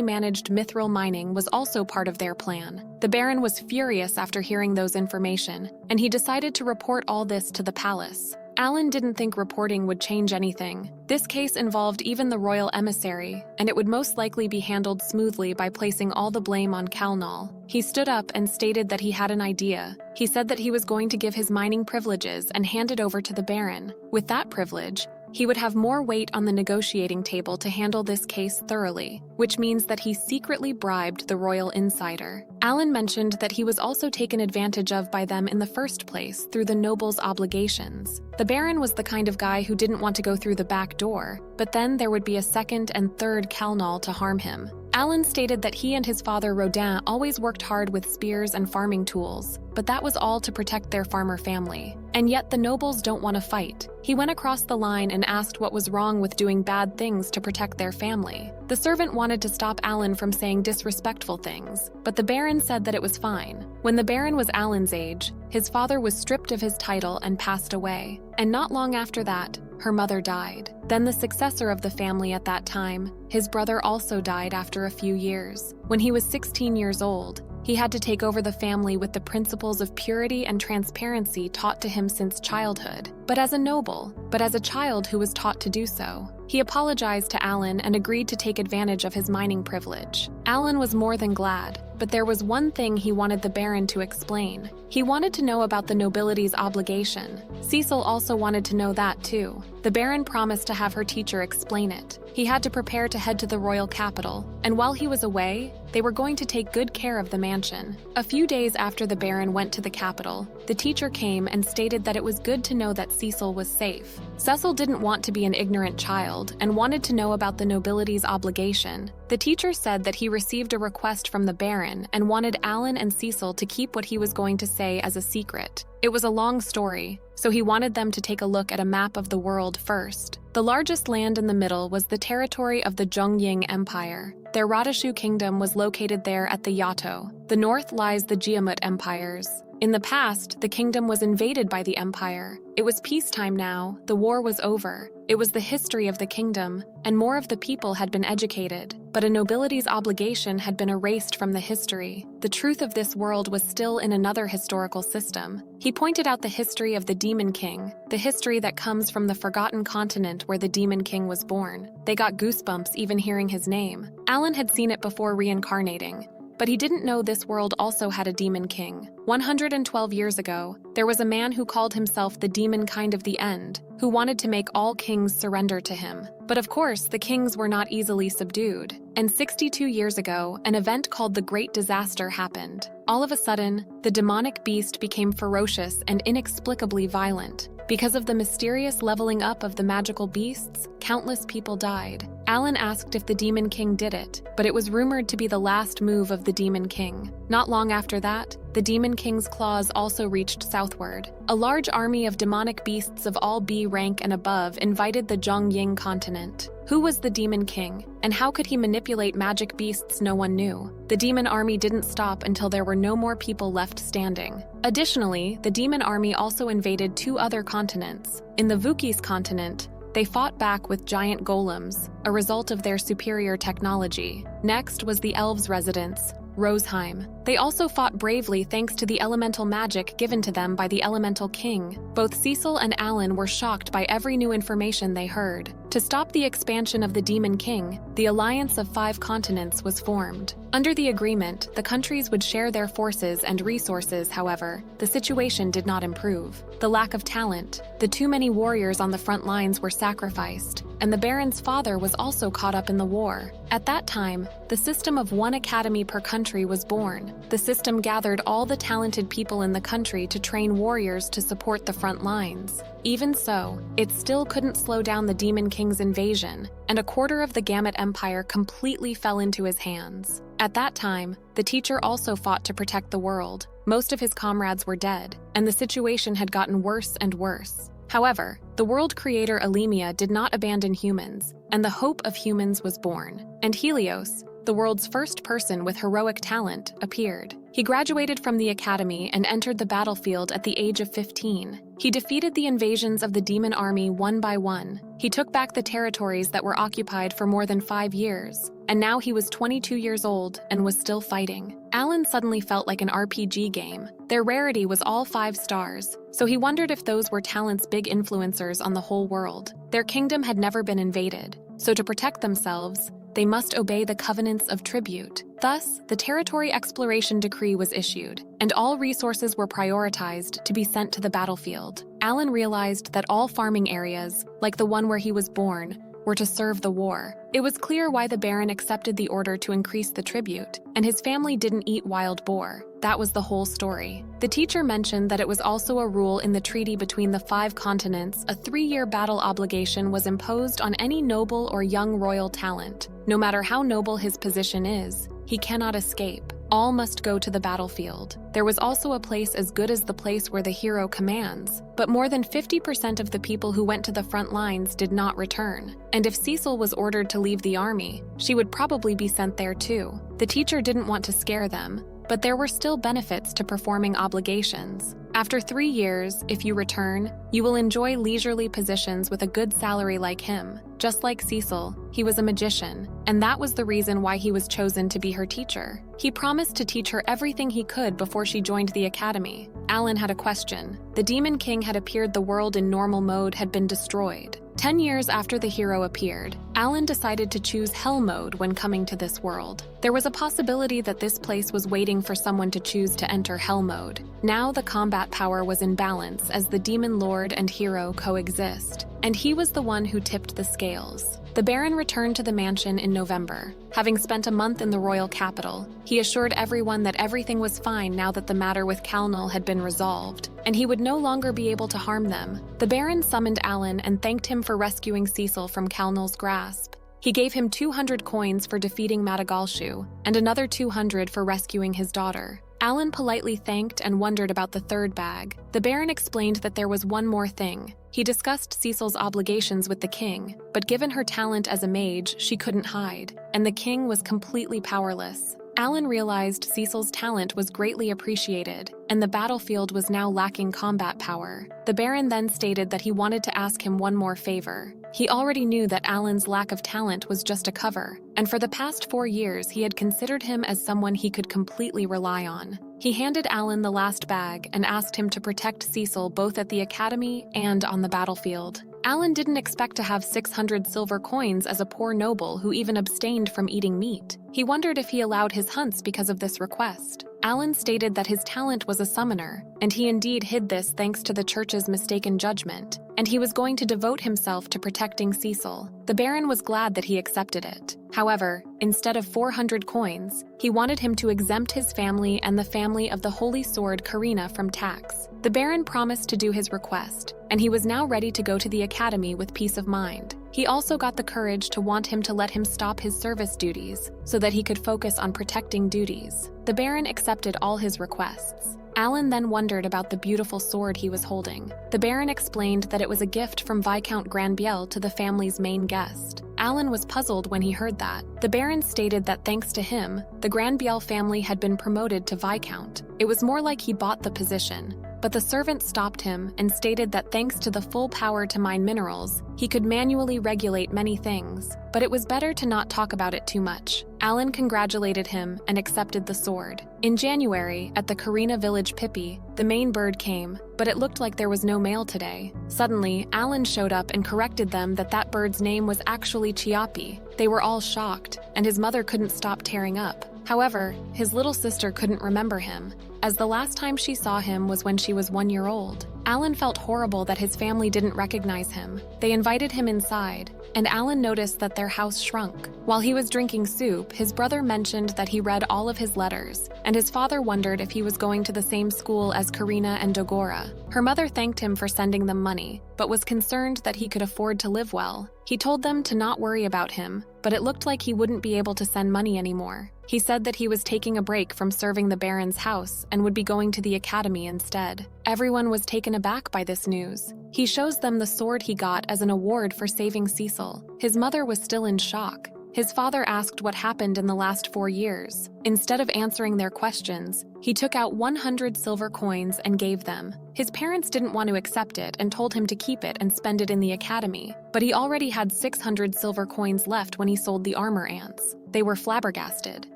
Speaker 1: managed mithril mining was also part of their plan. The Baron was furious after hearing those information, and he decided to report all this to the palace. Alan didn't think reporting would change anything. This case involved even the royal emissary, and it would most likely be handled smoothly by placing all the blame on Kalnal. He stood up and stated that he had an idea. He said that he was going to give his mining privileges and hand it over to the Baron. With that privilege, he would have more weight on the negotiating table to handle this case thoroughly, which means that he secretly bribed the royal insider. Alan mentioned that he was also taken advantage of by them in the first place through the noble's obligations. The Baron was the kind of guy who didn't want to go through the back door, but then there would be a second and third Kalnal to harm him. Alan stated that he and his father Rodin always worked hard with spears and farming tools, but that was all to protect their farmer family. And yet the nobles don't want to fight. He went across the line and asked what was wrong with doing bad things to protect their family. The servant wanted to stop Alan from saying disrespectful things, but the Baron said that it was fine. When the Baron was Alan's age, his father was stripped of his title and passed away. And not long after that, her mother died. Then the successor of the family at that time, his brother, also died after a few years. When he was 16 years old, he had to take over the family with the principles of purity and transparency taught to him since childhood. But as a child who was taught to do so. He apologized to Alan and agreed to take advantage of his mining privilege. Alan was more than glad, but there was one thing he wanted the Baron to explain. He wanted to know about the nobility's obligation. Cecil also wanted to know that too. The Baron promised to have her teacher explain it. He had to prepare to head to the royal capital, and while he was away, they were going to take good care of the mansion. A few days after the Baron went to the capital, the teacher came and stated that it was good to know that Cecil was safe. Cecil didn't want to be an ignorant child and wanted to know about the nobility's obligation. The teacher said that he received a request from the Baron and wanted Alan and Cecil to keep what he was going to say as a secret. It was a long story, so he wanted them to take a look at a map of the world first. The largest land in the middle was the territory of the Zhongying Empire. Their Radashu kingdom was located there at the Yato. The north lies the Jiamut empires. In the past, the kingdom was invaded by the empire. It was peacetime now, the war was over. It was the history of the kingdom, and more of the people had been educated, but a nobility's obligation had been erased from the history. The truth of this world was still in another historical system. He pointed out the history of the Demon King, the history that comes from the forgotten continent where the Demon King was born. They got goosebumps even hearing his name. Alan had seen it before reincarnating, but he didn't know this world also had a Demon King. 112 years ago, there was a man who called himself the Demon Kind of the End, who wanted to make all kings surrender to him. But of course, the kings were not easily subdued. And 62 years ago, an event called the Great Disaster happened. All of a sudden, the demonic beast became ferocious and inexplicably violent. Because of the mysterious leveling up of the magical beasts, countless people died. Alan asked if the Demon King did it, but it was rumored to be the last move of the Demon King. Not long after that, the Demon King's claws also reached southward. A large army of demonic beasts of all B rank and above invaded the Zhongying continent. Who was the Demon King, and how could he manipulate magic beasts? No one knew. The demon army didn't stop until there were no more people left standing. Additionally, the demon army also invaded 2 other continents. In the Vukis continent, they fought back with giant golems, a result of their superior technology. Next was the elves' residence, Roseheim. They also fought bravely thanks to the elemental magic given to them by the Elemental King. Both Cecil and Alan were shocked by every new information they heard. To stop the expansion of the Demon King, the Alliance of 5 Continents was formed. Under the agreement, the countries would share their forces and resources. However, the situation did not improve. The lack of talent, the too many warriors on the front lines were sacrificed, and the Baron's father was also caught up in the war. At that time, the system of 1 academy per country was born. The system gathered all the talented people in the country to train warriors to support the front lines. Even so, it still couldn't slow down the Demon King's invasion, and a quarter of the Gamut Empire completely fell into his hands. At that time, the teacher also fought to protect the world. Most of his comrades were dead, and the situation had gotten worse and worse. However, the world creator Alemia did not abandon humans, and the hope of humans was born. And Helios, the world's first person with heroic talent, appeared. He graduated from the academy and entered the battlefield at the age of 15. He defeated the invasions of the demon army one by one. He took back the territories that were occupied for more than 5 years, and now he was 22 years old and was still fighting. Alan suddenly felt like an RPG game. Their rarity was all 5 stars, so he wondered if those were talent's big influencers on the whole world. Their kingdom had never been invaded, so to protect themselves, they must obey the covenants of tribute. Thus, the territory exploration decree was issued, and all resources were prioritized to be sent to the battlefield. Alan realized that all farming areas, like the one where he was born, were to serve the war. It was clear why the Baron accepted the order to increase the tribute, and his family didn't eat wild boar. That was the whole story. The teacher mentioned that it was also a rule in the treaty between the 5 continents. A 3-year battle obligation was imposed on any noble or young royal talent. No matter how noble his position is, he cannot escape. All must go to the battlefield. There was also a place as good as the place where the hero commands, but more than 50% of the people who went to the front lines did not return. And if Cecil was ordered to leave the army, she would probably be sent there too. The teacher didn't want to scare them, but there were still benefits to performing obligations. After 3 years, if you return, you will enjoy leisurely positions with a good salary like him. Just like Cecil, he was a magician, and that was the reason why he was chosen to be her teacher. He promised to teach her everything he could before she joined the academy. Alan had a question. The Demon King had appeared. The world in normal mode had been destroyed. 10 years after the hero appeared, Alan decided to choose Hell mode when coming to this world. There was a possibility that this place was waiting for someone to choose to enter Hell mode. Now the combat power was in balance as the Demon Lord and hero coexist, and he was the one who tipped the scales. The Baron returned to the mansion in November. Having spent a month in the royal capital, he assured everyone that everything was fine now that the matter with Calnal had been resolved, and he would no longer be able to harm them. The Baron summoned Alan and thanked him for rescuing Cecil from Calnal's grasp. He gave him 200 coins for defeating Madagalshu, and another 200 for rescuing his daughter. Alan politely thanked and wondered about the third bag. The Baron explained that there was one more thing. He discussed Cecil's obligations with the king, but given her talent as a mage, she couldn't hide, and the king was completely powerless. Alan realized Cecil's talent was greatly appreciated, and the battlefield was now lacking combat power. The Baron then stated that he wanted to ask him one more favor. He already knew that Alan's lack of talent was just a cover, and for the past 4 years he had considered him as someone he could completely rely on. He handed Alan the last bag and asked him to protect Cecil both at the academy and on the battlefield. Alan didn't expect to have 600 silver coins as a poor noble who even abstained from eating meat. He wondered if he allowed his hunts because of this request. Alan stated that his talent was a summoner, and he indeed hid this thanks to the church's mistaken judgment, and he was going to devote himself to protecting Cecil. The Baron was glad that he accepted it. However, instead of 400 coins, he wanted him to exempt his family and the family of the Holy Sword Karina from tax. The Baron promised to do his request, and he was now ready to go to the academy with peace of mind. He also got the courage to want him to let him stop his service duties so that he could focus on protecting duties. The Baron accepted all his requests. Alan then wondered about the beautiful sword he was holding. The Baron explained that it was a gift from Viscount Granbiel to the family's main guest. Alan was puzzled when he heard that. The Baron stated that thanks to him, the Granbiel family had been promoted to Viscount. It was more like he bought the position. But the servant stopped him and stated that thanks to the full power to mine minerals, he could manually regulate many things, but it was better to not talk about it too much. Alan congratulated him and accepted the sword. In January, at the Karina village Pippi, the main bird came, but it looked like there was no mail today. Suddenly, Alan showed up and corrected them that that bird's name was actually Chiapi. They were all shocked, and his mother couldn't stop tearing up. However, his little sister couldn't remember him, as the last time she saw him was when she was 1 year old. Alan felt horrible that his family didn't recognize him. They invited him inside, and Alan noticed that their house shrunk. While he was drinking soup, his brother mentioned that he read all of his letters, and his father wondered if he was going to the same school as Karina and Dogora. Her mother thanked him for sending them money, but was concerned that he could afford to live well. He told them to not worry about him, but it looked like he wouldn't be able to send money anymore. He said that he was taking a break from serving the Baron's house and would be going to the academy instead. Everyone was taken aback by this news. He shows them the sword he got as an award for saving Cecil. His mother was still in shock. His father asked what happened in the last 4 years. Instead of answering their questions, he took out 100 silver coins and gave them. His parents didn't want to accept it and told him to keep it and spend it in the academy, but he already had 600 silver coins left when he sold the armor ants. They were flabbergasted.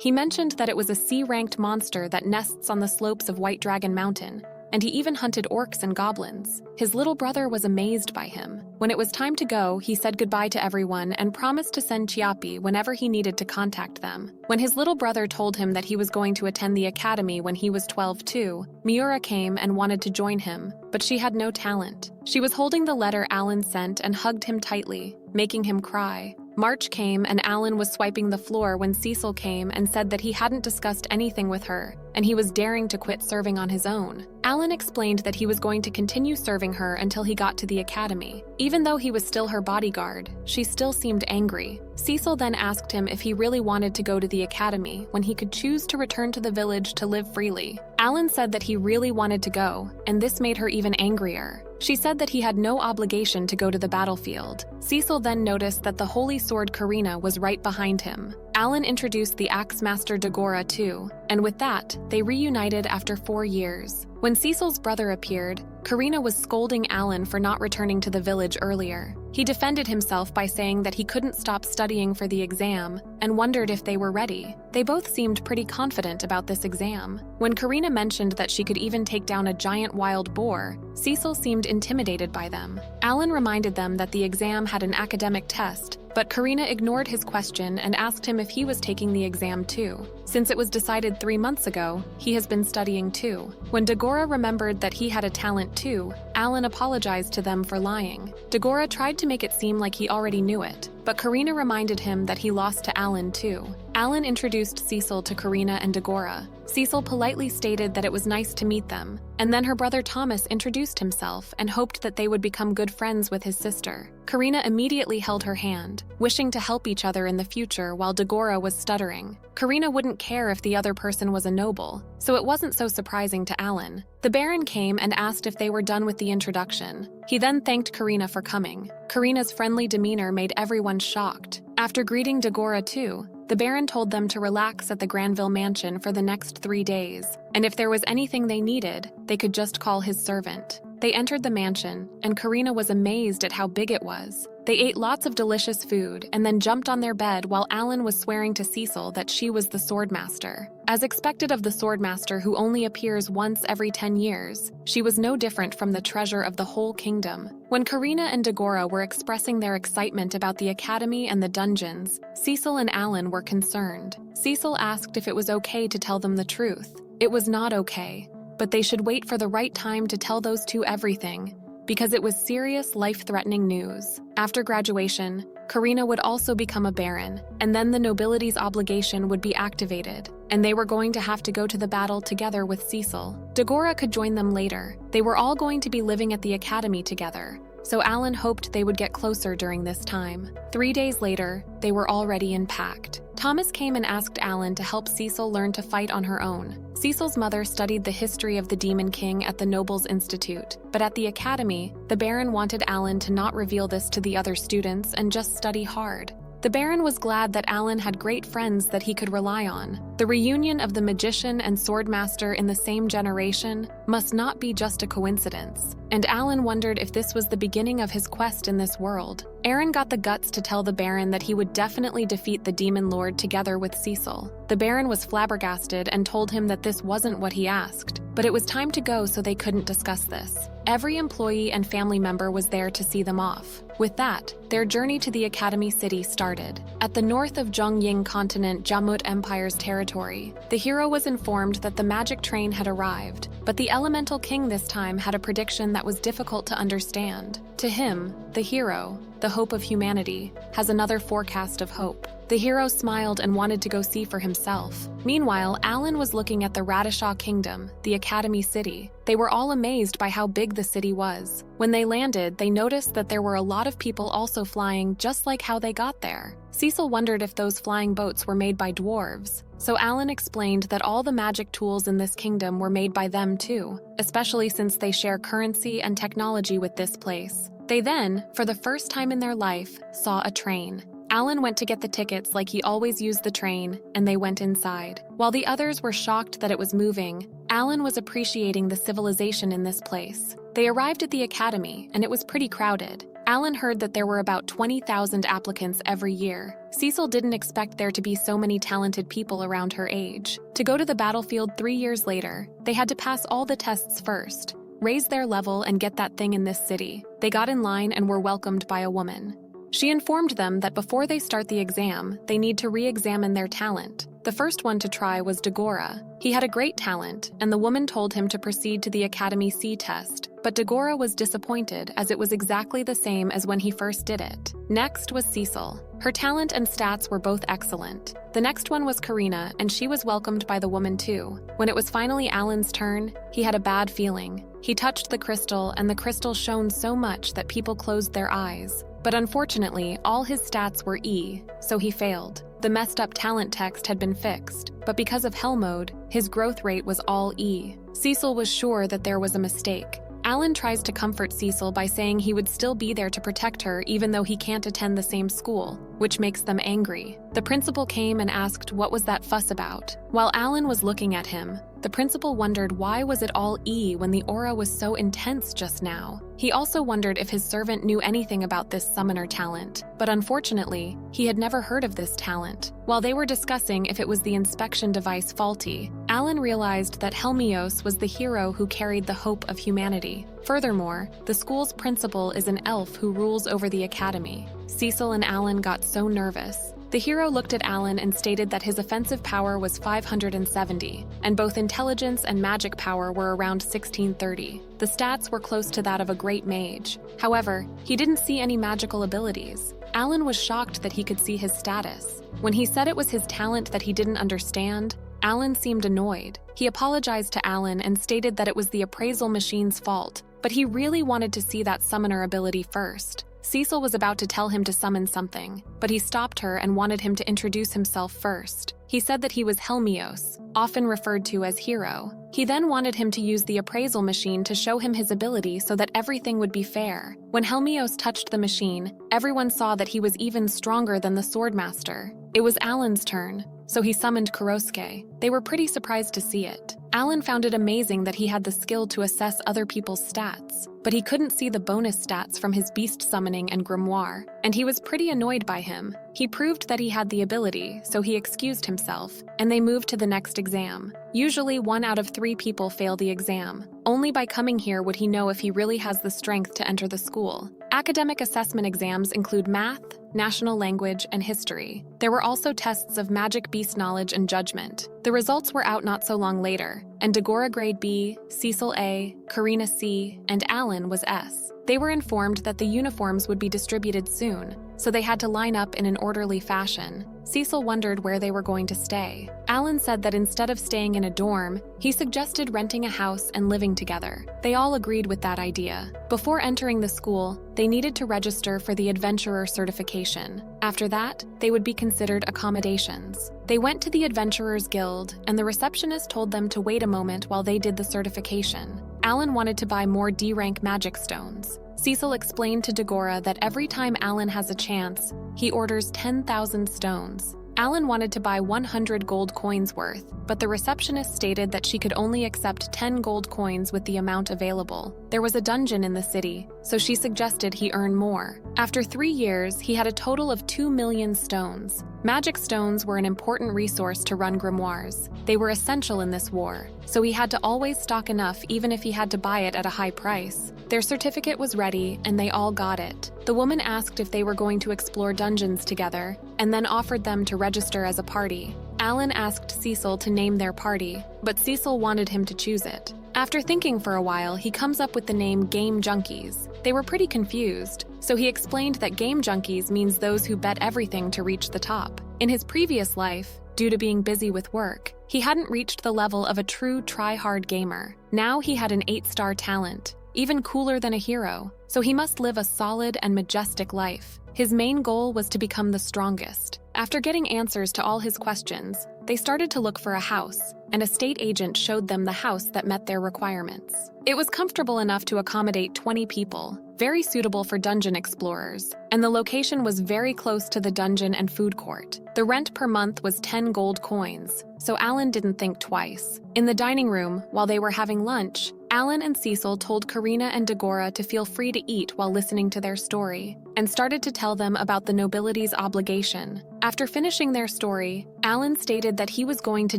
Speaker 1: He mentioned that it was a C-ranked monster that nests on the slopes of White Dragon Mountain, and he even hunted orcs and goblins. His little brother was amazed by him. When it was time to go, he said goodbye to everyone and promised to send Chiapi whenever he needed to contact them. When his little brother told him that he was going to attend the academy when he was 12 too, Miura came and wanted to join him, but she had no talent. She was holding the letter Alan sent and hugged him tightly, making him cry. March came and Alan was swiping the floor when Cecil came and said that he hadn't discussed anything with her. and he was daring to quit serving on his own. Alan explained that he was going to continue serving her until he got to the academy. Even though he was still her bodyguard, she still seemed angry. Cecil then asked him if he really wanted to go to the academy when he could choose to return to the village to live freely. Alan said that he really wanted to go, and this made her even angrier. She said that he had no obligation to go to the battlefield. Cecil then noticed that the Holy Sword Karina was right behind him. Alan introduced the Axe Master Dagora too, and with that, they reunited after 4 years. When Cecil's brother appeared, Karina was scolding Alan for not returning to the village earlier. He defended himself by saying that he couldn't stop studying for the exam and wondered if they were ready. They both seemed pretty confident about this exam. When Karina mentioned that she could even take down a giant wild boar, Cecil seemed intimidated by them. Alan reminded them that the exam had an academic test, but Karina ignored his question and asked him if he was taking the exam too. Since it was decided 3 months ago, he has been studying too. When Dagora remembered that he had a talent too, Alan apologized to them for lying. Dagora tried to make it seem like he already knew it, but Karina reminded him that he lost to Alan too. Alan introduced Cecil to Karina and Dagora. Cecil politely stated that it was nice to meet them, and then her brother Thomas introduced himself and hoped that they would become good friends with his sister. Karina immediately held her hand, wishing to help each other in the future while Dagora was stuttering. Karina wouldn't care if the other person was a noble, so it wasn't so surprising to Alan. The Baron came and asked if they were done with the introduction. He then thanked Karina for coming. Karina's friendly demeanor made everyone shocked. After greeting Dagora too, the Baron told them to relax at the Granville mansion for the next 3 days, and if there was anything they needed, they could just call his servant. They entered the mansion, and Karina was amazed at how big it was. They ate lots of delicious food and then jumped on their bed while Alan was swearing to Cecil that she was the Swordmaster. As expected of the Swordmaster who only appears once every 10 years, she was no different from the treasure of the whole kingdom. When Karina and Dagora were expressing their excitement about the academy and the dungeons, Cecil and Alan were concerned. Cecil asked if it was okay to tell them the truth. It was not okay, but they should wait for the right time to tell those two everything, because it was serious, life-threatening news. After graduation, Karina would also become a baron, and then the nobility's obligation would be activated, and they were going to have to go to the battle together with Cecil. Dagora could join them later. They were all going to be living at the academy together, so Alan hoped they would get closer during this time. 3 days later, they were already in pact. Thomas came and asked Alan to help Cecil learn to fight on her own. Cecil's mother studied the history of the Demon King at the Nobles Institute, but at the academy, the Baron wanted Alan to not reveal this to the other students and just study hard. The Baron was glad that Alan had great friends that he could rely on. The reunion of the magician and swordmaster in the same generation must not be just a coincidence, and Alan wondered if this was the beginning of his quest in this world. Aaron got the guts to tell the Baron that he would definitely defeat the Demon Lord together with Cecil. The Baron was flabbergasted and told him that this wasn't what he asked, but it was time to go so they couldn't discuss this. Every employee and family member was there to see them off. With that, their journey to the Academy City started. At the north of Zhongying continent Jamut Empire's territory, the hero was informed that the magic train had arrived, but the Elemental King this time had a prediction that was difficult to understand. To him, the hero, the hope of humanity, has another forecast of hope. The hero smiled and wanted to go see for himself. Meanwhile, Alan was looking at the Radishaw Kingdom, the Academy City. They were all amazed by how big the city was. When they landed, they noticed that there were a lot of people also flying just like how they got there. Cecil wondered if those flying boats were made by dwarves. So Alan explained that all the magic tools in this kingdom were made by them too, especially since they share currency and technology with this place. They then, for the first time in their life, saw a train. Alan went to get the tickets like he always used the train, and they went inside. While the others were shocked that it was moving, Alan was appreciating the civilization in this place. They arrived at the academy, and it was pretty crowded. Alan heard that there were about 20,000 applicants every year. Cecil didn't expect there to be so many talented people around her age. To go to the battlefield 3 years later, they had to pass all the tests first, raise their level, and get that thing in this city. They got in line and were welcomed by a woman. She informed them that before they start the exam, they need to re-examine their talent. The first one to try was Dagora. He had a great talent, and the woman told him to proceed to the Academy C test, but Dagora was disappointed as it was exactly the same as when he first did it. Next was Cecil. Her talent and stats were both excellent. The next one was Karina, and she was welcomed by the woman too. When it was finally Alan's turn, he had a bad feeling. He touched the crystal, and the crystal shone so much that people closed their eyes. But unfortunately, all his stats were E, so he failed. The messed up talent text had been fixed, but because of Hell Mode, his growth rate was all E. Cecil was sure that there was a mistake. Alan tries to comfort Cecil by saying he would still be there to protect her even though he can't attend the same school, which makes them angry. The principal came and asked what was that fuss about. While Alan was looking at him, the principal wondered why was it all E when the aura was so intense just now. He also wondered if his servant knew anything about this summoner talent, but unfortunately, he had never heard of this talent. While they were discussing if it was the inspection device faulty, Alan realized that Helmios was the hero who carried the hope of humanity. Furthermore, the school's principal is an elf who rules over the academy. Cecil and Alan got so nervous. The hero looked at Alan and stated that his offensive power was 570, and both intelligence and magic power were around 1630. The stats were close to that of a great mage. However, he didn't see any magical abilities. Alan was shocked that he could see his status. When he said it was his talent that he didn't understand, Alan seemed annoyed. He apologized to Alan and stated that it was the appraisal machine's fault, but he really wanted to see that summoner ability first. Cecil was about to tell him to summon something, but he stopped her and wanted him to introduce himself first. He said that he was Helmios, often referred to as Hero. He then wanted him to use the appraisal machine to show him his ability so that everything would be fair. When Helmios touched the machine, everyone saw that he was even stronger than the Swordmaster. It was Alan's turn, so he summoned Kurosuke. They were pretty surprised to see it. Alan found it amazing that he had the skill to assess other people's stats, but he couldn't see the bonus stats from his beast summoning and grimoire, and he was pretty annoyed by him. He proved that he had the ability, so he excused himself, and they moved to the next exam. Usually 1 out of 3 people fail the exam. Only by coming here would he know if he really has the strength to enter the school. Academic assessment exams include math, national language, and history. There were also tests of magic beast knowledge and judgment. The results were out not so long later, and Dagora grade B, Cecil A, Karina C, and Alan was S. They were informed that the uniforms would be distributed soon, so they had to line up in an orderly fashion. Cecil wondered where they were going to stay. Alan said that instead of staying in a dorm, he suggested renting a house and living together. They all agreed with that idea. Before entering the school, they needed to register for the Adventurer certification. After that, they would be considered accommodations. They went to the Adventurers Guild, and the receptionist told them to wait a moment while they did the certification. Alan wanted to buy more D-rank magic stones. Cecil explained to Dagora that every time Alan has a chance, he orders 10,000 stones. Alan wanted to buy 100 gold coins worth, but the receptionist stated that she could only accept 10 gold coins with the amount available. There was a dungeon in the city, so she suggested he earn more. After 3 years, he had a total of 2 million stones. Magic stones were an important resource to run grimoires. They were essential in this war, so he had to always stock enough even if he had to buy it at a high price. Their certificate was ready, and they all got it. The woman asked if they were going to explore dungeons together, and then offered them to register as a party. Alan asked Cecil to name their party, but Cecil wanted him to choose it. After thinking for a while, he comes up with the name Game Junkies. They were pretty confused, so he explained that Game Junkies means those who bet everything to reach the top. In his previous life, due to being busy with work, he hadn't reached the level of a true try-hard gamer. Now he had an 8-star talent, even cooler than a hero, so he must live a solid and majestic life. His main goal was to become the strongest. After getting answers to all his questions, they started to look for a house, and a state agent showed them the house that met their requirements. It was comfortable enough to accommodate 20 people, very suitable for dungeon explorers, and the location was very close to the dungeon and food court. The rent per month was 10 gold coins, so Alan didn't think twice. In the dining room, while they were having lunch, Alan and Cecil told Karina and Dagora to feel free to eat while listening to their story, and started to tell them about the nobility's obligation. After finishing their story, Alan stated that he was going to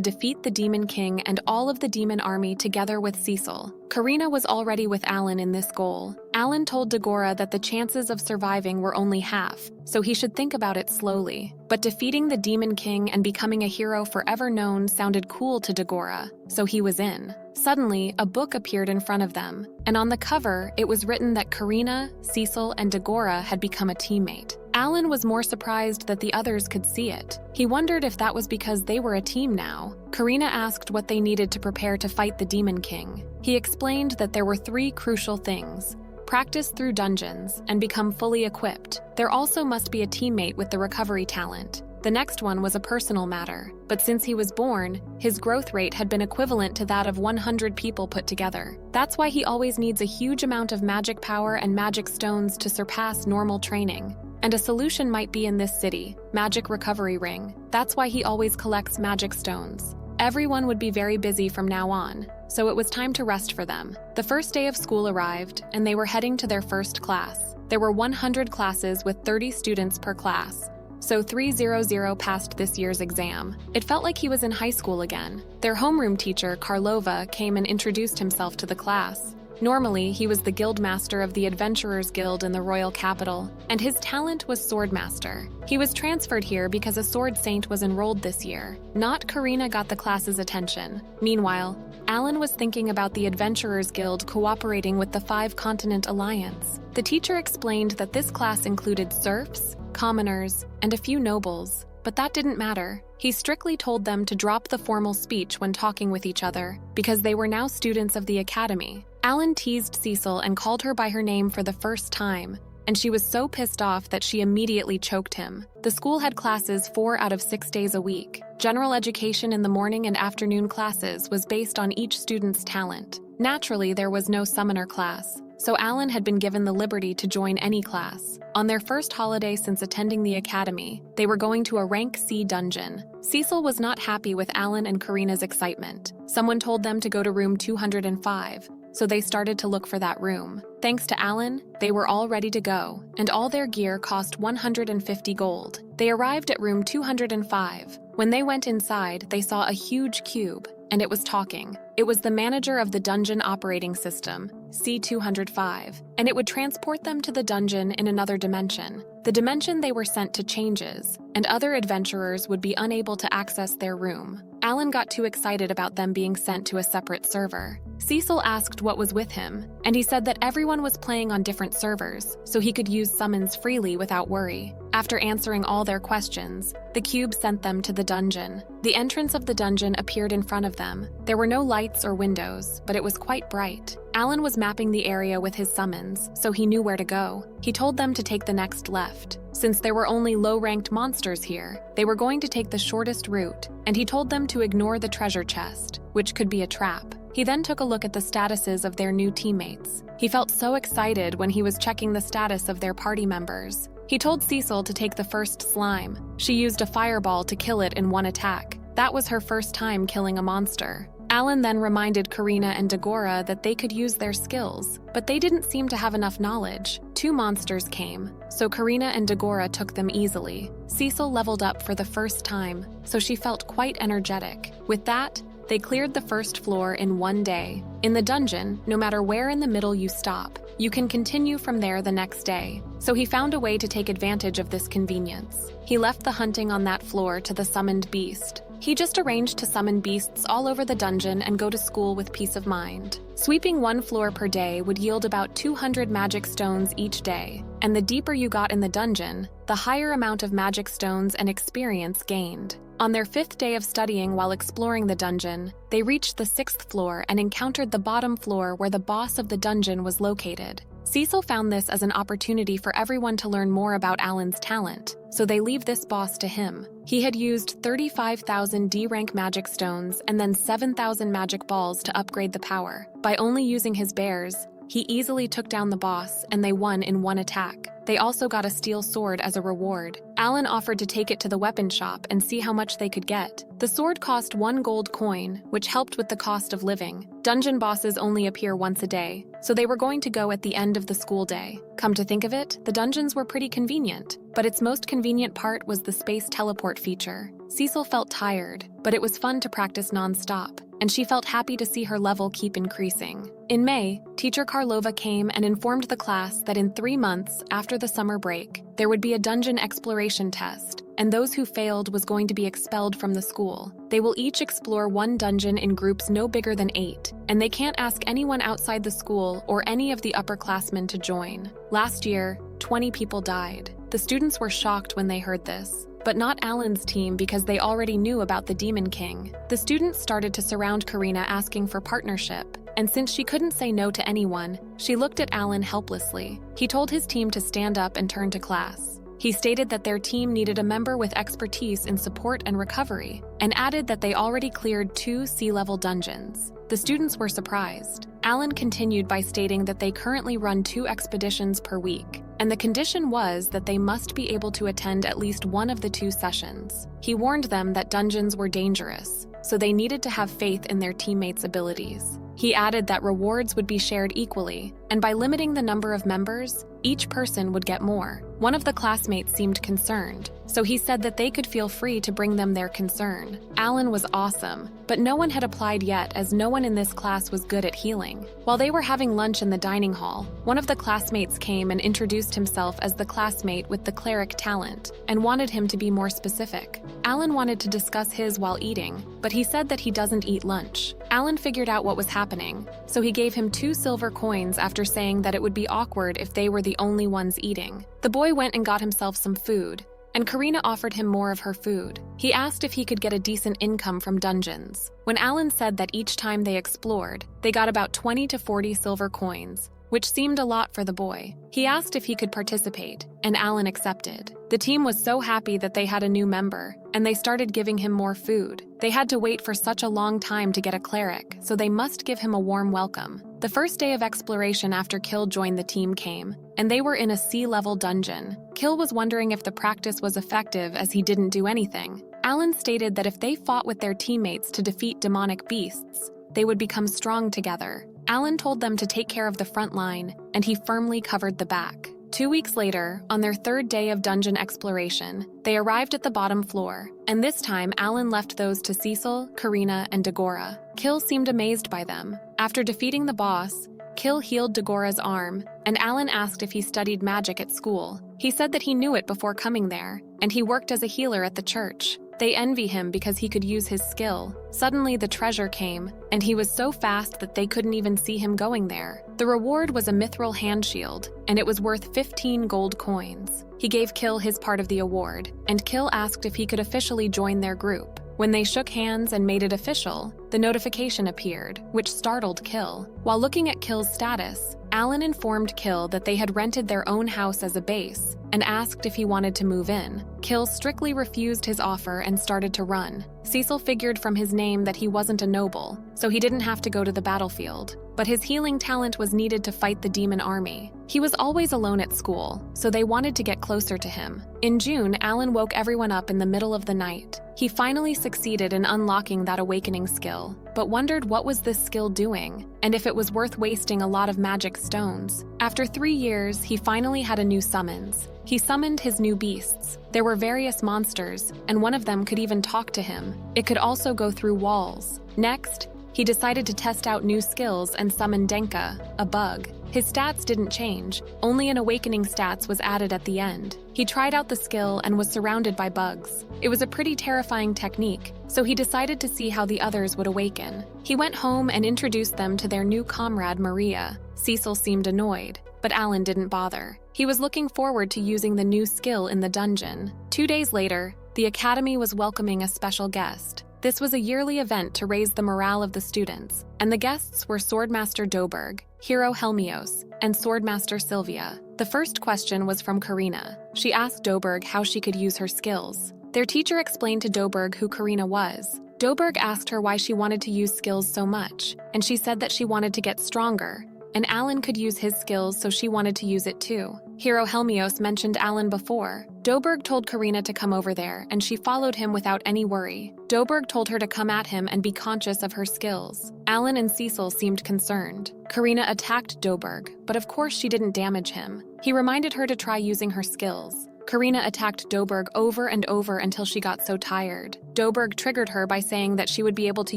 Speaker 1: defeat the Demon King and all of the demon army together with Cecil. Karina was already with Alan in this goal. Alan told Dagora that the chances of surviving were only half, so he should think about it slowly. But defeating the Demon King and becoming a hero forever known sounded cool to Dagora, so he was in. Suddenly, a book appeared in front of them, and on the cover, it was written that Karina, Cecil, and Dagora had become a teammate. Alan was more surprised that the others could see it. He wondered if that was because they were a team now. Karina asked what they needed to prepare to fight the Demon King. He explained that there were 3 crucial things: practice through dungeons and become fully equipped. There also must be a teammate with the recovery talent. The next one was a personal matter, but since he was born, his growth rate had been equivalent to that of 100 people put together. That's why he always needs a huge amount of magic power and magic stones to surpass normal training. And a solution might be in this city, Magic Recovery Ring. That's why he always collects magic stones. Everyone would be very busy from now on, so it was time to rest for them. The first day of school arrived, and they were heading to their first class. There were 100 classes with 30 students per class, so 300 passed this year's exam. It felt like he was in high school again. Their homeroom teacher, Karlova, came and introduced himself to the class. Normally, he was the guild master of the Adventurers Guild in the royal capital, and his talent was Swordmaster. He was transferred here because a Sword Saint was enrolled this year. Not Karina got the class's attention. Meanwhile, Alan was thinking about the Adventurers Guild cooperating with the 5-Continent Alliance. The teacher explained that this class included serfs, commoners, and a few nobles, but that didn't matter. He strictly told them to drop the formal speech when talking with each other, because they were now students of the academy. Alan teased Cecil and called her by her name for the first time, and she was so pissed off that she immediately choked him. The school had classes 4 out of 6 days a week. General education in the morning and afternoon classes was based on each student's talent. Naturally, there was no summoner class, so Alan had been given the liberty to join any class. On their first holiday since attending the academy, they were going to a rank C dungeon. Cecil was not happy with Alan and Karina's excitement. Someone told them to go to room 205, so they started to look for that room. Thanks to Alan, they were all ready to go, and all their gear cost 150 gold. They arrived at room 205. When they went inside, they saw a huge cube, and it was talking. It was the manager of the dungeon operating system, C205, and it would transport them to the dungeon in another dimension. The dimension they were sent to changes, and other adventurers would be unable to access their room. Alan got too excited about them being sent to a separate server. Cecil asked what was with him, and he said that everyone was playing on different servers, so he could use summons freely without worry. After answering all their questions, the cube sent them to the dungeon. The entrance of the dungeon appeared in front of them. There were no lights or windows, but it was quite bright. Alan was mapping the area with his summons, so he knew where to go. He told them to take the next left. Since there were only low-ranked monsters here, they were going to take the shortest route, and he told them to ignore the treasure chest, which could be a trap. He then took a look at the statuses of their new teammates. He felt so excited when he was checking the status of their party members. He told Cecil to take the first slime. She used a fireball to kill it in one attack. That was her first time killing a monster. Alan then reminded Karina and Dagora that they could use their skills, but they didn't seem to have enough knowledge. 2 monsters came, so Karina and Dagora took them easily. Cecil leveled up for the first time, so she felt quite energetic. With that, they cleared the first floor in 1 day. In the dungeon, no matter where in the middle you stop, you can continue from there the next day. So he found a way to take advantage of this convenience. He left the hunting on that floor to the summoned beast. He just arranged to summon beasts all over the dungeon and go to school with peace of mind. Sweeping 1 floor per day would yield about 200 magic stones each day, and the deeper you got in the dungeon, the higher amount of magic stones and experience gained. On their 5th day of studying while exploring the dungeon, they reached the 6th floor and encountered the bottom floor where the boss of the dungeon was located. Cecil found this as an opportunity for everyone to learn more about Alan's talent, so they leave this boss to him. He had used 35,000 D-rank magic stones and then 7,000 magic balls to upgrade the power. By only using his bears, he easily took down the boss, and they won in 1 attack. They also got a steel sword as a reward. Alan offered to take it to the weapon shop and see how much they could get. The sword cost 1 gold coin, which helped with the cost of living. Dungeon bosses only appear once a day, so they were going to go at the end of the school day. Come to think of it, the dungeons were pretty convenient, but its most convenient part was the space teleport feature. Cecil felt tired, but it was fun to practice non-stop, and she felt happy to see her level keep increasing. In May, teacher Karlova came and informed the class that in 3 months after the summer break, there would be a dungeon exploration test, and those who failed was going to be expelled from the school. They will each explore 1 dungeon in groups no bigger than 8, and they can't ask anyone outside the school or any of the upperclassmen to join. Last year, 20 people died. The The students were shocked when they heard this, but not Alan's team because they already knew about the Demon King. The students started to surround Karina asking for partnership, and since she couldn't say no to anyone, she looked at Alan helplessly. He told his team to stand up and turn to class. He stated that their team needed a member with expertise in support and recovery, and added that they already cleared 2 sea-level dungeons. The students were surprised. Alan continued by stating that they currently run 2 expeditions per week, and the condition was that they must be able to attend at least one of the 2 sessions. He warned them that dungeons were dangerous, so they needed to have faith in their teammates' abilities. He added that rewards would be shared equally, and by limiting the number of members, each person would get more. One of the classmates seemed concerned, so he said that they could feel free to bring them their concern. Alan was awesome, but no one had applied yet as no one in this class was good at healing. While they were having lunch in the dining hall, one of the classmates came and introduced himself as the classmate with the cleric talent and wanted him to be more specific. Alan wanted to discuss his while eating, but he said that he doesn't eat lunch. Alan figured out what was happening, so he gave him 2 silver coins after saying that it would be awkward if they were the only ones eating. The boy went and got himself some food, and Karina offered him more of her food. He asked if he could get a decent income from dungeons. When Alan said that each time they explored, they got about 20 to 40 silver coins, which seemed a lot for the boy. He asked if he could participate, and Alan accepted. The team was so happy that they had a new member, and they started giving him more food. They had to wait for such a long time to get a cleric, so they must give him a warm welcome. The first day of exploration after Kill joined the team came, and they were in a sea-level dungeon. Kill was wondering if the practice was effective as he didn't do anything. Alan stated that if they fought with their teammates to defeat demonic beasts, they would become strong together. Alan told them to take care of the front line, and he firmly covered the back. 2 weeks later, on their 3rd day of dungeon exploration, they arrived at the bottom floor, and this time Alan left those to Cecil, Karina, and Dagora. Kill seemed amazed by them. After defeating the boss, Kill healed Dagora's arm, and Alan asked if he studied magic at school. He said that he knew it before coming there, and he worked as a healer at the church. They envy him because he could use his skill. Suddenly, the treasure came, and he was so fast that they couldn't even see him going there. The reward was a mithril hand shield, and it was worth 15 gold coins. He gave Kill his part of the award, and Kill asked if he could officially join their group. When they shook hands and made it official, the notification appeared, which startled Kill. While looking at Kill's status, Alan informed Kill that they had rented their own house as a base and asked if he wanted to move in. Kill strictly refused his offer and started to run. Cecil figured from his name that he wasn't a noble, so he didn't have to go to the battlefield, but his healing talent was needed to fight the demon army. He was always alone at school, so they wanted to get closer to him. In June, Alan woke everyone up in the middle of the night. He finally succeeded in unlocking that awakening skill, but wondered what was this skill doing, and if it was worth wasting a lot of magic stones. After 3 years, he finally had a new summons. He summoned his new beasts. There were various monsters, and one of them could even talk to him. It could also go through walls. Next, he decided to test out new skills and summon Denka, a bug. His stats didn't change, only an awakening stats was added at the end. He tried out the skill and was surrounded by bugs. It was a pretty terrifying technique, so he decided to see how the others would awaken. He went home and introduced them to their new comrade, Maria. Cecil seemed annoyed, but Alan didn't bother. He was looking forward to using the new skill in the dungeon. 2 days later, the academy was welcoming a special guest. This was a yearly event to raise the morale of the students, and the guests were Swordmaster Doberg, Hero Helmios, and Swordmaster Sylvia. The first question was from Karina. She asked Doberg how she could use her skills. Their teacher explained to Doberg who Karina was. Doberg asked her why she wanted to use skills so much, and she said that she wanted to get stronger, and Alan could use his skills, so she wanted to use it too. Hero Helmios mentioned Alan before. Doberg told Karina to come over there, and she followed him without any worry. Doberg told her to come at him and be conscious of her skills. Alan and Cecil seemed concerned. Karina attacked Doberg, but of course she didn't damage him. He reminded her to try using her skills. Karina attacked Doberg over and over until she got so tired. Doberg triggered her by saying that she would be able to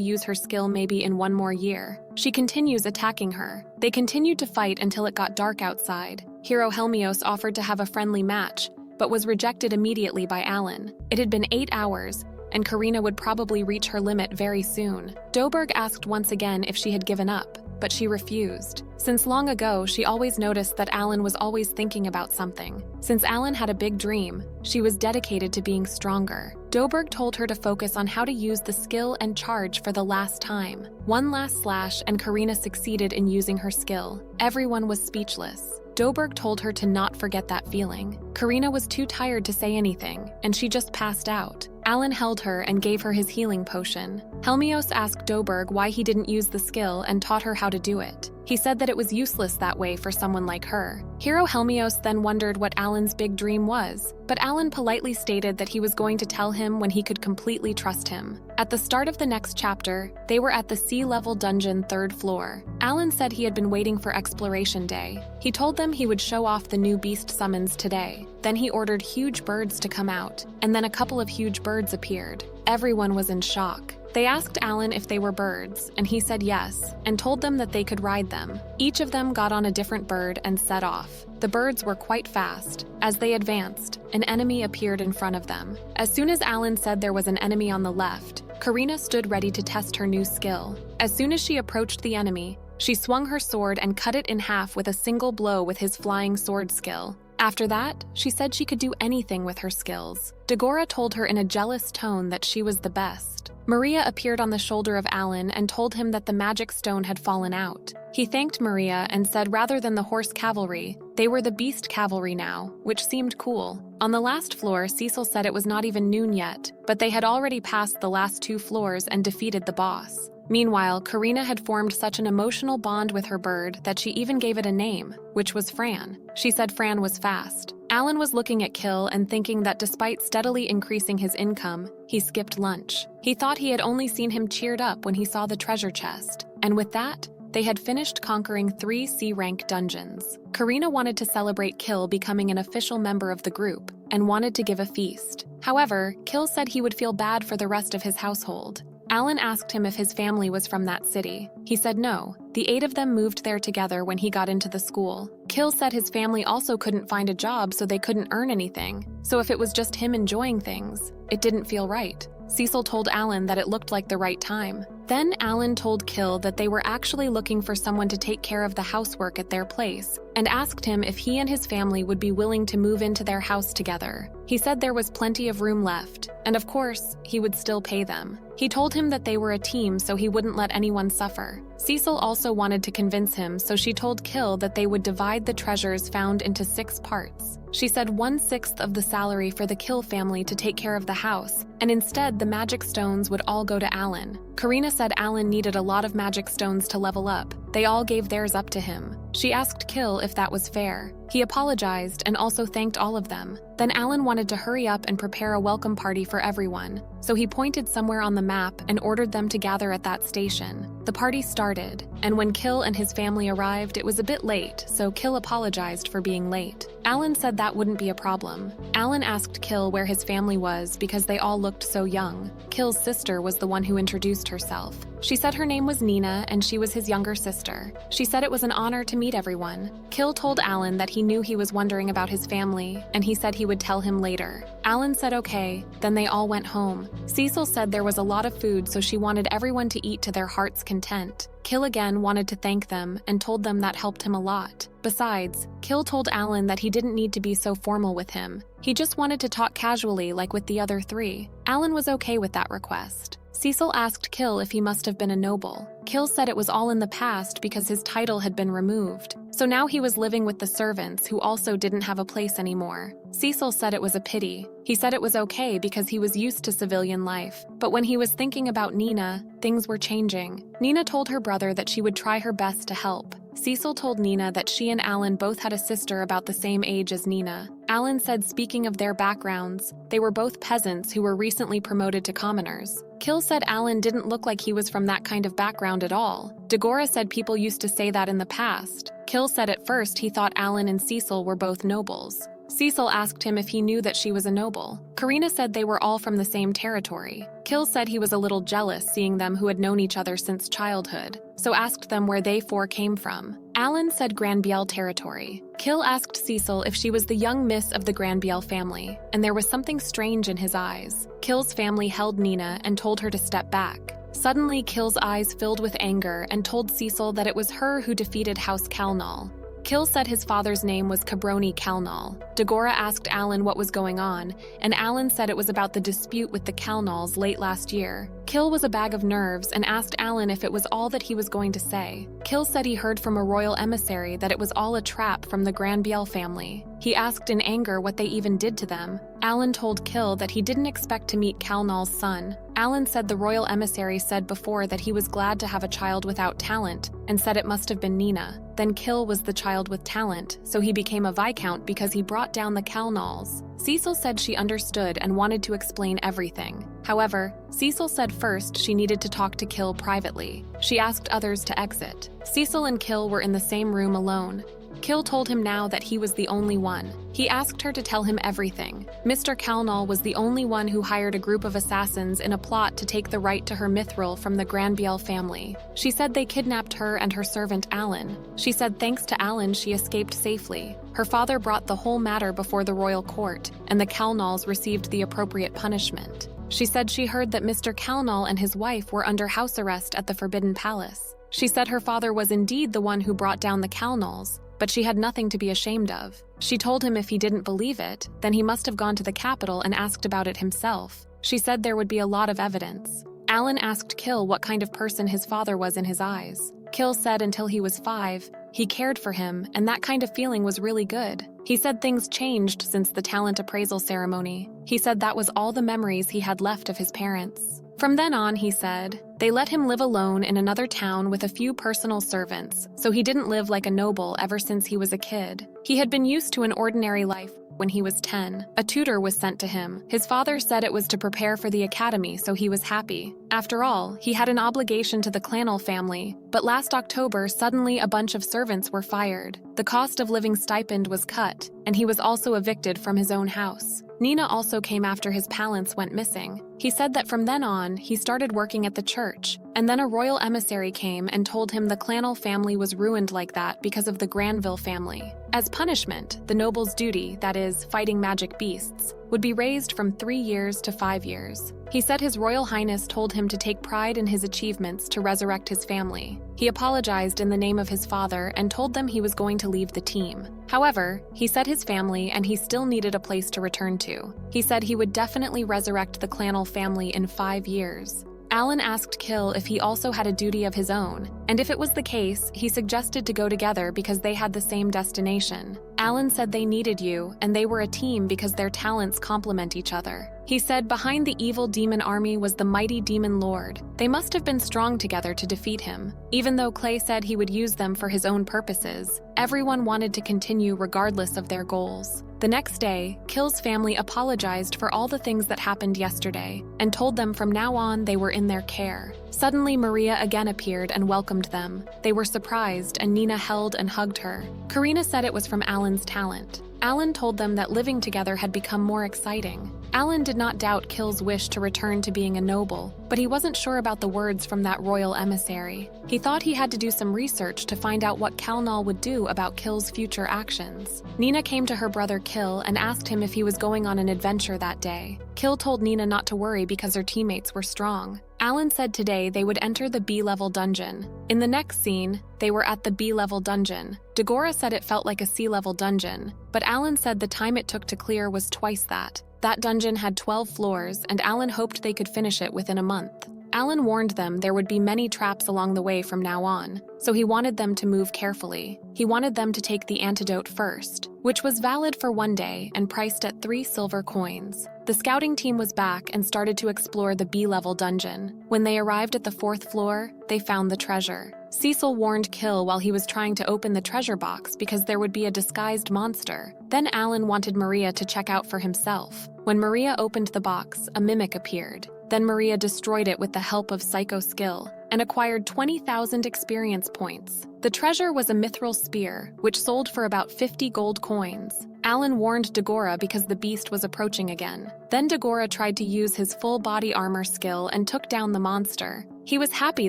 Speaker 1: use her skill maybe in 1 more year. She continues attacking her. They continued to fight until it got dark outside. Hero Helmios offered to have a friendly match, but was rejected immediately by Alan. It had been 8 hours, and Karina would probably reach her limit very soon. Doberg asked once again if she had given up, but she refused. Since long ago, she always noticed that Alan was always thinking about something. Since Alan had a big dream, she was dedicated to being stronger. Doberg told her to focus on how to use the skill and charge for the last time. One last slash and Karina succeeded in using her skill. Everyone was speechless. Doberg told her to not forget that feeling. Karina was too tired to say anything, and she just passed out. Alan held her and gave her his healing potion. Helmios asked Doberg why he didn't use the skill and taught her how to do it. He said that it was useless that way for someone like her. Hero Helmios then wondered what Alan's big dream was, but Alan politely stated that he was going to tell him when he could completely trust him. At the start of the next chapter, they were at the sea-level dungeon 3rd floor. Alan said he had been waiting for Exploration Day. He told them he would show off the new beast summons today. Then he ordered huge birds to come out, and then a couple of huge birds appeared. Everyone was in shock. They asked Alan if they were birds, and he said yes, and told them that they could ride them. Each of them got on a different bird and set off. The birds were quite fast. As they advanced, an enemy appeared in front of them. As soon as Alan said there was an enemy on the left, Karina stood ready to test her new skill. As soon as she approached the enemy, she swung her sword and cut it in half with a single blow with his flying sword skill. After that, she said she could do anything with her skills. Dagora told her in a jealous tone that she was the best. Maria appeared on the shoulder of Alan and told him that the magic stone had fallen out. He thanked Maria and said rather than the horse cavalry, they were the beast cavalry now, which seemed cool. On the last floor, Cecil said it was not even noon yet, but they had already passed the last 2 floors and defeated the boss. Meanwhile, Karina had formed such an emotional bond with her bird that she even gave it a name, which was Fran. She said Fran was fast. Alan was looking at Kill and thinking that despite steadily increasing his income, he skipped lunch. He thought he had only seen him cheered up when he saw the treasure chest. And with that, they had finished conquering 3 C-rank dungeons. Karina wanted to celebrate Kill becoming an official member of the group and wanted to give a feast. However, Kill said he would feel bad for the rest of his household. Alan asked him if his family was from that city. He said no. The 8 of them moved there together when he got into the school. Kill said his family also couldn't find a job, so they couldn't earn anything. So if it was just him enjoying things, it didn't feel right. Cecil told Alan that it looked like the right time. Then Alan told Kill that they were actually looking for someone to take care of the housework at their place, and asked him if he and his family would be willing to move into their house together. He said there was plenty of room left, and of course, he would still pay them. He told him that they were a team so he wouldn't let anyone suffer. Cecil also wanted to convince him, so she told Kill that they would divide the treasures found into 6 parts. She said 1/6 of the salary for the Kill family to take care of the house, and instead the magic stones would all go to Alan. Karina said Alan needed a lot of magic stones to level up. They all gave theirs up to him. She asked Kill if that was fair. He apologized and also thanked all of them. Then Alan wanted to hurry up and prepare a welcome party for everyone, so he pointed somewhere on the map and ordered them to gather at that station. The party started, and when Kill and his family arrived, it was a bit late, so Kill apologized for being late. Alan said that wouldn't be a problem. Alan asked Kill where his family was because they all looked so young. Kill's sister was the one who introduced herself. She said her name was Nina and she was his younger sister. She said it was an honor to meet everyone. Kill told Alan that he knew he was wondering about his family, and he said he would tell him later. Alan said okay, then they all went home. Cecil said there was a lot of food, so she wanted everyone to eat to their heart's content. Kill again wanted to thank them and told them that helped him a lot. Besides, Kill told Alan that he didn't need to be so formal with him. He just wanted to talk casually like with the other 3. Alan was okay with that request. Cecil asked Kill if he must have been a noble. Kill said it was all in the past because his title had been removed. So now he was living with the servants who also didn't have a place anymore. Cecil said it was a pity. He said it was okay because he was used to civilian life. But when he was thinking about Nina, things were changing. Nina told her brother that she would try her best to help. Cecil told Nina that she and Alan both had a sister about the same age as Nina. Alan said speaking of their backgrounds, they were both peasants who were recently promoted to commoners. Kill said Alan didn't look like he was from that kind of background at all. Dagora said people used to say that in the past. Kill said at first he thought Alan and Cecil were both nobles. Cecil asked him if he knew that she was a noble. Karina said they were all from the same territory. Kill said he was a little jealous seeing them who had known each other since childhood, so asked them where they 4 came from. Alan said Granbiel territory. Kill asked Cecil if she was the young miss of the Granbiel family, and there was something strange in his eyes. Kill's family held Nina and told her to step back. Suddenly, Kill's eyes filled with anger and told Cecil that it was her who defeated House Calnal. Kill said his father's name was Cabroni Calnal. Dagora asked Alan what was going on, and Alan said it was about the dispute with the Calnals late last year. Kill was a bag of nerves and asked Alan if it was all that he was going to say. Kill said he heard from a royal emissary that it was all a trap from the Granbiel family. He asked in anger what they even did to them. Alan told Kill that he didn't expect to meet Calnal's son. Alan said the royal emissary said before that he was glad to have a child without talent, and said it must have been Nina. Then Kill was the child with talent, so he became a viscount because he brought down the Calnals. Cecil said she understood and wanted to explain everything. However, Cecil said first she needed to talk to Kill privately. She asked others to exit. Cecil and Kill were in the same room alone. Kill told him now that he was the only one. He asked her to tell him everything. Mr. Calnal was the only one who hired a group of assassins in a plot to take the right to her mithril from the Granbiel family. She said they kidnapped her and her servant Alan. She said thanks to Alan she escaped safely. Her father brought the whole matter before the royal court, and the Calnals received the appropriate punishment. She said she heard that Mr. Calnal and his wife were under house arrest at the Forbidden Palace. She said her father was indeed the one who brought down the Calnals, but she had nothing to be ashamed of. She told him if he didn't believe it, then he must have gone to the capital and asked about it himself. She said there would be a lot of evidence. Alan asked Kill what kind of person his father was in his eyes. Kill said until he was 5, he cared for him, and that kind of feeling was really good. He said things changed since the talent appraisal ceremony. He said that was all the memories he had left of his parents. From then on, he said, they let him live alone in another town with a few personal servants, so he didn't live like a noble ever since he was a kid. He had been used to an ordinary life. When he was 10, a tutor was sent to him. His father said it was to prepare for the academy, so he was happy. After all, he had an obligation to the Clanel family, but last October, suddenly a bunch of servants were fired. The cost of living stipend was cut, and he was also evicted from his own house. Nina also came after his palance went missing. He said that from then on, he started working at the church, and then a royal emissary came and told him the Clanel family was ruined like that because of the Granville family. As punishment, the noble's duty, that is, fighting magic beasts, would be raised from 3 years to 5 years. He said His Royal Highness told him to take pride in his achievements to resurrect his family. He apologized in the name of his father and told them he was going to leave the team. However, he said his family and he still needed a place to return to. He said he would definitely resurrect the Clanel family in 5 years. Alan asked Kill if he also had a duty of his own, and if it was the case, he suggested to go together because they had the same destination. Alan said they needed you, and they were a team because their talents complement each other. He said behind the evil demon army was the mighty demon lord. They must have been strong together to defeat him. Even though Clay said he would use them for his own purposes, everyone wanted to continue regardless of their goals. The next day, Kill's family apologized for all the things that happened yesterday and told them from now on they were in their care. Suddenly, Maria again appeared and welcomed them. They were surprised, and Nina held and hugged her. Karina said it was from Alan's talent. Alan told them that living together had become more exciting. Alan did not doubt Kill's wish to return to being a noble, but he wasn't sure about the words from that royal emissary. He thought he had to do some research to find out what Calnal would do about Kill's future actions. Nina came to her brother Kill and asked him if he was going on an adventure that day. Kill told Nina not to worry because her teammates were strong. Alan said today they would enter the B-level dungeon. In the next scene, they were at the B-level dungeon. Dagora said it felt like a C-level dungeon, but Alan said the time it took to clear was twice that. That dungeon had 12 floors, and Alan hoped they could finish it within a month. Alan warned them there would be many traps along the way from now on, so he wanted them to move carefully. He wanted them to take the antidote first, which was valid for 1 day and priced at 3 silver coins. The scouting team was back and started to explore the B-level dungeon. When they arrived at the 4th floor, they found the treasure. Cecil warned Kill while he was trying to open the treasure box because there would be a disguised monster. Then Alan wanted Maria to check out for himself. When Maria opened the box, a mimic appeared. Then Maria destroyed it with the help of psycho skill and acquired 20,000 experience points. The treasure was a mithril spear, which sold for about 50 gold coins. Alan warned Dagora because the beast was approaching again. Then Dagora tried to use his full body armor skill and took down the monster. He was happy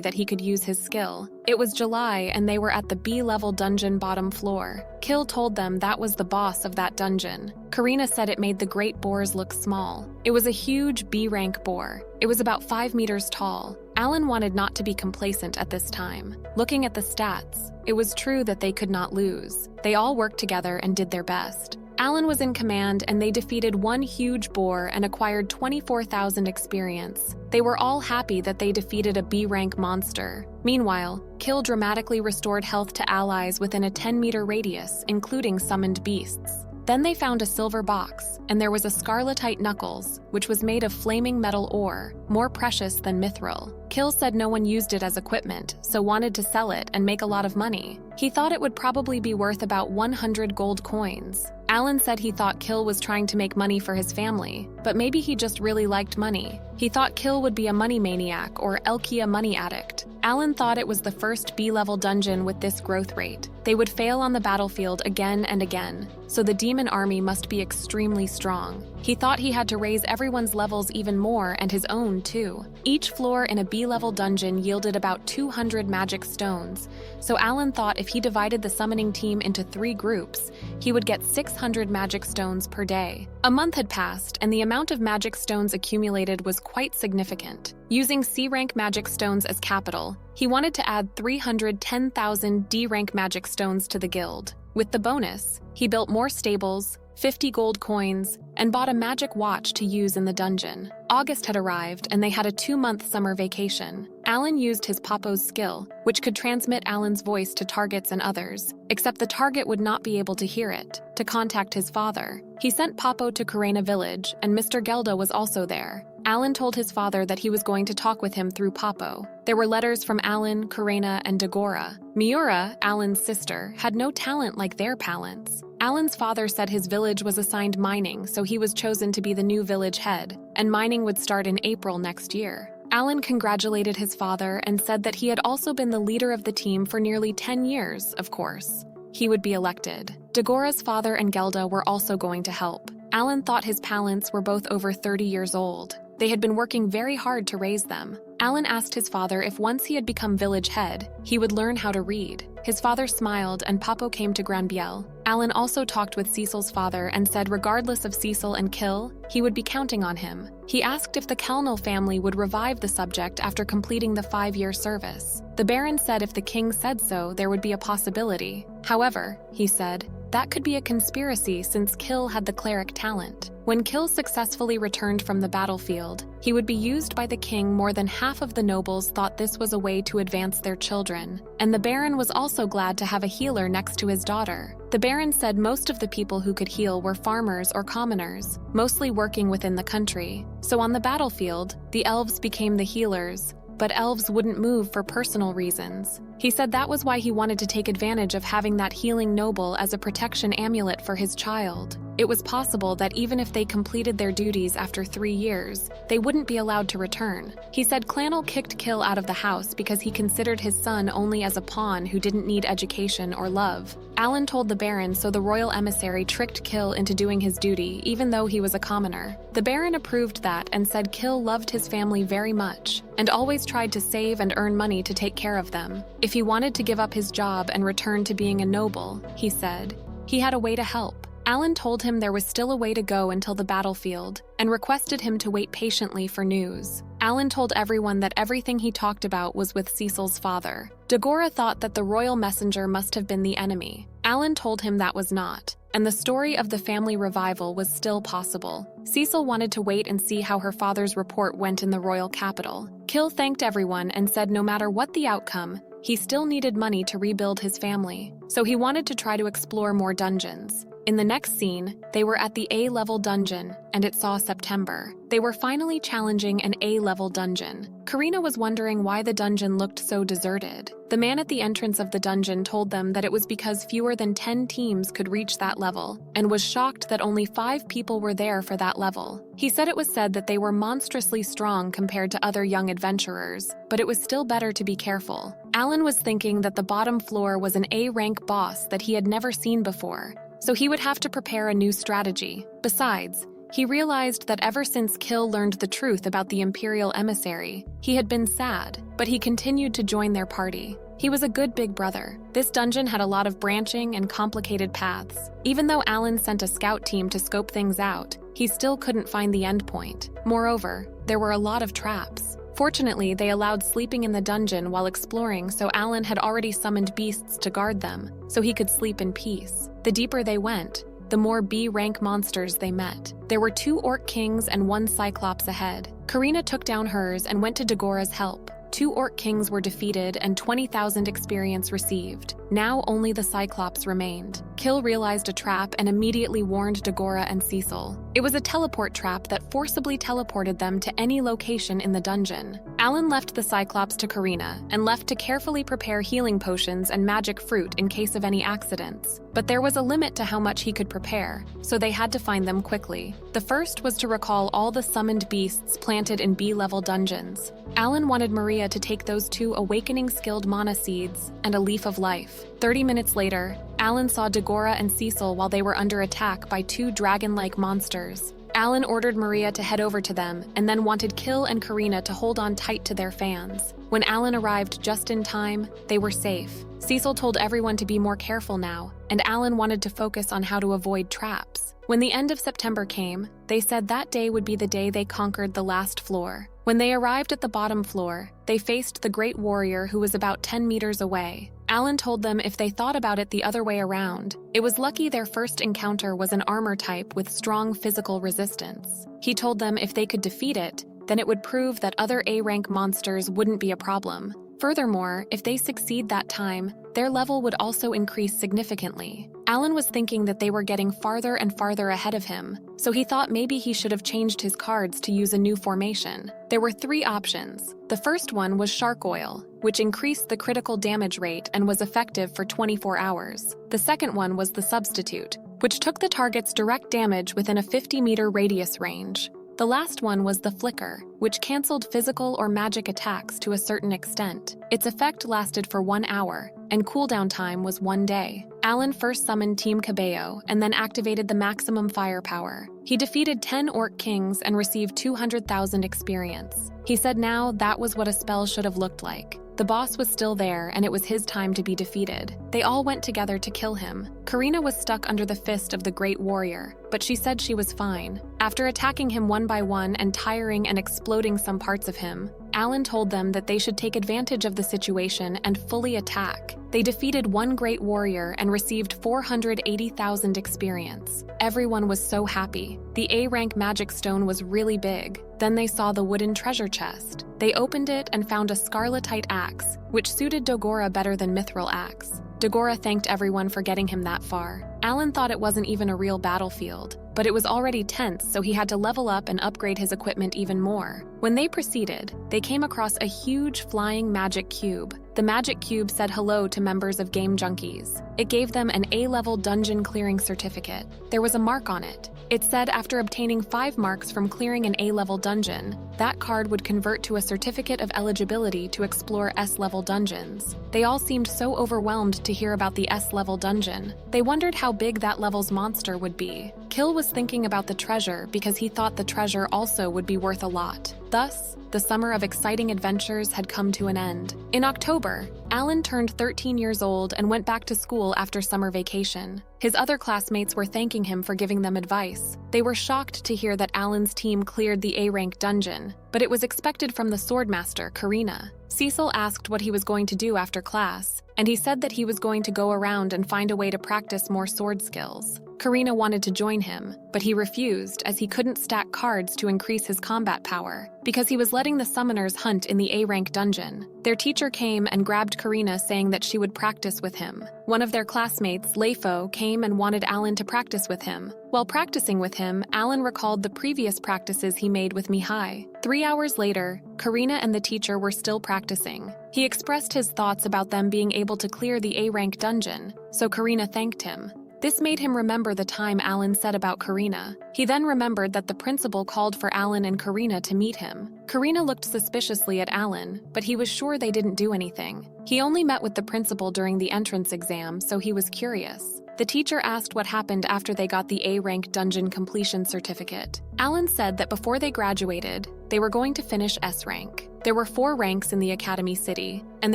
Speaker 1: that he could use his skill. It was July and they were at the B-level dungeon bottom floor. Kill told them that was the boss of that dungeon. Karina said it made the great boars look small. It was a huge B-rank boar. It was about 5 meters tall. Alan wanted not to be complacent at this time. Looking at the stats, it was true that they could not lose. They all worked together and did their best. Alan was in command and they defeated one huge boar and acquired 24,000 experience. They were all happy that they defeated a B-rank monster. Meanwhile, Kill dramatically restored health to allies within a 10-meter radius, including summoned beasts. Then they found a silver box, and there was a scarletite knuckles, which was made of flaming metal ore, more precious than mithril. Kill said no one used it as equipment, so wanted to sell it and make a lot of money. He thought it would probably be worth about 100 gold coins. Alan said he thought Kill was trying to make money for his family, but maybe he just really liked money. He thought Kill would be a money maniac or Elkia money addict. Alan thought it was the first B-level dungeon with this growth rate. They would fail on the battlefield again and again, so the demon army must be extremely strong. He thought he had to raise everyone's levels even more and his own too. Each floor in a B-level dungeon yielded about 200 magic stones, so Alan thought if he divided the summoning team into 3 groups, he would get 600 magic stones per day. A month had passed, and the amount of magic stones accumulated was quite significant. Using C-rank magic stones as capital, he wanted to add 310,000 D-rank magic stones to the guild. With the bonus, he built more stables, 50 gold coins, and bought a magic watch to use in the dungeon. August had arrived, and they had a 2-month summer vacation. Alan used his Papo's skill, which could transmit Alan's voice to targets and others, except the target would not be able to hear it, to contact his father. He sent Papo to Karena village, and Mr. Gelda was also there. Alan told his father that he was going to talk with him through Papo. There were letters from Alan, Karena, and Dagora. Miura, Alan's sister, had no talent like their palants. Alan's father said his village was assigned mining, so he was chosen to be the new village head, and mining would start in April next year. Alan congratulated his father and said that he had also been the leader of the team for nearly 10 years, of course. He would be elected. Dagora's father and Gelda were also going to help. Alan thought his palants were both over 30 years old. They had been working very hard to raise them. Alan asked his father if once he had become village head, he would learn how to read. His father smiled and Papo came to Granbiel. Alan also talked with Cecil's father and said regardless of Cecil and Kill, he would be counting on him. He asked if the Kelnal family would revive the subject after completing the 5-year service. The Baron said if the king said so, there would be a possibility. However, he said, that could be a conspiracy since Kill had the cleric talent. When Kill successfully returned from the battlefield, he would be used by the king. More than half of the nobles thought this was a way to advance their children, and the Baron was also glad to have a healer next to his daughter. The Baron said most of the people who could heal were farmers or commoners, mostly working within the country. So on the battlefield, the elves became the healers, but elves wouldn't move for personal reasons. He said that was why he wanted to take advantage of having that healing noble as a protection amulet for his child. It was possible that even if they completed their duties after 3 years, they wouldn't be allowed to return. He said Clanel kicked Kill out of the house because he considered his son only as a pawn who didn't need education or love. Alan told the Baron, so the royal emissary tricked Kill into doing his duty even though he was a commoner. The Baron approved that and said Kill loved his family very much and always tried to save and earn money to take care of them. If he wanted to give up his job and return to being a noble, he said, he had a way to help. Alan told him there was still a way to go until the battlefield and requested him to wait patiently for news. Alan told everyone that everything he talked about was with Cecil's father. Dagora thought that the royal messenger must have been the enemy. Alan told him that was not, and the story of the family revival was still possible. Cecil wanted to wait and see how her father's report went in the royal capital. Kill thanked everyone and said no matter what the outcome, he still needed money to rebuild his family, so he wanted to try to explore more dungeons. In the next scene, they were at the A-level dungeon, and it saw September. They were finally challenging an A-level dungeon. Karina was wondering why the dungeon looked so deserted. The man at the entrance of the dungeon told them that it was because fewer than 10 teams could reach that level, and was shocked that only 5 people were there for that level. He said it was said that they were monstrously strong compared to other young adventurers, but it was still better to be careful. Alan was thinking that the bottom floor was an A-rank boss that he had never seen before, so he would have to prepare a new strategy. Besides, he realized that ever since Kill learned the truth about the Imperial emissary, he had been sad, but he continued to join their party. He was a good big brother. This dungeon had a lot of branching and complicated paths. Even though Alan sent a scout team to scope things out, he still couldn't find the end point. Moreover, there were a lot of traps. Fortunately, they allowed sleeping in the dungeon while exploring, so Alan had already summoned beasts to guard them, so he could sleep in peace. The deeper they went, the more B-rank monsters they met. There were 2 orc kings and 1 cyclops ahead. Karina took down hers and went to Dagora's help. 2 orc kings were defeated and 20,000 experience received. Now only the Cyclops remained. Kill realized a trap and immediately warned Dagora and Cecil. It was a teleport trap that forcibly teleported them to any location in the dungeon. Alan left the Cyclops to Karina and left to carefully prepare healing potions and magic fruit in case of any accidents. But there was a limit to how much he could prepare, so they had to find them quickly. The first was to recall all the summoned beasts planted in B-level dungeons. Alan wanted Maria to take those 2 awakening skilled mana seeds and a leaf of life. 30 minutes later, Alan saw Dagora and Cecil while they were under attack by 2 dragon-like monsters. Alan ordered Maria to head over to them and then wanted Kill and Karina to hold on tight to their fans. When Alan arrived just in time, they were safe. Cecil told everyone to be more careful now, and Alan wanted to focus on how to avoid traps. When the end of September came, they said that day would be the day they conquered the last floor. When they arrived at the bottom floor, they faced the Great Warrior who was about 10 meters away. Alan told them if they thought about it the other way around, it was lucky their first encounter was an armor type with strong physical resistance. He told them if they could defeat it, then it would prove that other A-rank monsters wouldn't be a problem. Furthermore, if they succeed that time, their level would also increase significantly. Alan was thinking that they were getting farther and farther ahead of him, so he thought maybe he should have changed his cards to use a new formation. There were 3 options. The first one was Shark Oil, which increased the critical damage rate and was effective for 24 hours. The second one was the Substitute, which took the target's direct damage within a 50-meter radius range. The last one was the Flicker, which cancelled physical or magic attacks to a certain extent. Its effect lasted for 1 hour, and cooldown time was 1 day. Alan first summoned Team Cabello and then activated the maximum firepower. He defeated 10 Orc Kings and received 200,000 experience. He said now that was what a spell should have looked like. The boss was still there, and it was his time to be defeated. They all went together to kill him. Karina was stuck under the fist of the Great Warrior, but she said she was fine. After attacking him one by one and tiring and exploding some parts of him, Alan told them that they should take advantage of the situation and fully attack. They defeated 1 Great Warrior and received 480,000 experience. Everyone was so happy. The A-rank magic stone was really big. Then they saw the wooden treasure chest. They opened it and found a scarletite axe, which suited Dagora better than Mithril axe. Dagora thanked everyone for getting him that far. Alan thought it wasn't even a real battlefield, but it was already tense, so he had to level up and upgrade his equipment even more. When they proceeded, they came across a huge flying magic cube. The magic cube said hello to members of Game Junkies. It gave them an A-level dungeon clearing certificate. There was a mark on it. It said after obtaining 5 marks from clearing an A-level dungeon, that card would convert to a certificate of eligibility to explore S-level dungeons. They all seemed so overwhelmed to hear about the S-level dungeon. They wondered how big that level's monster would be. Kill was thinking about the treasure because he thought the treasure also would be worth a lot. Thus, the summer of exciting adventures had come to an end. In October, Alan turned 13 years old and went back to school after summer vacation. His other classmates were thanking him for giving them advice. They were shocked to hear that Alan's team cleared the A-rank dungeon, but it was expected from the swordmaster, Karina. Cecil asked what he was going to do after class, and he said that he was going to go around and find a way to practice more sword skills. Karina wanted to join him, but he refused as he couldn't stack cards to increase his combat power, because he was letting the summoners hunt in the A-rank dungeon. Their teacher came and grabbed Karina, saying that she would practice with him. One of their classmates, Leifo, came and wanted Alan to practice with him. While practicing with him, Alan recalled the previous practices he made with Mihai. 3 hours later, Karina and the teacher were still practicing. He expressed his thoughts about them being able to clear the A-rank dungeon, so Karina thanked him. This made him remember the time Alan said about Karina. He then remembered that the principal called for Alan and Karina to meet him. Karina looked suspiciously at Alan, but he was sure they didn't do anything. He only met with the principal during the entrance exam, so he was curious. The teacher asked what happened after they got the A-rank dungeon completion certificate. Alan said that before they graduated, they were going to finish S-rank. There were 4 ranks in the Academy City, and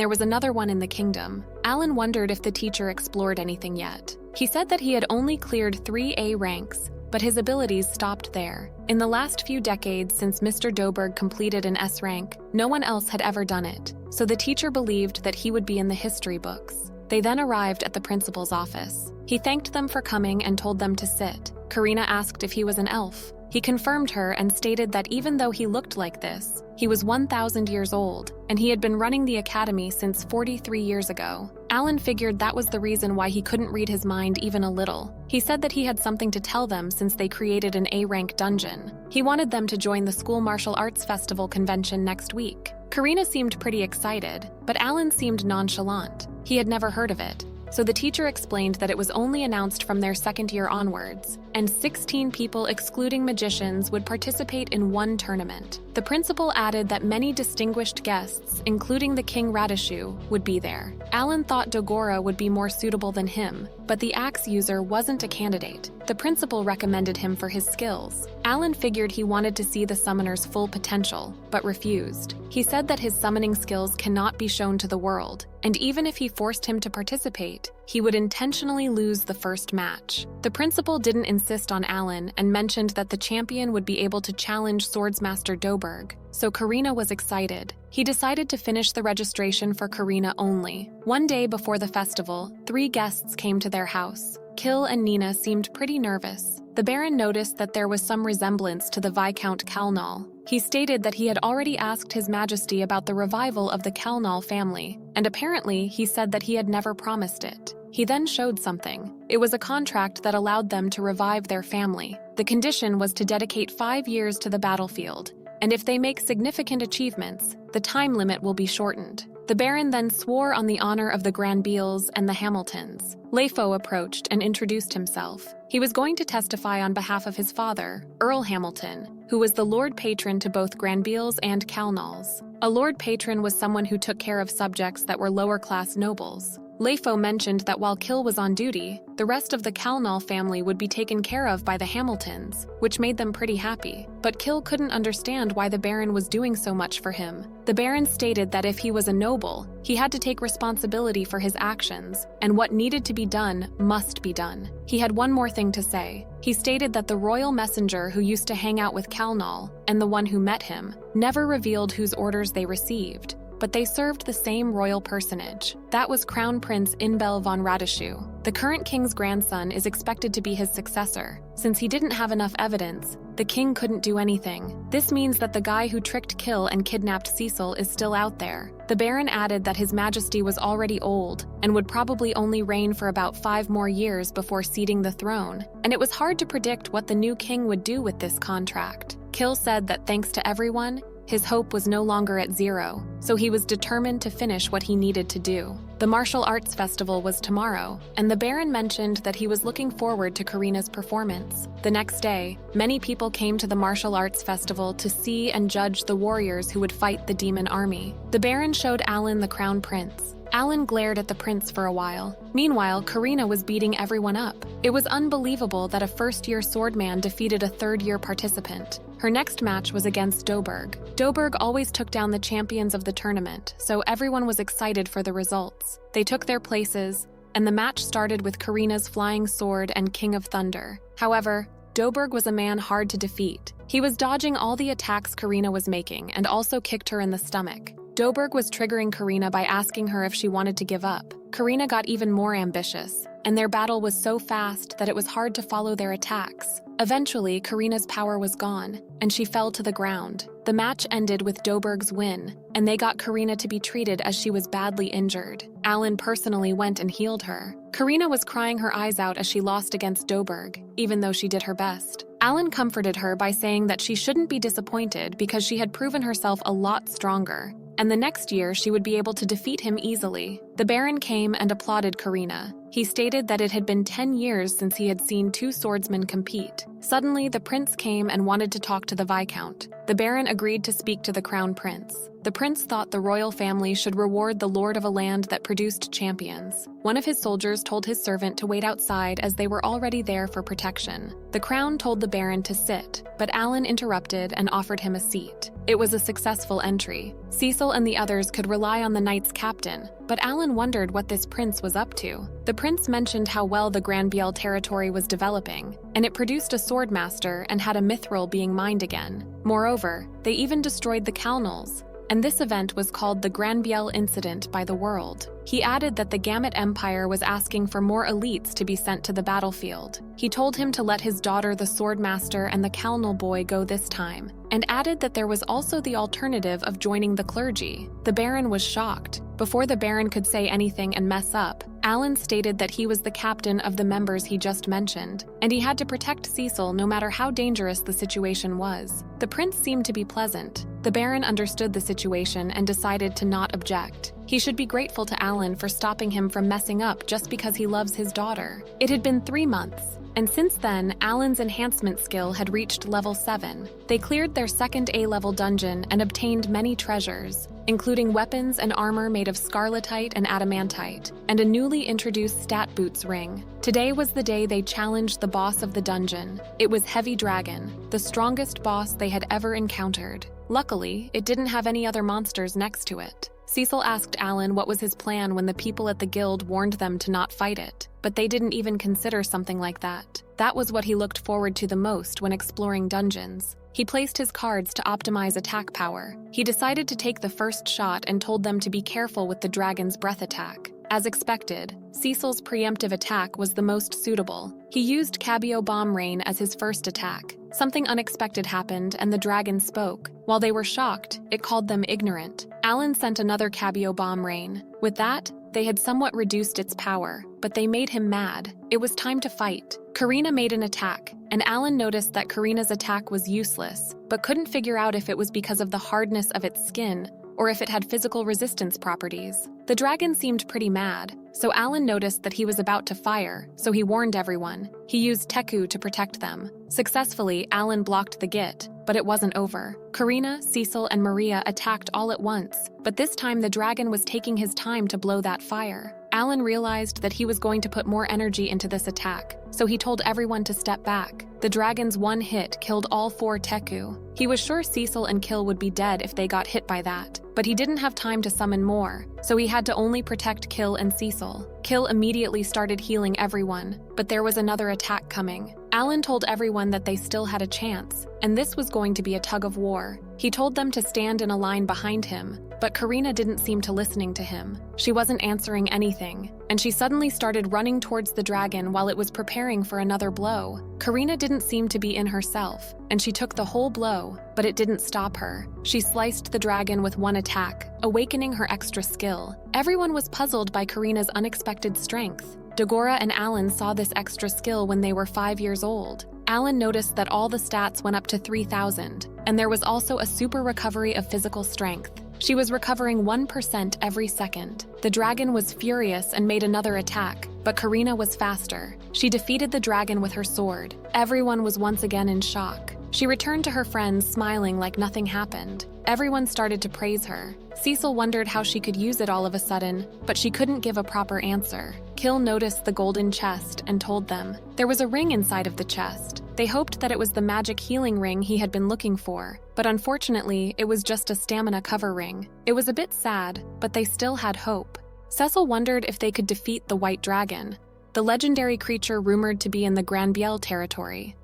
Speaker 1: there was another one in the Kingdom. Alan wondered if the teacher explored anything yet. He said that he had only cleared 3 A ranks, but his abilities stopped there. In the last few decades since Mr. Doberg completed an S rank, no one else had ever done it, so the teacher believed that he would be in the history books. They then arrived at the principal's office. He thanked them for coming and told them to sit. Karina asked if he was an elf. He confirmed her and stated that even though he looked like this, he was 1,000 years old, and he had been running the academy since 43 years ago. Alan figured that was the reason why he couldn't read his mind even a little. He said that he had something to tell them since they created an A-rank dungeon. He wanted them to join the school martial arts festival convention next week. Karina seemed pretty excited, but Alan seemed nonchalant. He had never heard of it. So the teacher explained that it was only announced from their second year onwards, and 16 people excluding magicians would participate in one tournament. The principal added that many distinguished guests, including the King Radishu, would be there. Alan thought Dogora would be more suitable than him, but the axe user wasn't a candidate. The principal recommended him for his skills. Alan figured he wanted to see the summoner's full potential, but refused. He said that his summoning skills cannot be shown to the world, and even if he forced him to participate, he would intentionally lose the first match. The principal didn't insist on Alan and mentioned that the champion would be able to challenge Swordsmaster Doberg, so Karina was excited. He decided to finish the registration for Karina only. One day before the festival, 3 guests came to their house. Kill and Nina seemed pretty nervous. The Baron noticed that there was some resemblance to the Viscount Kalnal. He stated that he had already asked His Majesty about the revival of the Kalnal family, and apparently he said that he had never promised it. He then showed something. It was a contract that allowed them to revive their family. The condition was to dedicate 5 years to the battlefield, and if they make significant achievements, the time limit will be shortened. The Baron then swore on the honor of the Granbeels and the Hamiltons. Leifo approached and introduced himself. He was going to testify on behalf of his father, Earl Hamilton, who was the Lord Patron to both Granbeels and Kalnals. A Lord Patron was someone who took care of subjects that were lower-class nobles. Leifo mentioned that while Kill was on duty, the rest of the Kalnal family would be taken care of by the Hamiltons, which made them pretty happy. But Kill couldn't understand why the Baron was doing so much for him. The Baron stated that if he was a noble, he had to take responsibility for his actions, and what needed to be done must be done. He had one more thing to say. He stated that the royal messenger who used to hang out with Kalnal, and the one who met him, never revealed whose orders they received, but they served the same royal personage. That was Crown Prince Inbel von Radishu. The current king's grandson is expected to be his successor. Since he didn't have enough evidence, the king couldn't do anything. This means that the guy who tricked Kill and kidnapped Cecil is still out there. The Baron added that His Majesty was already old and would probably only reign for about 5 more years before ceding the throne, and it was hard to predict what the new king would do with this contract. Kill said that thanks to everyone, his hope was no longer at 0, so he was determined to finish what he needed to do. The martial arts festival was tomorrow, and the Baron mentioned that he was looking forward to Karina's performance. The next day, many people came to the martial arts festival to see and judge the warriors who would fight the demon army. The Baron showed Alan the Crown Prince. Alan glared at the prince for a while. Meanwhile, Karina was beating everyone up. It was unbelievable that a first-year swordman defeated a third-year participant. Her next match was against Doberg. Doberg always took down the champions of the tournament, so everyone was excited for the results. They took their places, and the match started with Karina's flying sword and King of Thunder. However, Doberg was a man hard to defeat. He was dodging all the attacks Karina was making and also kicked her in the stomach. Doberg was triggering Karina by asking her if she wanted to give up. Karina got even more ambitious, and their battle was so fast that it was hard to follow their attacks. Eventually, Karina's power was gone, and she fell to the ground. The match ended with Doberg's win, and they got Karina to be treated as she was badly injured. Alan personally went and healed her. Karina was crying her eyes out as she lost against Doberg, even though she did her best. Alan comforted her by saying that she shouldn't be disappointed because she had proven herself a lot stronger, and the next year she would be able to defeat him easily. The Baron came and applauded Karina. He stated that it had been 10 years since he had seen 2 swordsmen compete. Suddenly, the prince came and wanted to talk to the Viscount. The Baron agreed to speak to the Crown Prince. The prince thought the royal family should reward the lord of a land that produced champions. One of his soldiers told his servant to wait outside as they were already there for protection. The Crown told the Baron to sit, but Alan interrupted and offered him a seat. It was a successful entry. Cecil and the others could rely on the knight's captain, but Alan Alan wondered what this prince was up to. The prince mentioned how well the Grand Biel territory was developing, and it produced a sword master and had a mithril being mined again. Moreover, they even destroyed the Kalnals, and this event was called the Grand Biel Incident by the world. He added that the Gamut Empire was asking for more elites to be sent to the battlefield. He told him to let his daughter, the Swordmaster, and the Kalnal boy go this time, and added that there was also the alternative of joining the clergy. The Baron was shocked. Before the Baron could say anything and mess up, Alan stated that he was the captain of the members he just mentioned, and he had to protect Cecil no matter how dangerous the situation was. The prince seemed to be pleasant. The Baron understood the situation and decided to not object. He should be grateful to Alan for stopping him from messing up just because he loves his daughter. It had been 3 months, and since then, Alan's enhancement skill had reached level 7. They cleared their second A-level dungeon and obtained many treasures, including weapons and armor made of scarletite and adamantite, and a newly introduced stat boots ring. Today was the day they challenged the boss of the dungeon. It was Heavy Dragon, the strongest boss they had ever encountered. Luckily, it didn't have any other monsters next to it. Cecil asked Alan what was his plan when the people at the guild warned them to not fight it, but they didn't even consider something like that. That was what he looked forward to the most when exploring dungeons. He placed his cards to optimize attack power. He decided to take the first shot and told them to be careful with the dragon's breath attack. As expected, Cecil's preemptive attack was the most suitable. He used Cabio Bomb Rain as his first attack. Something unexpected happened and the dragon spoke. While they were shocked, it called them ignorant. Alan sent another Cabio Bomb Rain. With that, they had somewhat reduced its power, but they made him mad. It was time to fight. Karina made an attack, and Alan noticed that Karina's attack was useless, but couldn't figure out if it was because of the hardness of its skin or if it had physical resistance properties. The dragon seemed pretty mad, so Alan noticed that he was about to fire, so he warned everyone. He used Teku to protect them. Successfully, Alan blocked the Git, but it wasn't over. Karina, Cecil, and Maria attacked all at once, but this time the dragon was taking his time to blow that fire. Alan realized that he was going to put more energy into this attack, so he told everyone to step back. The dragon's one hit killed all 4 Teku. He was sure Cecil and Kill would be dead if they got hit by that, but he didn't have time to summon more, so he had to only protect Kill and Cecil. Kill immediately started healing everyone, but there was another attack coming. Alan told everyone that they still had a chance, and this was going to be a tug of war. He told them to stand in a line behind him, but Karina didn't seem to listening to him. She wasn't answering anything, and she suddenly started running towards the dragon while it was preparing for another blow. Karina didn't seem to be in herself, and she took the whole blow, but it didn't stop her. She sliced the dragon with one attack, awakening her extra skill. Everyone was puzzled by Karina's unexpected strength. Dagora and Alan saw this extra skill when they were 5 years old. Alan noticed that all the stats went up to 3,000, and there was also a super recovery of physical strength. She was recovering 1% every second. The dragon was furious and made another attack, but Karina was faster. She defeated the dragon with her sword. Everyone was once again in shock. She returned to her friends smiling like nothing happened. Everyone started to praise her. Cecil wondered how she could use it all of a sudden, but she couldn't give a proper answer. Kill noticed the golden chest and told them there was a ring inside of the chest. They hoped that it was the magic healing ring he had been looking for, but unfortunately, it was just a stamina cover ring. It was a bit sad, but they still had hope. Cecil wondered if they could defeat the White Dragon, the legendary creature rumored to be in the Grand Biel territory.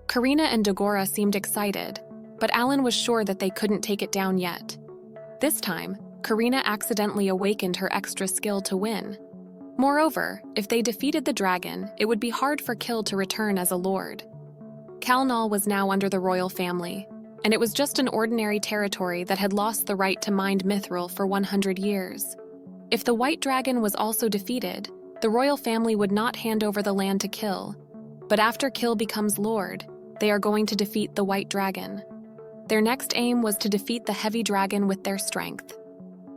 Speaker 1: Karina and Dagora seemed excited, but Alan was sure that they couldn't take it down yet. This time, Karina accidentally awakened her extra skill to win. Moreover, if they defeated the dragon, it would be hard for Kill to return as a lord. Kalnal was now under the royal family, and it was just an ordinary territory that had lost the right to mine mithril for 100 years. If the White Dragon was also defeated, the royal family would not hand over the land to Kill. But after Kill becomes lord, they are going to defeat the White Dragon. Their next aim was to defeat the Heavy Dragon with their strength.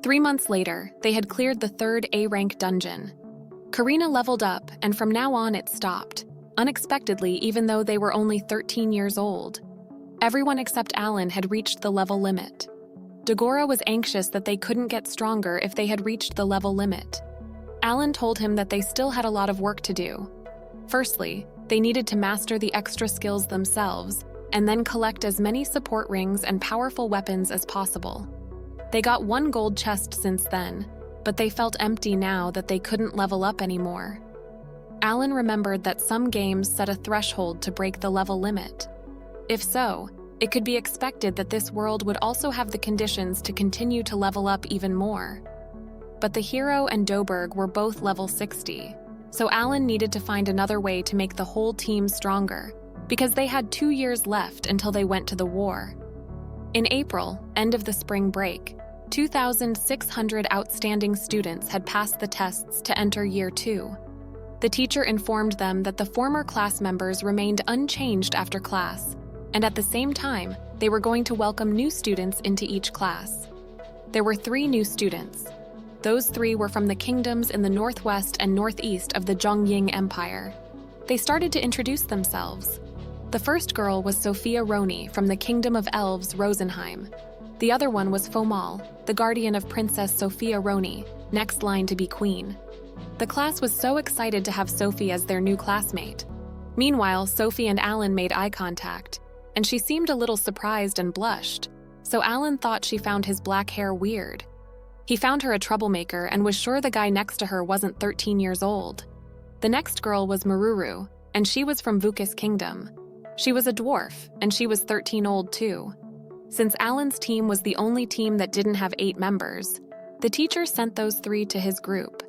Speaker 1: 3 months later, they had cleared the 3rd A-rank dungeon. Karina leveled up, and from now on it stopped, unexpectedly even though they were only 13 years old. Everyone except Alan had reached the level limit. Dagora was anxious that they couldn't get stronger if they had reached the level limit. Alan told him that they still had a lot of work to do. Firstly, they needed to master the extra skills themselves, and then collect as many support rings and powerful weapons as possible. They got 1 gold chest since then, but they felt empty now that they couldn't level up anymore. Alan remembered that some games set a threshold to break the level limit. If so, it could be expected that this world would also have the conditions to continue to level up even more. But the hero and Doberg were both level 60, so Alan needed to find another way to make the whole team stronger, because they had 2 years left until they went to the war. In April, end of the spring break, 2,600 outstanding students had passed the tests to enter Year 2. The teacher informed them that the former class members remained unchanged after class, and at the same time, they were going to welcome new students into each class. There were 3 new students. Those 3 were from the kingdoms in the northwest and northeast of the Zhongying Empire. They started to introduce themselves. The first girl was Sophia Roni from the Kingdom of Elves Rosenheim. The other one was Fomal, the guardian of Princess Sophia Roni, next line to be queen. The class was so excited to have Sophie as their new classmate. Meanwhile, Sophie and Alan made eye contact, and she seemed a little surprised and blushed, so Alan thought she found his black hair weird. He found her a troublemaker and was sure the guy next to her wasn't 13 years old. The next girl was Maruru, and she was from Vukis Kingdom. She was a dwarf, and she was 13 old too. Since Alan's team was the only team that didn't have 8 members, the teacher sent those 3 to his group.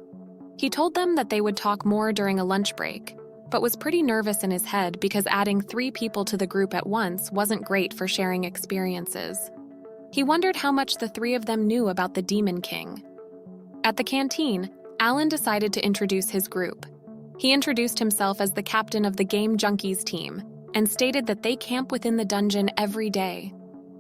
Speaker 1: He told them that they would talk more during a lunch break, but was pretty nervous in his head because adding 3 people to the group at once wasn't great for sharing experiences. He wondered how much the 3 of them knew about the Demon King. At the canteen, Alan decided to introduce his group. He introduced himself as the captain of the Game Junkies team and stated that they camp within the dungeon every day.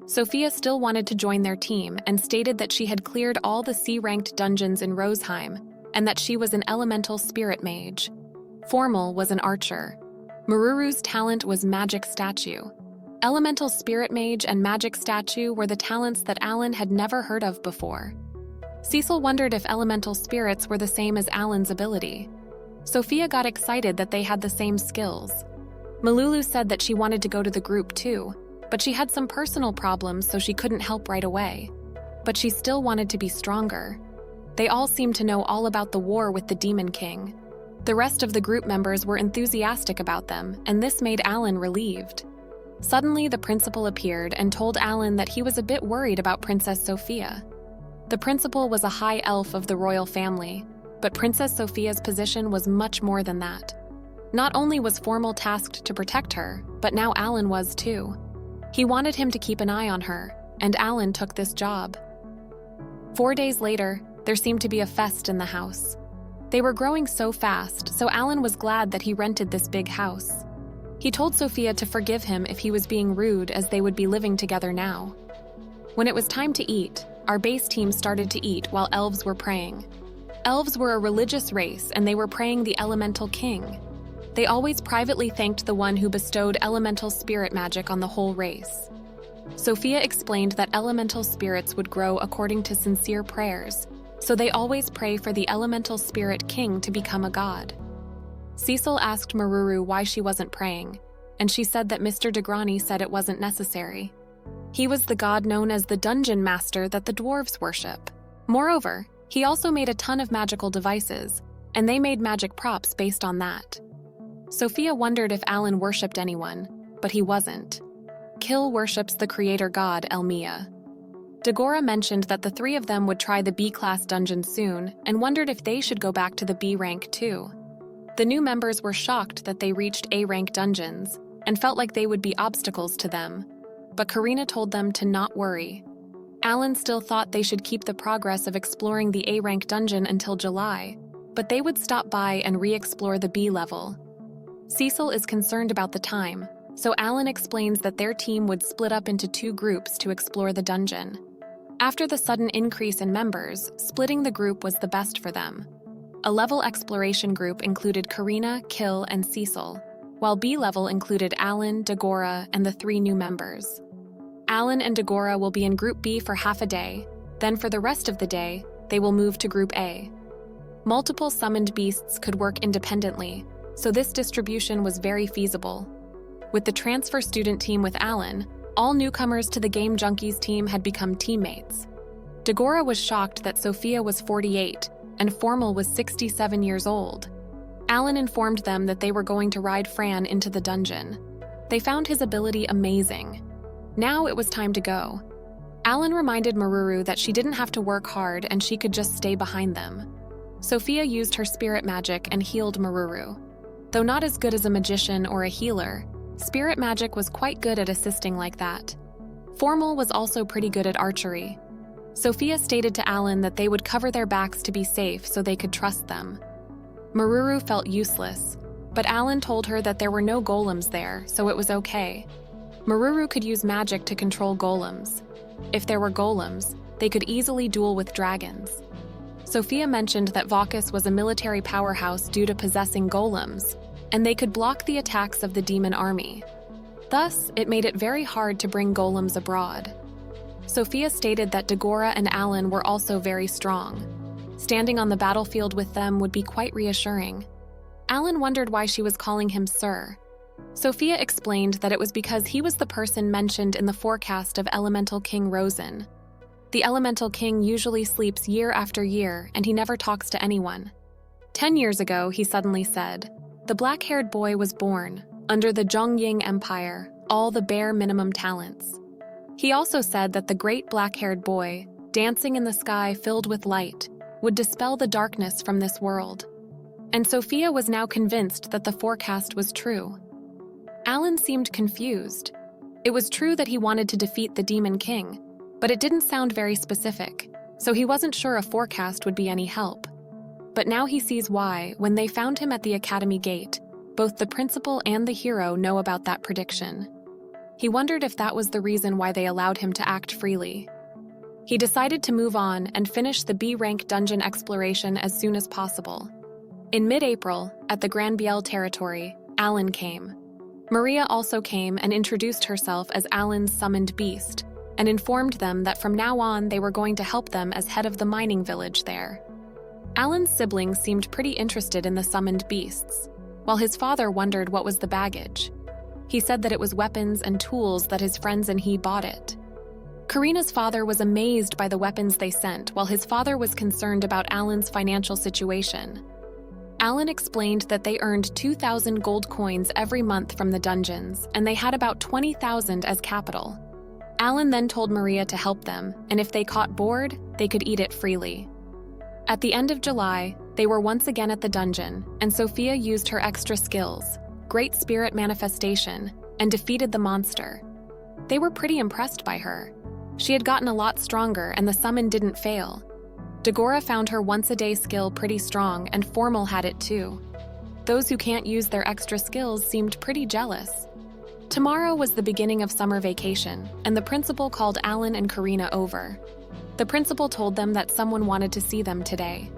Speaker 1: Sophia still wanted to join their team and stated that she had cleared all the C-ranked dungeons in Roseheim and that she was an elemental spirit mage. Formal was an archer. Maruru's talent was magic statue. Elemental spirit mage and magic statue were the talents that Alan had never heard of before. Cecil wondered if elemental spirits were the same as Alan's ability. Sophia got excited that they had the same skills. Malulu said that she wanted to go to the group too, but she had some personal problems so she couldn't help right away. But she still wanted to be stronger. They all seemed to know all about the war with the Demon King. The rest of the group members were enthusiastic about them, and this made Alan relieved. Suddenly, the principal appeared and told Alan that he was a bit worried about Princess Sophia. The principal was a high elf of the royal family, but Princess Sophia's position was much more than that. Not only was Formal tasked to protect her, but now Alan was too. He wanted him to keep an eye on her, and Alan took this job. 4 days later, there seemed to be a fest in the house. They were growing so fast, so Alan was glad that he rented this big house. He told Sophia to forgive him if he was being rude, as they would be living together now. When it was time to eat, our base team started to eat while elves were praying. Elves were a religious race, and they were praying the elemental king. They always privately thanked the one who bestowed elemental spirit magic on the whole race. Sophia explained that elemental spirits would grow according to sincere prayers, so they always pray for the elemental spirit king to become a god. Cecil asked Maruru why she wasn't praying, and she said that Mr. Degrani said it wasn't necessary. He was the god known as the dungeon master that the dwarves worship. Moreover, he also made a ton of magical devices, and they made magic props based on that. Sophia wondered if Alan worshipped anyone, but he wasn't. Kill worships the creator god Elmia. Dagora mentioned that the 3 of them would try the B-class dungeon soon and wondered if they should go back to the B rank too. The new members were shocked that they reached A-rank dungeons and felt like they would be obstacles to them, but Karina told them to not worry. Alan still thought they should keep the progress of exploring the A-rank dungeon until July, but they would stop by and re-explore the B level. Cecil is concerned about the time, so Alan explains that their team would split up into 2 groups to explore the dungeon. After the sudden increase in members, splitting the group was the best for them. A level exploration group included Karina, Kill, and Cecil, while B level included Alan, Dagora, and the 3 new members. Alan and Dagora will be in Group B for half a day, then for the rest of the day, they will move to Group A. Multiple summoned beasts could work independently, so this distribution was very feasible. With the transfer student team with Alan, all newcomers to the Game Junkies team had become teammates. Dagora was shocked that Sophia was 48 and Formal was 67 years old. Alan informed them that they were going to ride Fran into the dungeon. They found his ability amazing. Now it was time to go. Alan reminded Maruru that she didn't have to work hard and she could just stay behind them. Sophia used her spirit magic and healed Maruru. Though not as good as a magician or a healer, spirit magic was quite good at assisting like that. Formal was also pretty good at archery. Sophia stated to Alan that they would cover their backs to be safe so they could trust them. Maruru felt useless, but Alan told her that there were no golems there, so it was okay. Maruru could use magic to control golems. If there were golems, they could easily duel with dragons. Sophia mentioned that Vaucus was a military powerhouse due to possessing golems, and they could block the attacks of the demon army. Thus, it made it very hard to bring golems abroad. Sophia stated that Dagora and Alan were also very strong. Standing on the battlefield with them would be quite reassuring. Alan wondered why she was calling him Sir. Sophia explained that it was because he was the person mentioned in the forecast of Elemental King Rosen. The Elemental King usually sleeps year after year, and he never talks to anyone. 10 years ago, he suddenly said, the black-haired boy was born, under the Zhongying Empire, all the bare minimum talents. He also said that the great black-haired boy, dancing in the sky filled with light, would dispel the darkness from this world. And Sophia was now convinced that the forecast was true. Alan seemed confused. It was true that he wanted to defeat the Demon King, but it didn't sound very specific, so he wasn't sure a forecast would be any help. But now he sees why, when they found him at the academy gate, both the principal and the hero know about that prediction. He wondered if that was the reason why they allowed him to act freely. He decided to move on and finish the B-rank dungeon exploration as soon as possible. In mid-April, at the Grand Biel territory, Alan came. Maria also came and introduced herself as Alan's summoned beast, and informed them that from now on they were going to help them as head of the mining village there. Alan's siblings seemed pretty interested in the summoned beasts, while his father wondered what was the baggage. He said that it was weapons and tools that his friends and he bought it. Karina's father was amazed by the weapons they sent, while his father was concerned about Alan's financial situation. Alan explained that they earned 2,000 gold coins every month from the dungeons, and they had about 20,000 as capital. Alan then told Maria to help them, and if they caught board, they could eat it freely. At the end of July, they were once again at the dungeon, and Sophia used her extra skills, Great Spirit Manifestation, and defeated the monster. They were pretty impressed by her. She had gotten a lot stronger, and the summon didn't fail. Dagora found her once-a-day skill pretty strong, and Formal had it too. Those who can't use their extra skills seemed pretty jealous. Tomorrow was the beginning of summer vacation, and the principal called Alan and Karina over. The principal told them that someone wanted to see them today.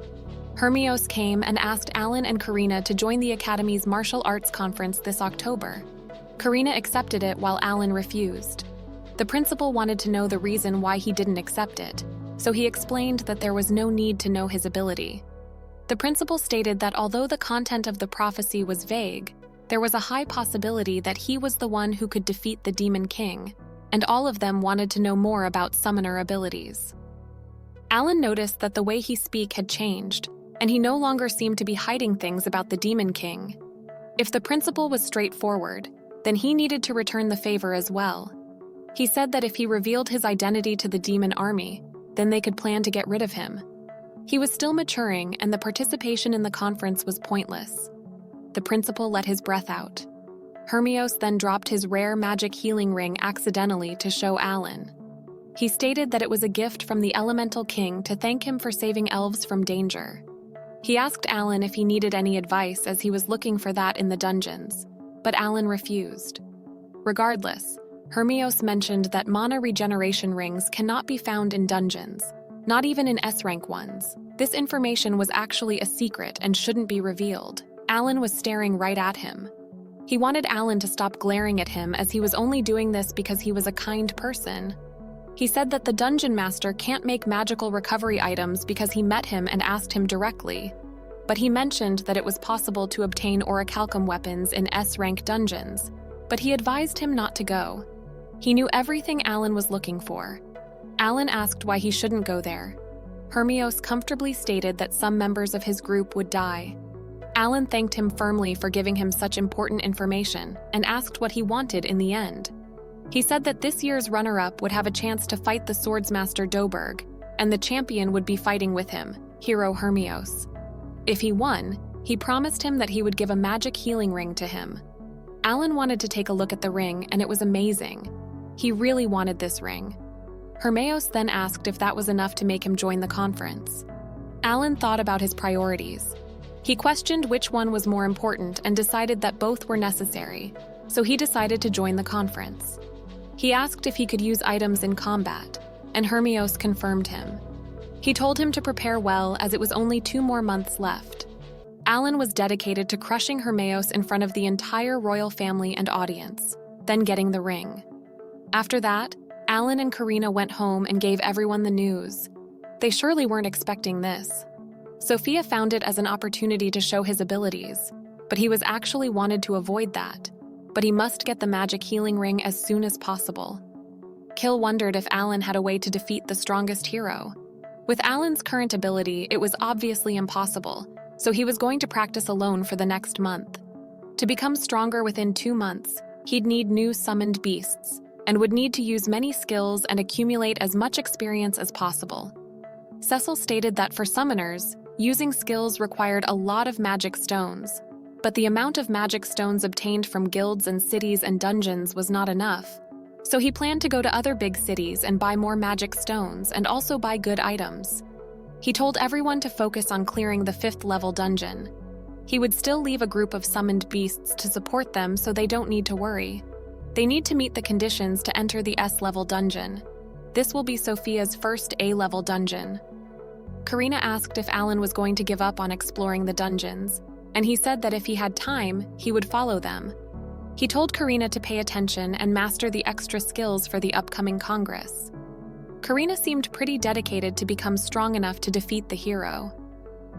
Speaker 1: Hermios came and asked Alan and Karina to join the Academy's martial arts conference this October. Karina accepted it while Alan refused. The principal wanted to know the reason why he didn't accept it, so he explained that there was no need to know his ability. The principal stated that although the content of the prophecy was vague, there was a high possibility that he was the one who could defeat the Demon King, and all of them wanted to know more about summoner abilities. Alan noticed that the way he spoke had changed, and he no longer seemed to be hiding things about the Demon King. If the principal was straightforward, then he needed to return the favor as well. He said that if he revealed his identity to the demon army, then they could plan to get rid of him. He was still maturing, and the participation in the conference was pointless. The principal let his breath out. Hermios then dropped his rare magic healing ring accidentally to show Alan. He stated that it was a gift from the Elemental King to thank him for saving elves from danger. He asked Alan if he needed any advice as he was looking for that in the dungeons, but Alan refused. Regardless, Hermios mentioned that mana regeneration rings cannot be found in dungeons, not even in S-rank ones. This information was actually a secret and shouldn't be revealed. Alan was staring right at him. He wanted Alan to stop glaring at him as he was only doing this because he was a kind person. He said that the dungeon master can't make magical recovery items because he met him and asked him directly, but he mentioned that it was possible to obtain orichalcum weapons in S-rank dungeons, but he advised him not to go. He knew everything Alan was looking for. Alan asked why he shouldn't go there. Hermios comfortably stated that some members of his group would die. Alan thanked him firmly for giving him such important information and asked what he wanted in the end. He said that this year's runner-up would have a chance to fight the swordsmaster Doberg, and the champion would be fighting with him, hero Hermios. If he won, he promised him that he would give a magic healing ring to him. Alan wanted to take a look at the ring, and it was amazing. He really wanted this ring. Hermios then asked if that was enough to make him join the conference. Alan thought about his priorities. He questioned which one was more important and decided that both were necessary, so he decided to join the conference. He asked if he could use items in combat, and Hermios confirmed him. He told him to prepare well as it was only 2 more months left. Alan was dedicated to crushing Hermios in front of the entire royal family and audience, then getting the ring. After that, Alan and Karina went home and gave everyone the news. They surely weren't expecting this. Sophia found it as an opportunity to show his abilities, but he was actually wanted to avoid that. But he must get the magic healing ring as soon as possible. Kill wondered if Alan had a way to defeat the strongest hero. With Alan's current ability, it was obviously impossible, so he was going to practice alone for the next month. To become stronger within 2 months, he'd need new summoned beasts, and would need to use many skills and accumulate as much experience as possible. Cecil stated that for summoners, using skills required a lot of magic stones, but the amount of magic stones obtained from guilds and cities and dungeons was not enough, so he planned to go to other big cities and buy more magic stones and also buy good items. He told everyone to focus on clearing the 5th level dungeon. He would still leave a group of summoned beasts to support them so they don't need to worry. They need to meet the conditions to enter the S-level dungeon. This will be Sophia's first A-level dungeon. Karina asked if Alan was going to give up on exploring the dungeons, and he said that if he had time, he would follow them. He told Karina to pay attention and master the extra skills for the upcoming Congress. Karina seemed pretty dedicated to become strong enough to defeat the hero.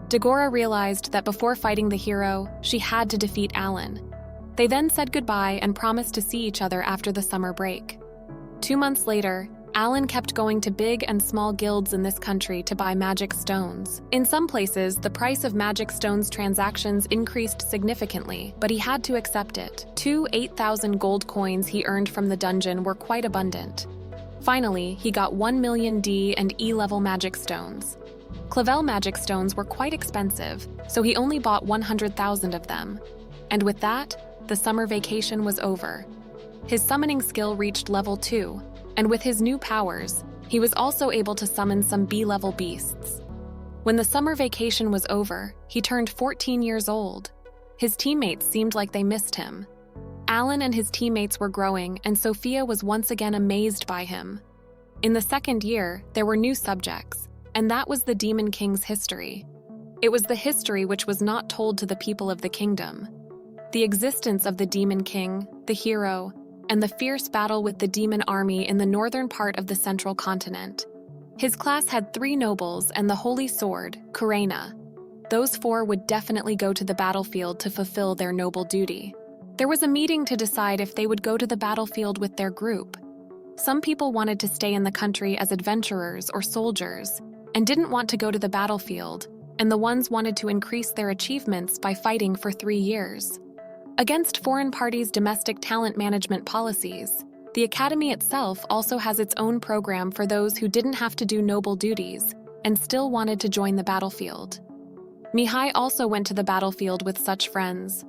Speaker 1: Dagora realized that before fighting the hero, she had to defeat Alan. They then said goodbye and promised to see each other after the summer break. 2 months later, Alan kept going to big and small guilds in this country to buy magic stones. In some places, the price of magic stones transactions increased significantly, but he had to accept it. 2 8,000 gold coins he earned from the dungeon were quite abundant. Finally, he got 1 million D and E-level magic stones. Clavel magic stones were quite expensive, so he only bought 100,000 of them. And with that, the summer vacation was over. His summoning skill reached level 2, and with his new powers, he was also able to summon some B-level beasts. When the summer vacation was over, he turned 14 years old. His teammates seemed like they missed him. Alan and his teammates were growing, and Sophia was once again amazed by him. In the 2nd year, there were new subjects, and that was the Demon King's history. It was the history which was not told to the people of the kingdom. The existence of the Demon King, the hero, and the fierce battle with the demon army in the northern part of the central continent. His class had 3 nobles and the holy sword, Kurena. Those 4 would definitely go to the battlefield to fulfill their noble duty. There was a meeting to decide if they would go to the battlefield with their group. Some people wanted to stay in the country as adventurers or soldiers, and didn't want to go to the battlefield, and the ones wanted to increase their achievements by fighting for 3 years. Against foreign parties' domestic talent management policies, the Academy itself also has its own program for those who didn't have to do noble duties and still wanted to join the battlefield. Mihai also went to the battlefield with such friends.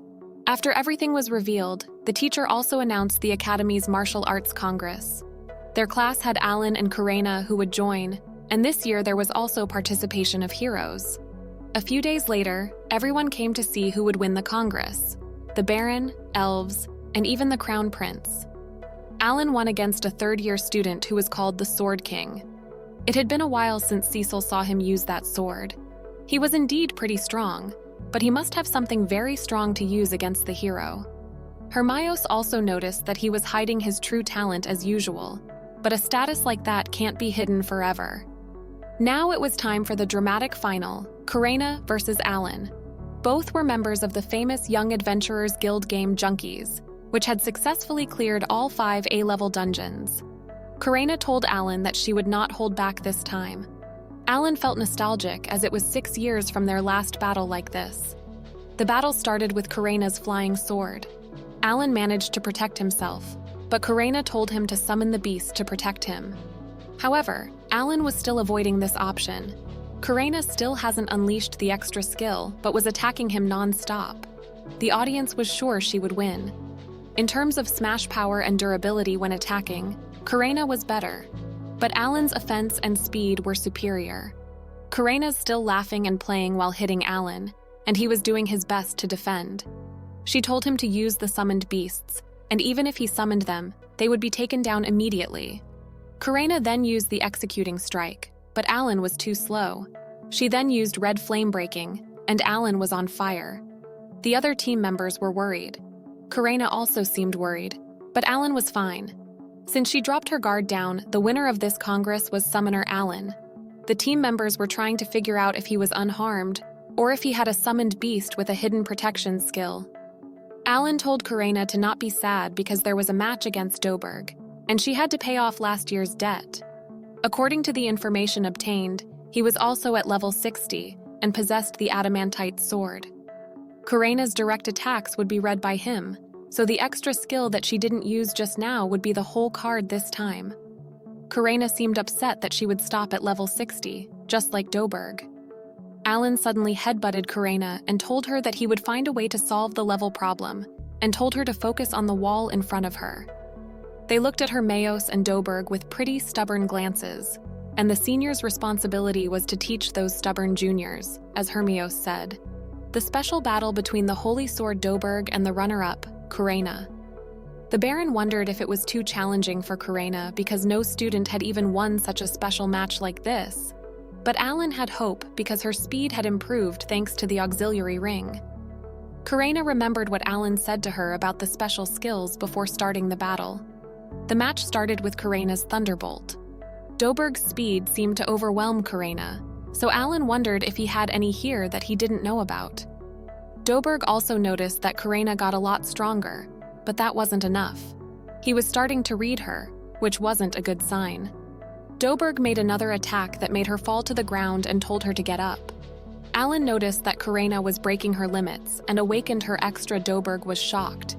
Speaker 1: After everything was revealed, the teacher also announced the Academy's Martial Arts Congress. Their class had Alan and Kurena who would join, and this year there was also participation of heroes. A few days later, everyone came to see who would win the Congress. The Baron, elves, and even the Crown Prince. Alan won against a 3rd-year student who was called the Sword King. It had been a while since Cecil saw him use that sword. He was indeed pretty strong, but he must have something very strong to use against the hero. Hermios also noticed that he was hiding his true talent as usual, but a status like that can't be hidden forever. Now it was time for the dramatic final, Kurena versus Alan. Both were members of the famous Young Adventurers Guild game Junkies, which had successfully cleared all 5 A-level dungeons. Karena told Alan that she would not hold back this time. Alan felt nostalgic as it was 6 years from their last battle like this. The battle started with Karena's flying sword. Alan managed to protect himself, but Karena told him to summon the beast to protect him. However, Alan was still avoiding this option. Karena still hasn't unleashed the extra skill, but was attacking him non-stop. The audience was sure she would win. In terms of smash power and durability when attacking, Karena was better, but Alan's offense and speed were superior. Karena's still laughing and playing while hitting Alan, and he was doing his best to defend. She told him to use the summoned beasts, and even if he summoned them, they would be taken down immediately. Karena then used the executing strike, but Alan was too slow. She then used red flame breaking, and Alan was on fire. The other team members were worried. Karena also seemed worried, but Alan was fine. Since she dropped her guard down, the winner of this Congress was Summoner Alan. The team members were trying to figure out if he was unharmed, or if he had a summoned beast with a hidden protection skill. Alan told Karena to not be sad because there was a match against Doberg, and she had to pay off last year's debt. According to the information obtained, he was also at level 60 and possessed the adamantite sword. Karena's direct attacks would be read by him, so the extra skill that she didn't use just now would be the whole card this time. Karena seemed upset that she would stop at level 60, just like Doberg. Alan suddenly headbutted Karena and told her that he would find a way to solve the level problem, and told her to focus on the wall in front of her. They looked at Hermeos and Doberg with pretty stubborn glances, and the senior's responsibility was to teach those stubborn juniors, as Hermeos said. The special battle between the Holy Sword Doberg and the runner-up, Karena. The Baron wondered if it was too challenging for Karena because no student had even won such a special match like this. But Alan had hope because her speed had improved thanks to the auxiliary ring. Karena remembered what Alan said to her about the special skills before starting the battle. The match started with Karena's Thunderbolt. Doberg's speed seemed to overwhelm Karena, so Alan wondered if he had any here that he didn't know about. Doberg also noticed that Karena got a lot stronger, but that wasn't enough. He was starting to read her, which wasn't a good sign. Doberg made another attack that made her fall to the ground and told her to get up. Alan noticed that Karena was breaking her limits and awakened her extra. Doberg was shocked.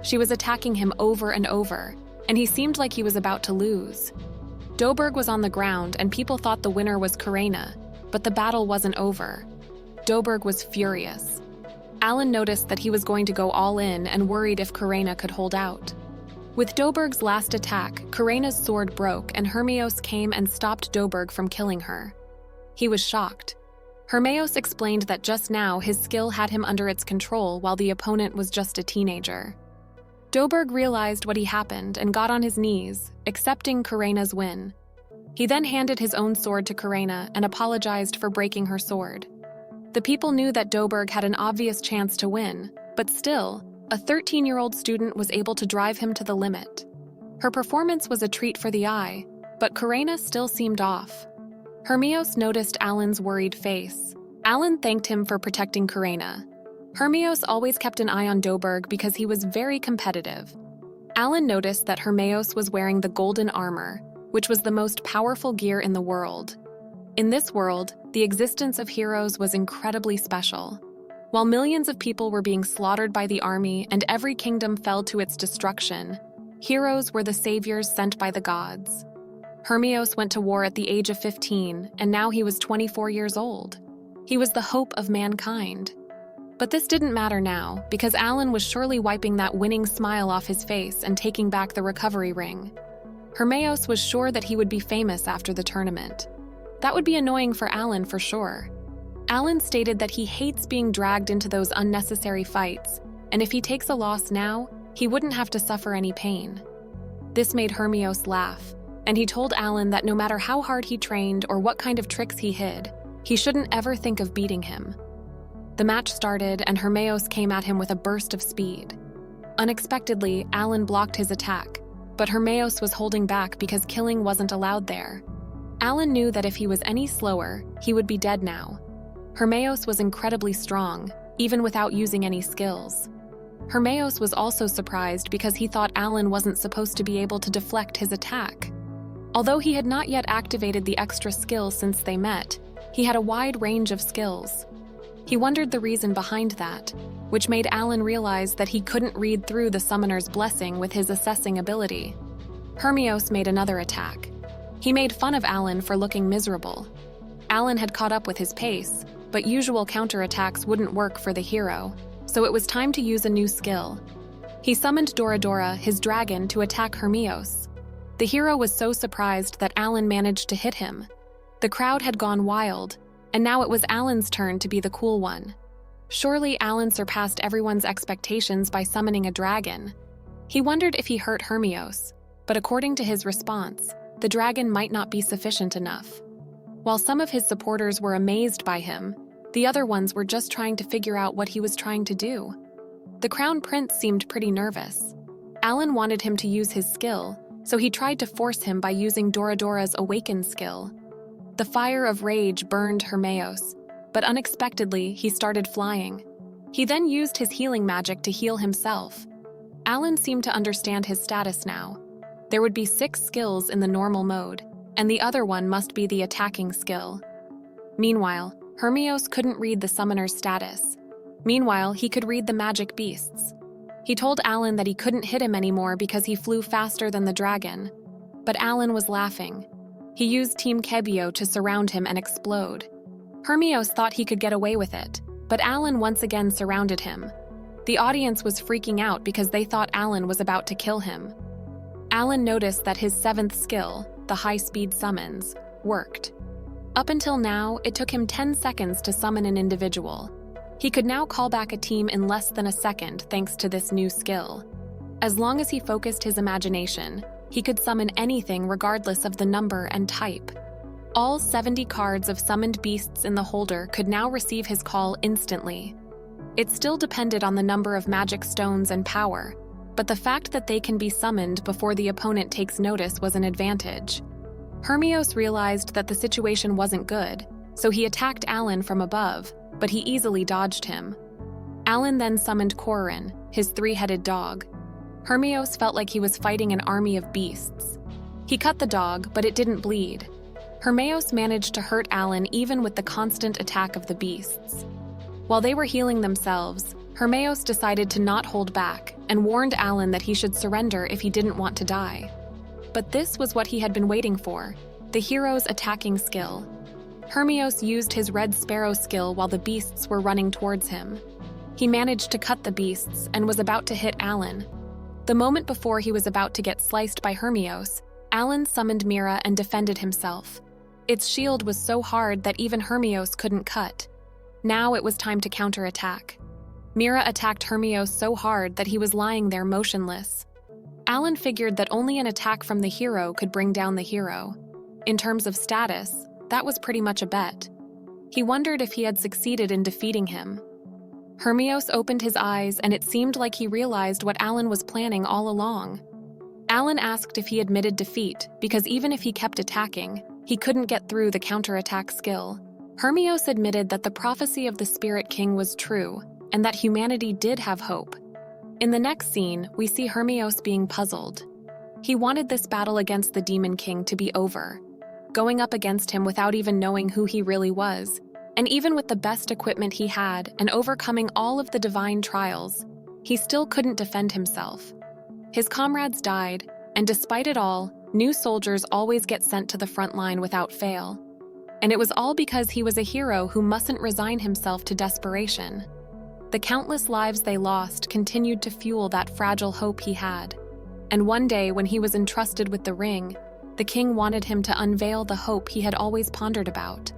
Speaker 1: She was attacking him over and over, and he seemed like he was about to lose. Doberg was on the ground and people thought the winner was Karena, but the battle wasn't over. Doberg was furious. Alan noticed that he was going to go all in and worried if Karena could hold out. With Doberg's last attack, Karena's sword broke and Hermeos came and stopped Doberg from killing her. He was shocked. Hermeos explained that just now his skill had him under its control while the opponent was just a teenager. Doberg realized what had happened and got on his knees, accepting Karena's win. He then handed his own sword to Karena and apologized for breaking her sword. The people knew that Doberg had an obvious chance to win, but still, a 13-year-old student was able to drive him to the limit. Her performance was a treat for the eye, but Karena still seemed off. Hermeos noticed Alan's worried face. Alan thanked him for protecting Karena. Hermeos always kept an eye on Doberg because he was very competitive. Alan noticed that Hermeos was wearing the golden armor, which was the most powerful gear in the world. In this world, the existence of heroes was incredibly special. While millions of people were being slaughtered by the army and every kingdom fell to its destruction, heroes were the saviors sent by the gods. Hermeos went to war at the age of 15, and now he was 24 years old. He was the hope of mankind. But this didn't matter now, because Alan was surely wiping that winning smile off his face and taking back the recovery ring. Hermeos was sure that he would be famous after the tournament. That would be annoying for Alan for sure. Alan stated that he hates being dragged into those unnecessary fights, and if he takes a loss now, he wouldn't have to suffer any pain. This made Hermeos laugh, and he told Alan that no matter how hard he trained or what kind of tricks he hid, he shouldn't ever think of beating him. The match started, and Hermeos came at him with a burst of speed. Unexpectedly, Alan blocked his attack, but Hermeos was holding back because killing wasn't allowed there. Alan knew that if he was any slower, he would be dead now. Hermeos was incredibly strong, even without using any skills. Hermeos was also surprised because he thought Alan wasn't supposed to be able to deflect his attack. Although he had not yet activated the extra skill since they met, he had a wide range of skills. He wondered the reason behind that, which made Alan realize that he couldn't read through the summoner's blessing with his assessing ability. Hermios made another attack. He made fun of Alan for looking miserable. Alan had caught up with his pace, but usual counterattacks wouldn't work for the hero, so it was time to use a new skill. He summoned Doradora, his dragon, to attack Hermios. The hero was so surprised that Alan managed to hit him. The crowd had gone wild, and now it was Alan's turn to be the cool one. Surely Alan surpassed everyone's expectations by summoning a dragon. He wondered if he hurt Hermios, but according to his response, the dragon might not be sufficient enough. While some of his supporters were amazed by him, the other ones were just trying to figure out what he was trying to do. The Crown Prince seemed pretty nervous. Alan wanted him to use his skill, so he tried to force him by using Doradora's Awaken skill. The fire of rage burned Hermios, but unexpectedly he started flying. He then used his healing magic to heal himself. Alan seemed to understand his status now. There would be 6 skills in the normal mode, and the other one must be the attacking skill. Meanwhile, Hermios couldn't read the summoner's status. Meanwhile, he could read the magic beasts. He told Alan that he couldn't hit him anymore because he flew faster than the dragon. But Alan was laughing. He used Team Kebio to surround him and explode. Hermios thought he could get away with it, but Alan once again surrounded him. The audience was freaking out because they thought Alan was about to kill him. Alan noticed that his 7th skill, the high-speed summons, worked. Up until now, it took him 10 seconds to summon an individual. He could now call back a team in less than a second thanks to this new skill. As long as he focused his imagination, he could summon anything regardless of the number and type. All 70 cards of summoned beasts in the holder could now receive his call instantly. It still depended on the number of magic stones and power, but the fact that they can be summoned before the opponent takes notice was an advantage. Hermios realized that the situation wasn't good, so he attacked Alan from above, but he easily dodged him. Alan then summoned Korin, his 3-headed dog. Hermios felt like he was fighting an army of beasts. He cut the dog, but it didn't bleed. Hermios managed to hurt Alan even with the constant attack of the beasts. While they were healing themselves, Hermios decided to not hold back and warned Alan that he should surrender if he didn't want to die. But this was what he had been waiting for, the hero's attacking skill. Hermios used his Red Sparrow skill while the beasts were running towards him. He managed to cut the beasts and was about to hit Alan. The moment before he was about to get sliced by Hermios, Alan summoned Mira and defended himself. Its shield was so hard that even Hermios couldn't cut. Now it was time to counterattack. Mira attacked Hermios so hard that he was lying there motionless. Alan figured that only an attack from the hero could bring down the hero. In terms of status, that was pretty much a bet. He wondered if he had succeeded in defeating him. Hermios opened his eyes and it seemed like he realized what Alan was planning all along. Alan asked if he admitted defeat because even if he kept attacking, he couldn't get through the counterattack skill. Hermios admitted that the prophecy of the Spirit King was true and that humanity did have hope. In the next scene, we see Hermios being puzzled. He wanted this battle against the Demon King to be over, going up against him without even knowing who he really was, and even with the best equipment he had and overcoming all of the divine trials, he still couldn't defend himself. His comrades died, and despite it all, new soldiers always get sent to the front line without fail. And it was all because he was a hero who mustn't resign himself to desperation. The countless lives they lost continued to fuel that fragile hope he had. And one day, when he was entrusted with the ring, the king wanted him to unveil the hope he had always pondered about.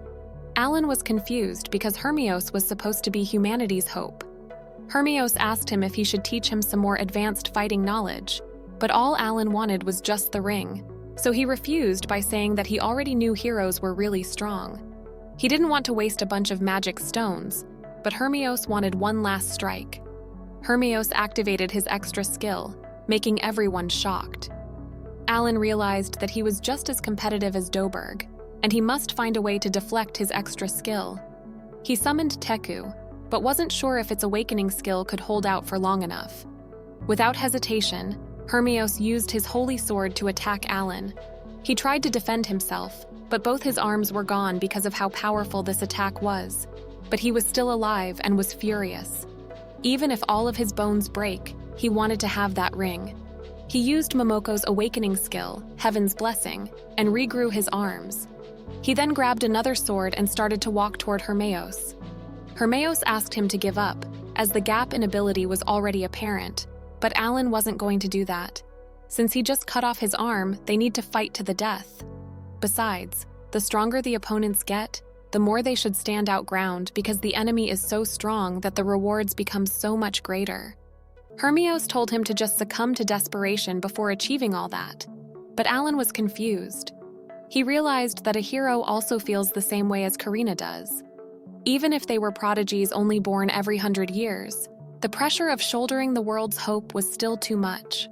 Speaker 1: Alan was confused because Hermios was supposed to be humanity's hope. Hermios asked him if he should teach him some more advanced fighting knowledge, but all Alan wanted was just the ring, so he refused by saying that he already knew heroes were really strong. He didn't want to waste a bunch of magic stones, but Hermios wanted one last strike. Hermios activated his extra skill, making everyone shocked. Alan realized that he was just as competitive as Doberg, and he must find a way to deflect his extra skill. He summoned Teku, but wasn't sure if its awakening skill could hold out for long enough. Without hesitation, Hermios used his holy sword to attack Alan. He tried to defend himself, but both his arms were gone because of how powerful this attack was. But he was still alive and was furious. Even if all of his bones break, he wanted to have that ring. He used Momoko's awakening skill, Heaven's Blessing, and regrew his arms. He then grabbed another sword and started to walk toward Hermeos. Hermeos asked him to give up, as the gap in ability was already apparent, but Alan wasn't going to do that. Since he just cut off his arm, they need to fight to the death. Besides, the stronger the opponents get, the more they should stand out ground because the enemy is so strong that the rewards become so much greater. Hermeos told him to just succumb to desperation before achieving all that. But Alan was confused. He realized that a hero also feels the same way as Karina does. Even if they were prodigies only born every 100 years, the pressure of shouldering the world's hope was still too much.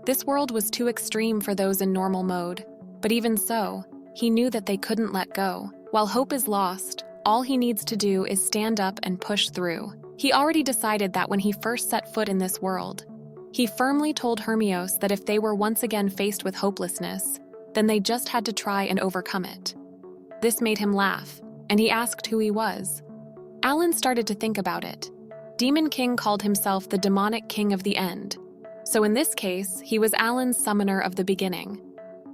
Speaker 1: This world was too extreme for those in normal mode, but even so, he knew that they couldn't let go. While hope is lost, all he needs to do is stand up and push through. He already decided that when he first set foot in this world. He firmly told Hermeos that if they were once again faced with hopelessness, then they just had to try and overcome it. This made him laugh, and he asked who he was. Alan started to think about it. Demon King called himself the demonic king of the end. So in this case, he was Alan's summoner of the beginning.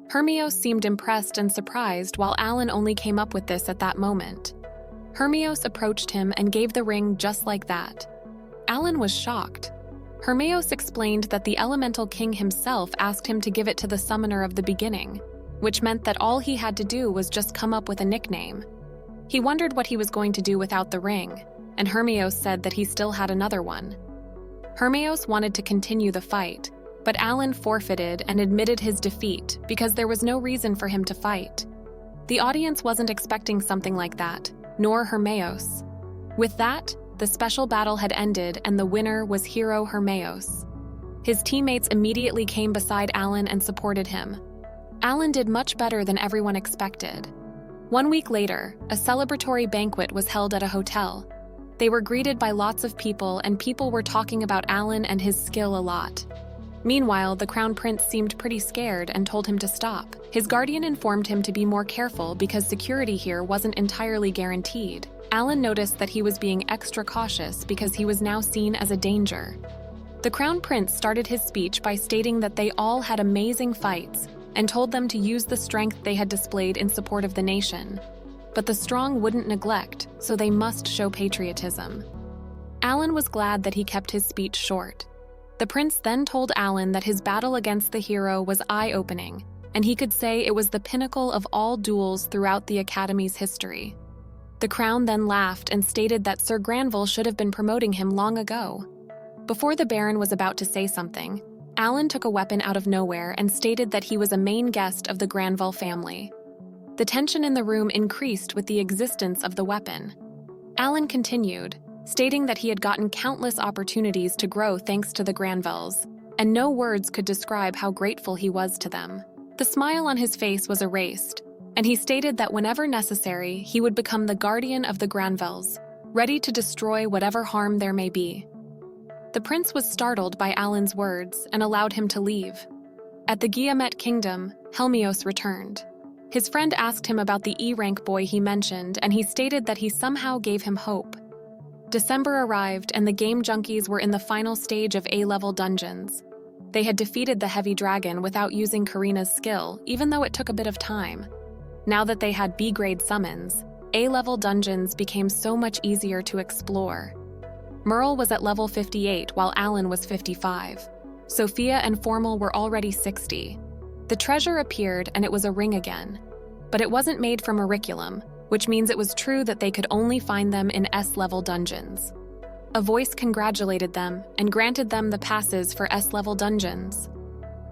Speaker 1: Hermeos seemed impressed and surprised while Alan only came up with this at that moment. Hermeos approached him and gave the ring just like that. Alan was shocked. Hermeos explained that the Elemental King himself asked him to give it to the summoner of the beginning, which meant that all he had to do was just come up with a nickname. He wondered what he was going to do without the ring, and Hermeos said that he still had another one. Hermeos wanted to continue the fight, but Alan forfeited and admitted his defeat because there was no reason for him to fight. The audience wasn't expecting something like that, nor Hermeos. With that, the special battle had ended and the winner was hero Hermeos. His teammates immediately came beside Alan and supported him. Alan did much better than everyone expected. 1 week later, a celebratory banquet was held at a hotel. They were greeted by lots of people and people were talking about Alan and his skill a lot. Meanwhile, the Crown Prince seemed pretty scared and told him to stop. His guardian informed him to be more careful because security here wasn't entirely guaranteed. Alan noticed that he was being extra cautious because he was now seen as a danger. The Crown Prince started his speech by stating that they all had amazing fights and told them to use the strength they had displayed in support of the nation. But the strong wouldn't neglect, so they must show patriotism. Alan was glad that he kept his speech short. The prince then told Alan that his battle against the hero was eye-opening, and he could say it was the pinnacle of all duels throughout the Academy's history. The Crown then laughed and stated that Sir Granville should have been promoting him long ago. Before the Baron was about to say something, Alan took a weapon out of nowhere and stated that he was a main guest of the Granville family. The tension in the room increased with the existence of the weapon. Alan continued, stating that he had gotten countless opportunities to grow thanks to the Granvilles, and no words could describe how grateful he was to them. The smile on his face was erased, and he stated that whenever necessary, he would become the guardian of the Granvilles, ready to destroy whatever harm there may be. The prince was startled by Alan's words and allowed him to leave. At the Guillemette Kingdom, Hermeos returned. His friend asked him about the E-rank boy he mentioned, and he stated that he somehow gave him hope. December arrived, and the game junkies were in the final stage of A-level dungeons. They had defeated the heavy dragon without using Karina's skill, even though it took a bit of time. Now that they had B-grade summons, A-level dungeons became so much easier to explore. Merle was at level 58 while Alan was 55. Sophia and Formal were already 60. The treasure appeared and it was a ring again. But it wasn't made from auriculum, which means it was true that they could only find them in S-level dungeons. A voice congratulated them and granted them the passes for S-level dungeons.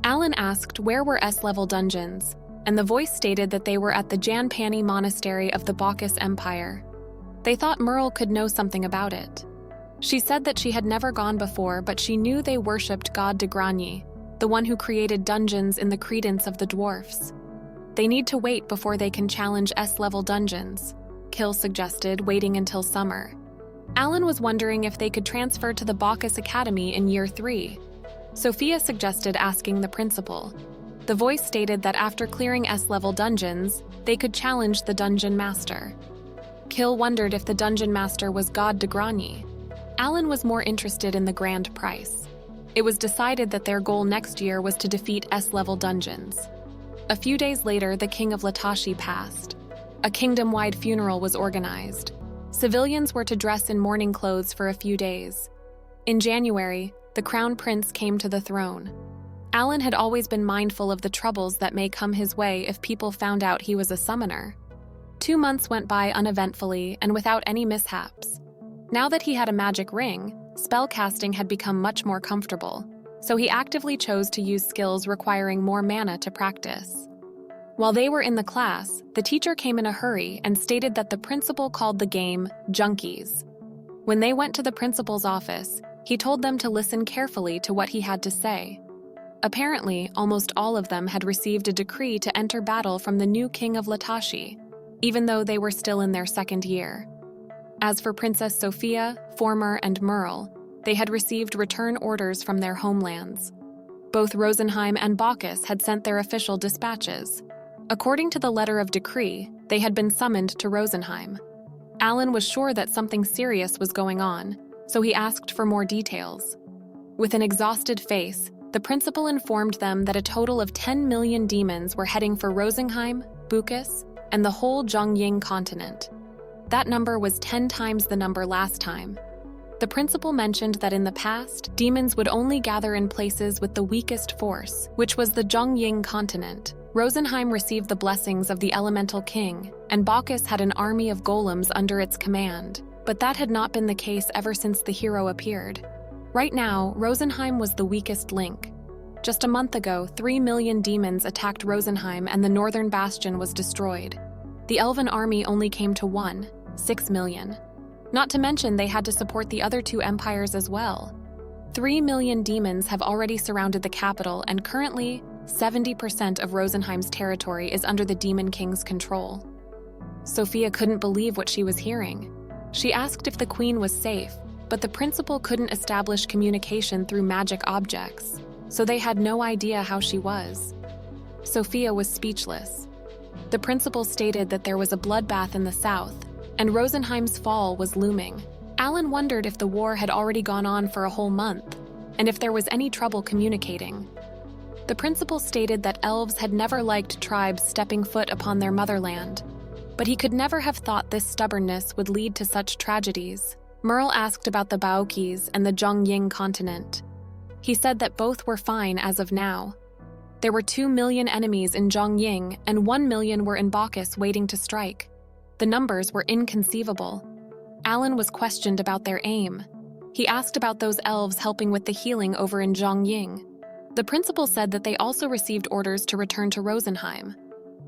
Speaker 1: Alan asked where were S-level dungeons, and the voice stated that they were at the Janpani Monastery of the Bacchus Empire. They thought Merle could know something about it. She said that she had never gone before, but she knew they worshipped God de Grigny, the one who created dungeons in the credence of the dwarfs. They need to wait before they can challenge S-level dungeons, Kill suggested, waiting until summer. Alan was wondering if they could transfer to the Bacchus Academy in year 3. Sophia suggested asking the principal. The voice stated that after clearing S-level dungeons, they could challenge the dungeon master. Kill wondered if the dungeon master was God de Grani. Alan was more interested in the grand prize. It was decided that their goal next year was to defeat S-level dungeons. A few days later, the king of Latashi passed. A kingdom-wide funeral was organized. Civilians were to dress in mourning clothes for a few days. In January, the crown prince came to the throne. Alan had always been mindful of the troubles that may come his way if people found out he was a summoner. 2 months went by uneventfully and without any mishaps. Now that he had a magic ring, spellcasting had become much more comfortable, so he actively chose to use skills requiring more mana to practice. While they were in the class, the teacher came in a hurry and stated that the principal called the game Junkies. When they went to the principal's office, he told them to listen carefully to what he had to say. Apparently, almost all of them had received a decree to enter battle from the new king of Latashi, even though they were still in their second year. As for Princess Sophia, Former, and Merle, they had received return orders from their homelands. Both Rosenheim and Bacchus had sent their official dispatches. According to the letter of decree, they had been summoned to Rosenheim. Alan was sure that something serious was going on, so he asked for more details. With an exhausted face, the principal informed them that a total of 10 million demons were heading for Rosenheim, Bacchus, and the whole Zhongying continent. That number was 10 times the number last time. The principal mentioned that in the past, demons would only gather in places with the weakest force, which was the Zhongying continent. Rosenheim received the blessings of the elemental king, and Bacchus had an army of golems under its command, but that had not been the case ever since the hero appeared. Right now, Rosenheim was the weakest link. Just a month ago, 3 million demons attacked Rosenheim and the northern bastion was destroyed. The elven army only came to 6 million. Not to mention they had to support the other 2 empires as well. 3 million demons have already surrounded the capital, and currently, 70% of Rosenheim's territory is under the Demon King's control. Sophia couldn't believe what she was hearing. She asked if the queen was safe, but the principal couldn't establish communication through magic objects, so they had no idea how she was. Sophia was speechless. The principal stated that there was a bloodbath in the south, and Rosenheim's fall was looming. Alan wondered if the war had already gone on for a whole month, and if there was any trouble communicating. The principal stated that elves had never liked tribes stepping foot upon their motherland, but he could never have thought this stubbornness would lead to such tragedies. Merle asked about the Baokis and the Zhongying continent. He said that both were fine as of now. There were 2 million enemies in Zhongying and 1 million were in Bacchus waiting to strike. The numbers were inconceivable. Alan was questioned about their aim. He asked about those elves helping with the healing over in Zhongying. The principal said that they also received orders to return to Rosenheim.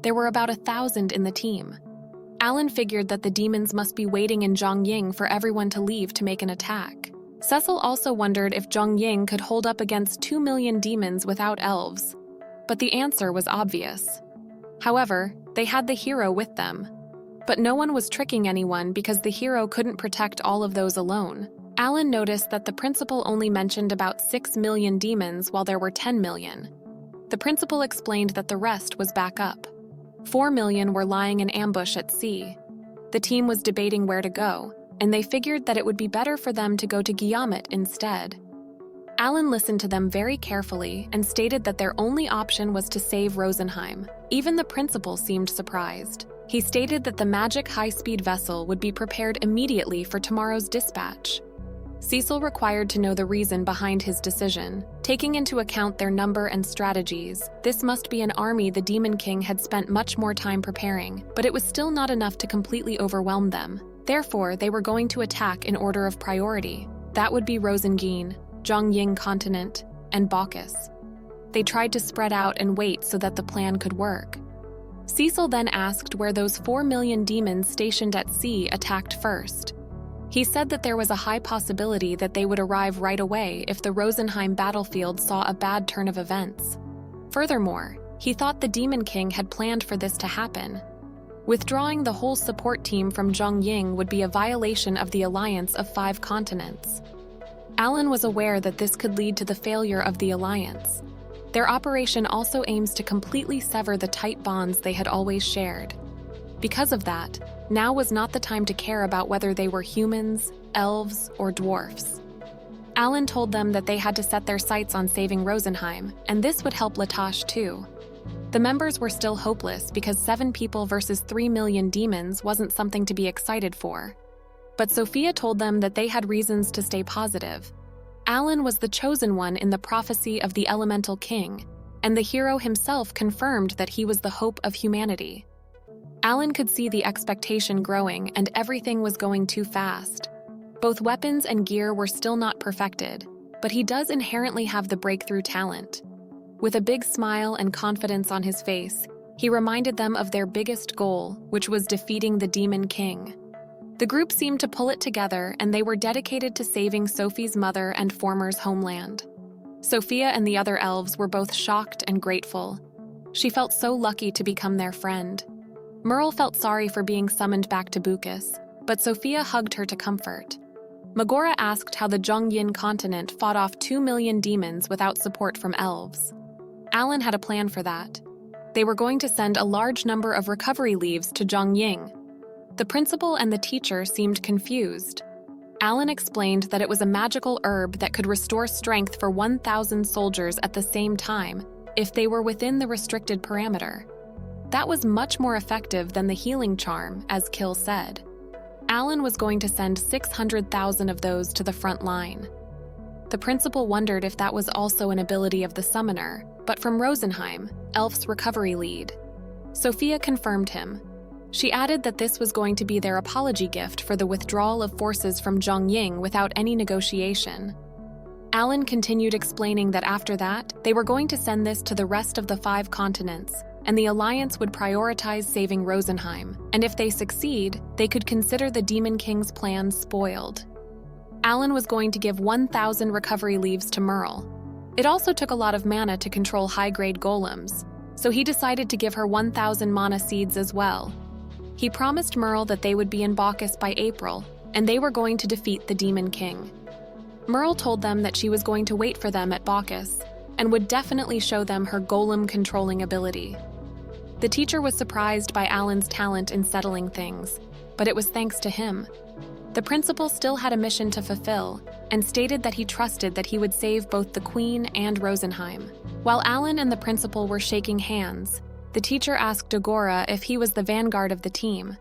Speaker 1: There were about 1,000 in the team. Alan figured that the demons must be waiting in Zhongying for everyone to leave to make an attack. Cecil also wondered if Zhongying could hold up against 2 million demons without elves, but the answer was obvious. However, they had the hero with them. But no one was tricking anyone because the hero couldn't protect all of those alone. Alan noticed that the principal only mentioned about 6 million demons while there were 10 million. The principal explained that the rest was back up. 4 million were lying in ambush at sea. The team was debating where to go, and they figured that it would be better for them to go to Guillemot instead. Alan listened to them very carefully and stated that their only option was to save Rosenheim. Even the principal seemed surprised. He stated that the magic high-speed vessel would be prepared immediately for tomorrow's dispatch. Cecil required to know the reason behind his decision. Taking into account their number and strategies, this must be an army the Demon King had spent much more time preparing, but it was still not enough to completely overwhelm them. Therefore, they were going to attack in order of priority. That would be Rosengeen, Zhongying Continent, and Bacchus. They tried to spread out and wait so that the plan could work. Cecil then asked where those 4 million demons stationed at sea attacked first. He said that there was a high possibility that they would arrive right away if the Rosenheim battlefield saw a bad turn of events. Furthermore, he thought the Demon King had planned for this to happen. Withdrawing the whole support team from Zhongying would be a violation of the alliance of 5 continents. Alan was aware that this could lead to the failure of the alliance, Their operation also aims to completely sever the tight bonds they had always shared. Because of that, now was not the time to care about whether they were humans, elves, or dwarfs. Alan told them that they had to set their sights on saving Rosenheim, and this would help Latosh too. The members were still hopeless because 7 people versus 3 million demons wasn't something to be excited for. But Sophia told them that they had reasons to stay positive. Alan was the chosen one in the prophecy of the Elemental King, and the hero himself confirmed that he was the hope of humanity. Alan could see the expectation growing and everything was going too fast. Both weapons and gear were still not perfected, but he does inherently have the breakthrough talent. With a big smile and confidence on his face, he reminded them of their biggest goal, which was defeating the Demon King. The group seemed to pull it together, and they were dedicated to saving Sophie's mother and Former's homeland. Sophia and the other elves were both shocked and grateful. She felt so lucky to become their friend. Merle felt sorry for being summoned back to Bucus, but Sophia hugged her to comfort. Megora asked how the Zhongyin continent fought off 2 million demons without support from elves. Alan had a plan for that. They were going to send a large number of recovery leaves to Zhongying. The principal and the teacher seemed confused. Alan explained that it was a magical herb that could restore strength for 1,000 soldiers at the same time if they were within the restricted parameter. That was much more effective than the healing charm, as Kill said. Alan was going to send 600,000 of those to the front line. The principal wondered if that was also an ability of the summoner, but from Rosenheim, Elf's recovery lead. Sophia confirmed him. She added that this was going to be their apology gift for the withdrawal of forces from Zhongying without any negotiation. Alan continued explaining that after that, they were going to send this to the rest of the 5 continents, and the Alliance would prioritize saving Rosenheim, and if they succeed, they could consider the Demon King's plan spoiled. Alan was going to give 1,000 recovery leaves to Merle. It also took a lot of mana to control high-grade golems, so he decided to give her 1,000 mana seeds as well. He promised Merle that they would be in Bacchus by April, and they were going to defeat the Demon King. Merle told them that she was going to wait for them at Bacchus, and would definitely show them her golem-controlling ability. The teacher was surprised by Alan's talent in settling things, but it was thanks to him. The principal still had a mission to fulfill, and stated that he trusted that he would save both the Queen and Rosenheim. While Alan and the principal were shaking hands, the teacher asked Dagora if he was the vanguard of the team.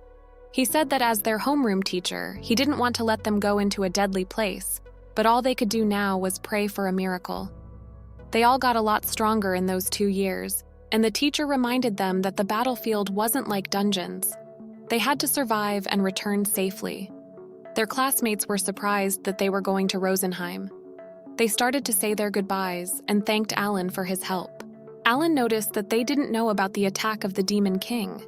Speaker 1: He said that as their homeroom teacher, he didn't want to let them go into a deadly place, but all they could do now was pray for a miracle. They all got a lot stronger in those 2 years, and the teacher reminded them that the battlefield wasn't like dungeons. They had to survive and return safely. Their classmates were surprised that they were going to Rosenheim. They started to say their goodbyes and thanked Alan for his help. Alan noticed that they didn't know about the attack of the Demon King.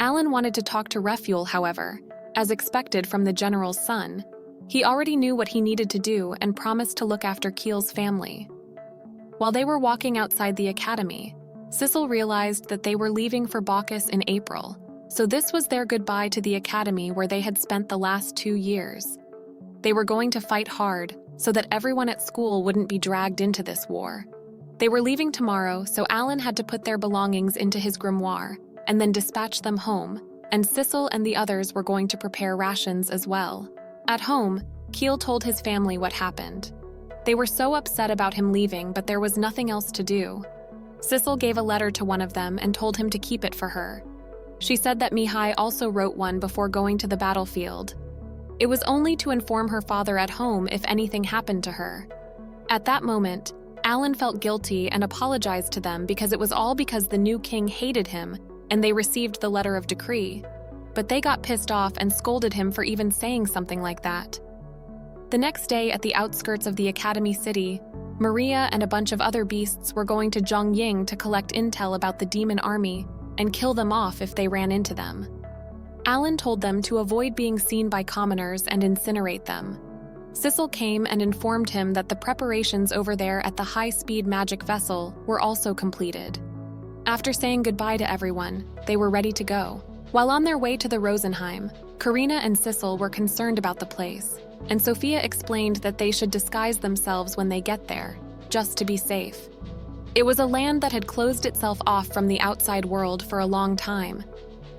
Speaker 1: Alan wanted to talk to Refuel, however, as expected from the general's son. He already knew what he needed to do and promised to look after Keel's family. While they were walking outside the academy, Sissel realized that they were leaving for Bacchus in April, so this was their goodbye to the academy where they had spent the last 2 years. They were going to fight hard so that everyone at school wouldn't be dragged into this war. They were leaving tomorrow, so Alan had to put their belongings into his grimoire and then dispatch them home, and Sissel and the others were going to prepare rations as well. At home, Keel told his family what happened. They were so upset about him leaving, but there was nothing else to do. Sissel gave a letter to one of them and told him to keep it for her. She said that Mihai also wrote one before going to the battlefield. It was only to inform her father at home if anything happened to her. At that moment, Alan felt guilty and apologized to them because it was all because the new king hated him and they received the letter of decree. But they got pissed off and scolded him for even saying something like that. The next day at the outskirts of the Academy City, Maria and a bunch of other beasts were going to Zhongying to collect intel about the demon army and kill them off if they ran into them. Alan told them to avoid being seen by commoners and incinerate them. Sissel came and informed him that the preparations over there at the high-speed magic vessel were also completed. After saying goodbye to everyone, they were ready to go. While on their way to the Rosenheim, Karina and Sissel were concerned about the place, and Sophia explained that they should disguise themselves when they get there, just to be safe. It was a land that had closed itself off from the outside world for a long time.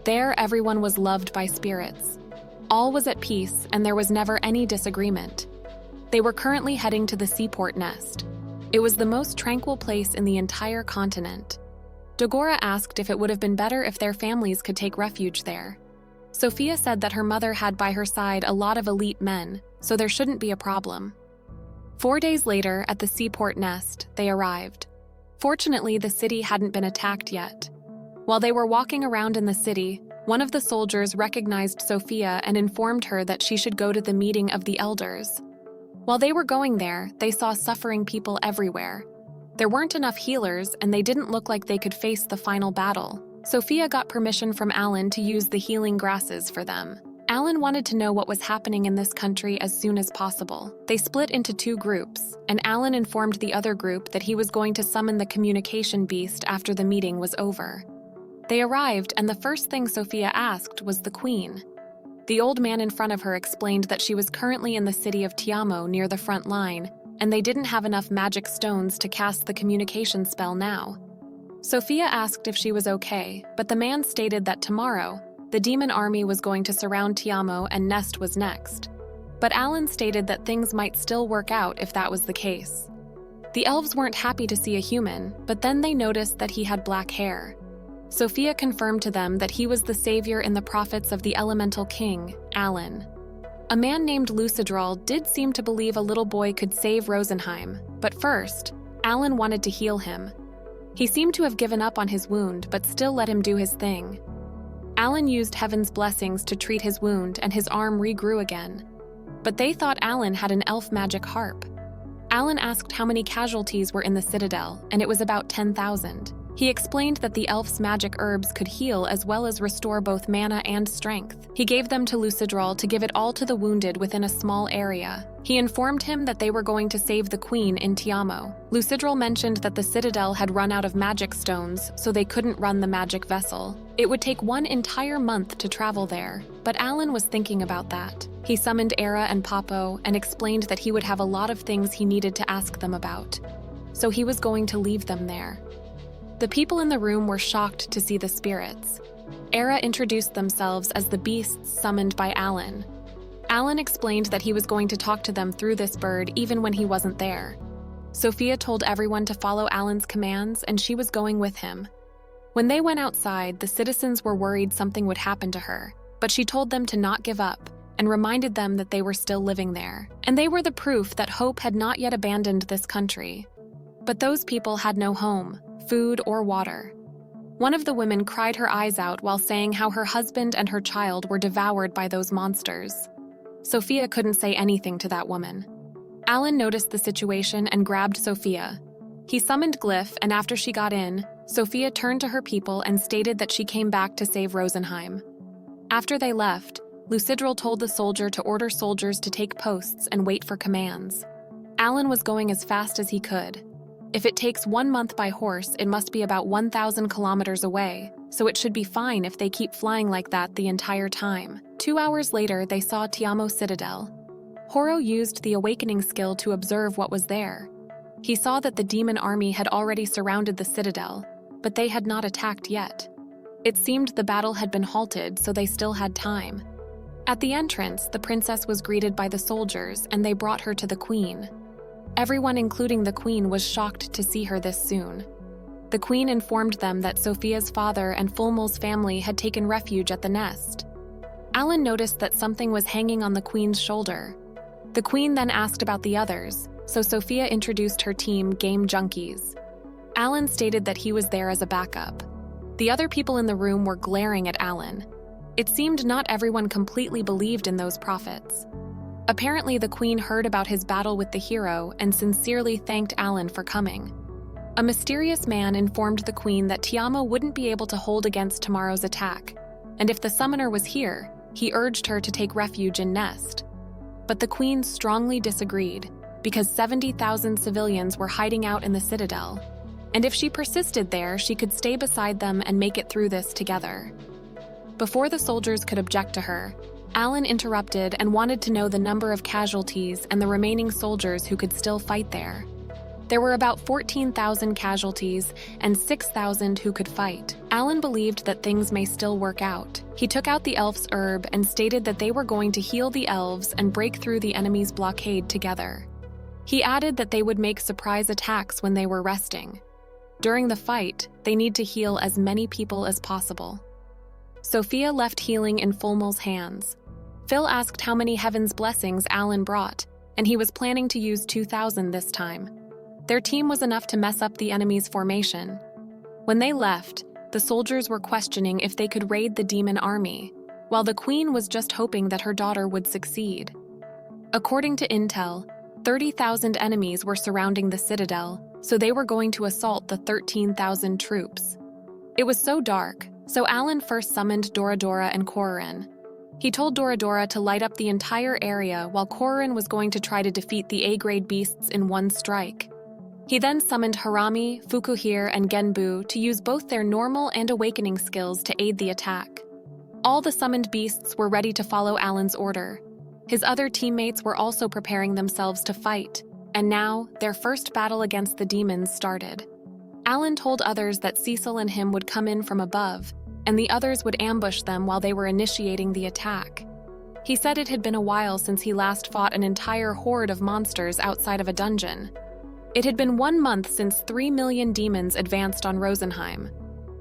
Speaker 1: There, everyone was loved by spirits. All was at peace, and there was never any disagreement. They were currently heading to the seaport nest. It was the most tranquil place in the entire continent. Dogora asked if it would have been better if their families could take refuge there. Sophia said that her mother had by her side a lot of elite men, so there shouldn't be a problem. 4 days later, at the seaport nest, they arrived. Fortunately, the city hadn't been attacked yet. While they were walking around in the city, one of the soldiers recognized Sophia and informed her that she should go to the meeting of the elders. While they were going there, they saw suffering people everywhere. There weren't enough healers, and they didn't look like they could face the final battle. Sophia got permission from Alan to use the healing grasses for them. Alan wanted to know what was happening in this country as soon as possible. They split into 2 groups, and Alan informed the other group that he was going to summon the communication beast after the meeting was over. They arrived, and the first thing Sophia asked was the queen. The old man in front of her explained that she was currently in the city of Tiamo near the front line, and they didn't have enough magic stones to cast the communication spell now. Sophia asked if she was okay, but the man stated that tomorrow, the demon army was going to surround Tiamo and Nest was next. But Alan stated that things might still work out if that was the case. The elves weren't happy to see a human, but then they noticed that he had black hair. Sophia confirmed to them that he was the savior in the prophets of the elemental king, Alan. A man named Lucidral did seem to believe a little boy could save Rosenheim, but first, Alan wanted to heal him. He seemed to have given up on his wound, but still let him do his thing. Alan used Heaven's blessings to treat his wound, and his arm regrew again. But they thought Alan had an elf magic harp. Alan asked how many casualties were in the citadel, and it was about 10,000. He explained that the elf's magic herbs could heal as well as restore both mana and strength. He gave them to Lucidral to give it all to the wounded within a small area. He informed him that they were going to save the queen in Tiamo. Lucidral mentioned that the citadel had run out of magic stones, so they couldn't run the magic vessel. It would take 1 entire month to travel there, but Alan was thinking about that. He summoned Era and Papo and explained that he would have a lot of things he needed to ask them about. So he was going to leave them there. The people in the room were shocked to see the spirits. Era introduced themselves as the beasts summoned by Alan. Alan explained that he was going to talk to them through this bird even when he wasn't there. Sophia told everyone to follow Alan's commands, and she was going with him. When they went outside, the citizens were worried something would happen to her, but she told them to not give up and reminded them that they were still living there. And they were the proof that hope had not yet abandoned this country. But those people had no home, food, or water. One of the women cried her eyes out while saying how her husband and her child were devoured by those monsters. Sophia couldn't say anything to that woman. Alan noticed the situation and grabbed Sophia. He summoned Glyph, and after she got in, Sophia turned to her people and stated that she came back to save Rosenheim. After they left, Lucidral told the soldier to order soldiers to take posts and wait for commands. Alan was going as fast as he could. If it takes 1 month by horse, it must be about 1,000 kilometers away, so it should be fine if they keep flying like that the entire time. 2 hours later, they saw Tiamo Citadel. Horo used the awakening skill to observe what was there. He saw that the demon army had already surrounded the citadel, but they had not attacked yet. It seemed the battle had been halted, so they still had time. At the entrance, the princess was greeted by the soldiers, and they brought her to the queen. Everyone, including the queen, was shocked to see her this soon. The queen informed them that Sophia's father and Fulmul's family had taken refuge at the nest. Alan noticed that something was hanging on the queen's shoulder. The queen then asked about the others, so Sophia introduced her team, Game Junkies. Alan stated that he was there as a backup. The other people in the room were glaring at Alan. It seemed not everyone completely believed in those prophets. Apparently, the queen heard about his battle with the hero and sincerely thanked Alan for coming. A mysterious man informed the queen that Tiamo wouldn't be able to hold against tomorrow's attack, and if the summoner was here, he urged her to take refuge in Nest. But the queen strongly disagreed, because 70,000 civilians were hiding out in the citadel, and if she persisted there, she could stay beside them and make it through this together. Before the soldiers could object to her, Alan interrupted and wanted to know the number of casualties and the remaining soldiers who could still fight there. There were about 14,000 casualties and 6,000 who could fight. Alan believed that things may still work out. He took out the elf's herb and stated that they were going to heal the elves and break through the enemy's blockade together. He added that they would make surprise attacks when they were resting. During the fight, they need to heal as many people as possible. Sophia left healing in Fulmal's hands. Phil asked how many heaven's blessings Alan brought, and he was planning to use 2,000 this time. Their team was enough to mess up the enemy's formation. When they left, the soldiers were questioning if they could raid the demon army, while the queen was just hoping that her daughter would succeed. According to intel, 30,000 enemies were surrounding the citadel, so they were going to assault the 13,000 troops. It was so dark, so Alan first summoned Doradora and Korin. He told Doradora to light up the entire area while Korin was going to try to defeat the A-grade beasts in one strike. He then summoned Harami, Fukuhir, and Genbu to use both their normal and awakening skills to aid the attack. All the summoned beasts were ready to follow Alan's order. His other teammates were also preparing themselves to fight, and now their first battle against the demons started. Alan told others that Cecil and him would come in from above, and the others would ambush them while they were initiating the attack. He said it had been a while since he last fought an entire horde of monsters outside of a dungeon. It had been 1 month since 3 million demons advanced on Rosenheim.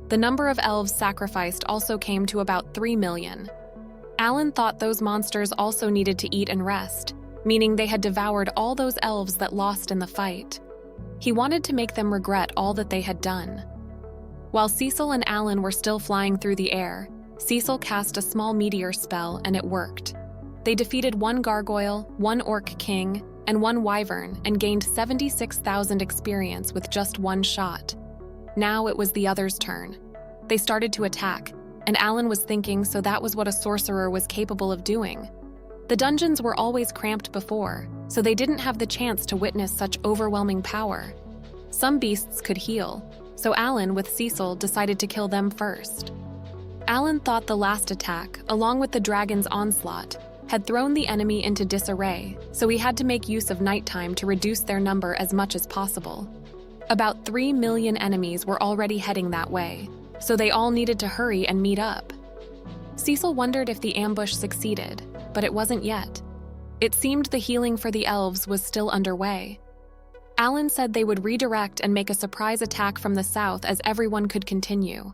Speaker 1: The number of elves sacrificed also came to about 3 million. Alan thought those monsters also needed to eat and rest, meaning they had devoured all those elves that lost in the fight. He wanted to make them regret all that they had done. While Cecil and Alan were still flying through the air, Cecil cast a small meteor spell and it worked. They defeated 1 gargoyle, 1 orc king, and 1 wyvern and gained 76,000 experience with just 1 shot. Now it was the others' turn. They started to attack, and Alan was thinking so that was what a sorcerer was capable of doing. The dungeons were always cramped before, so they didn't have the chance to witness such overwhelming power. Some beasts could heal, so Alan with Cecil decided to kill them first. Alan thought the last attack, along with the dragon's onslaught, had thrown the enemy into disarray, so he had to make use of nighttime to reduce their number as much as possible. About 3 million enemies were already heading that way, so they all needed to hurry and meet up. Cecil wondered if the ambush succeeded, but it wasn't yet. It seemed the healing for the elves was still underway. Alan said they would redirect and make a surprise attack from the south as everyone could continue.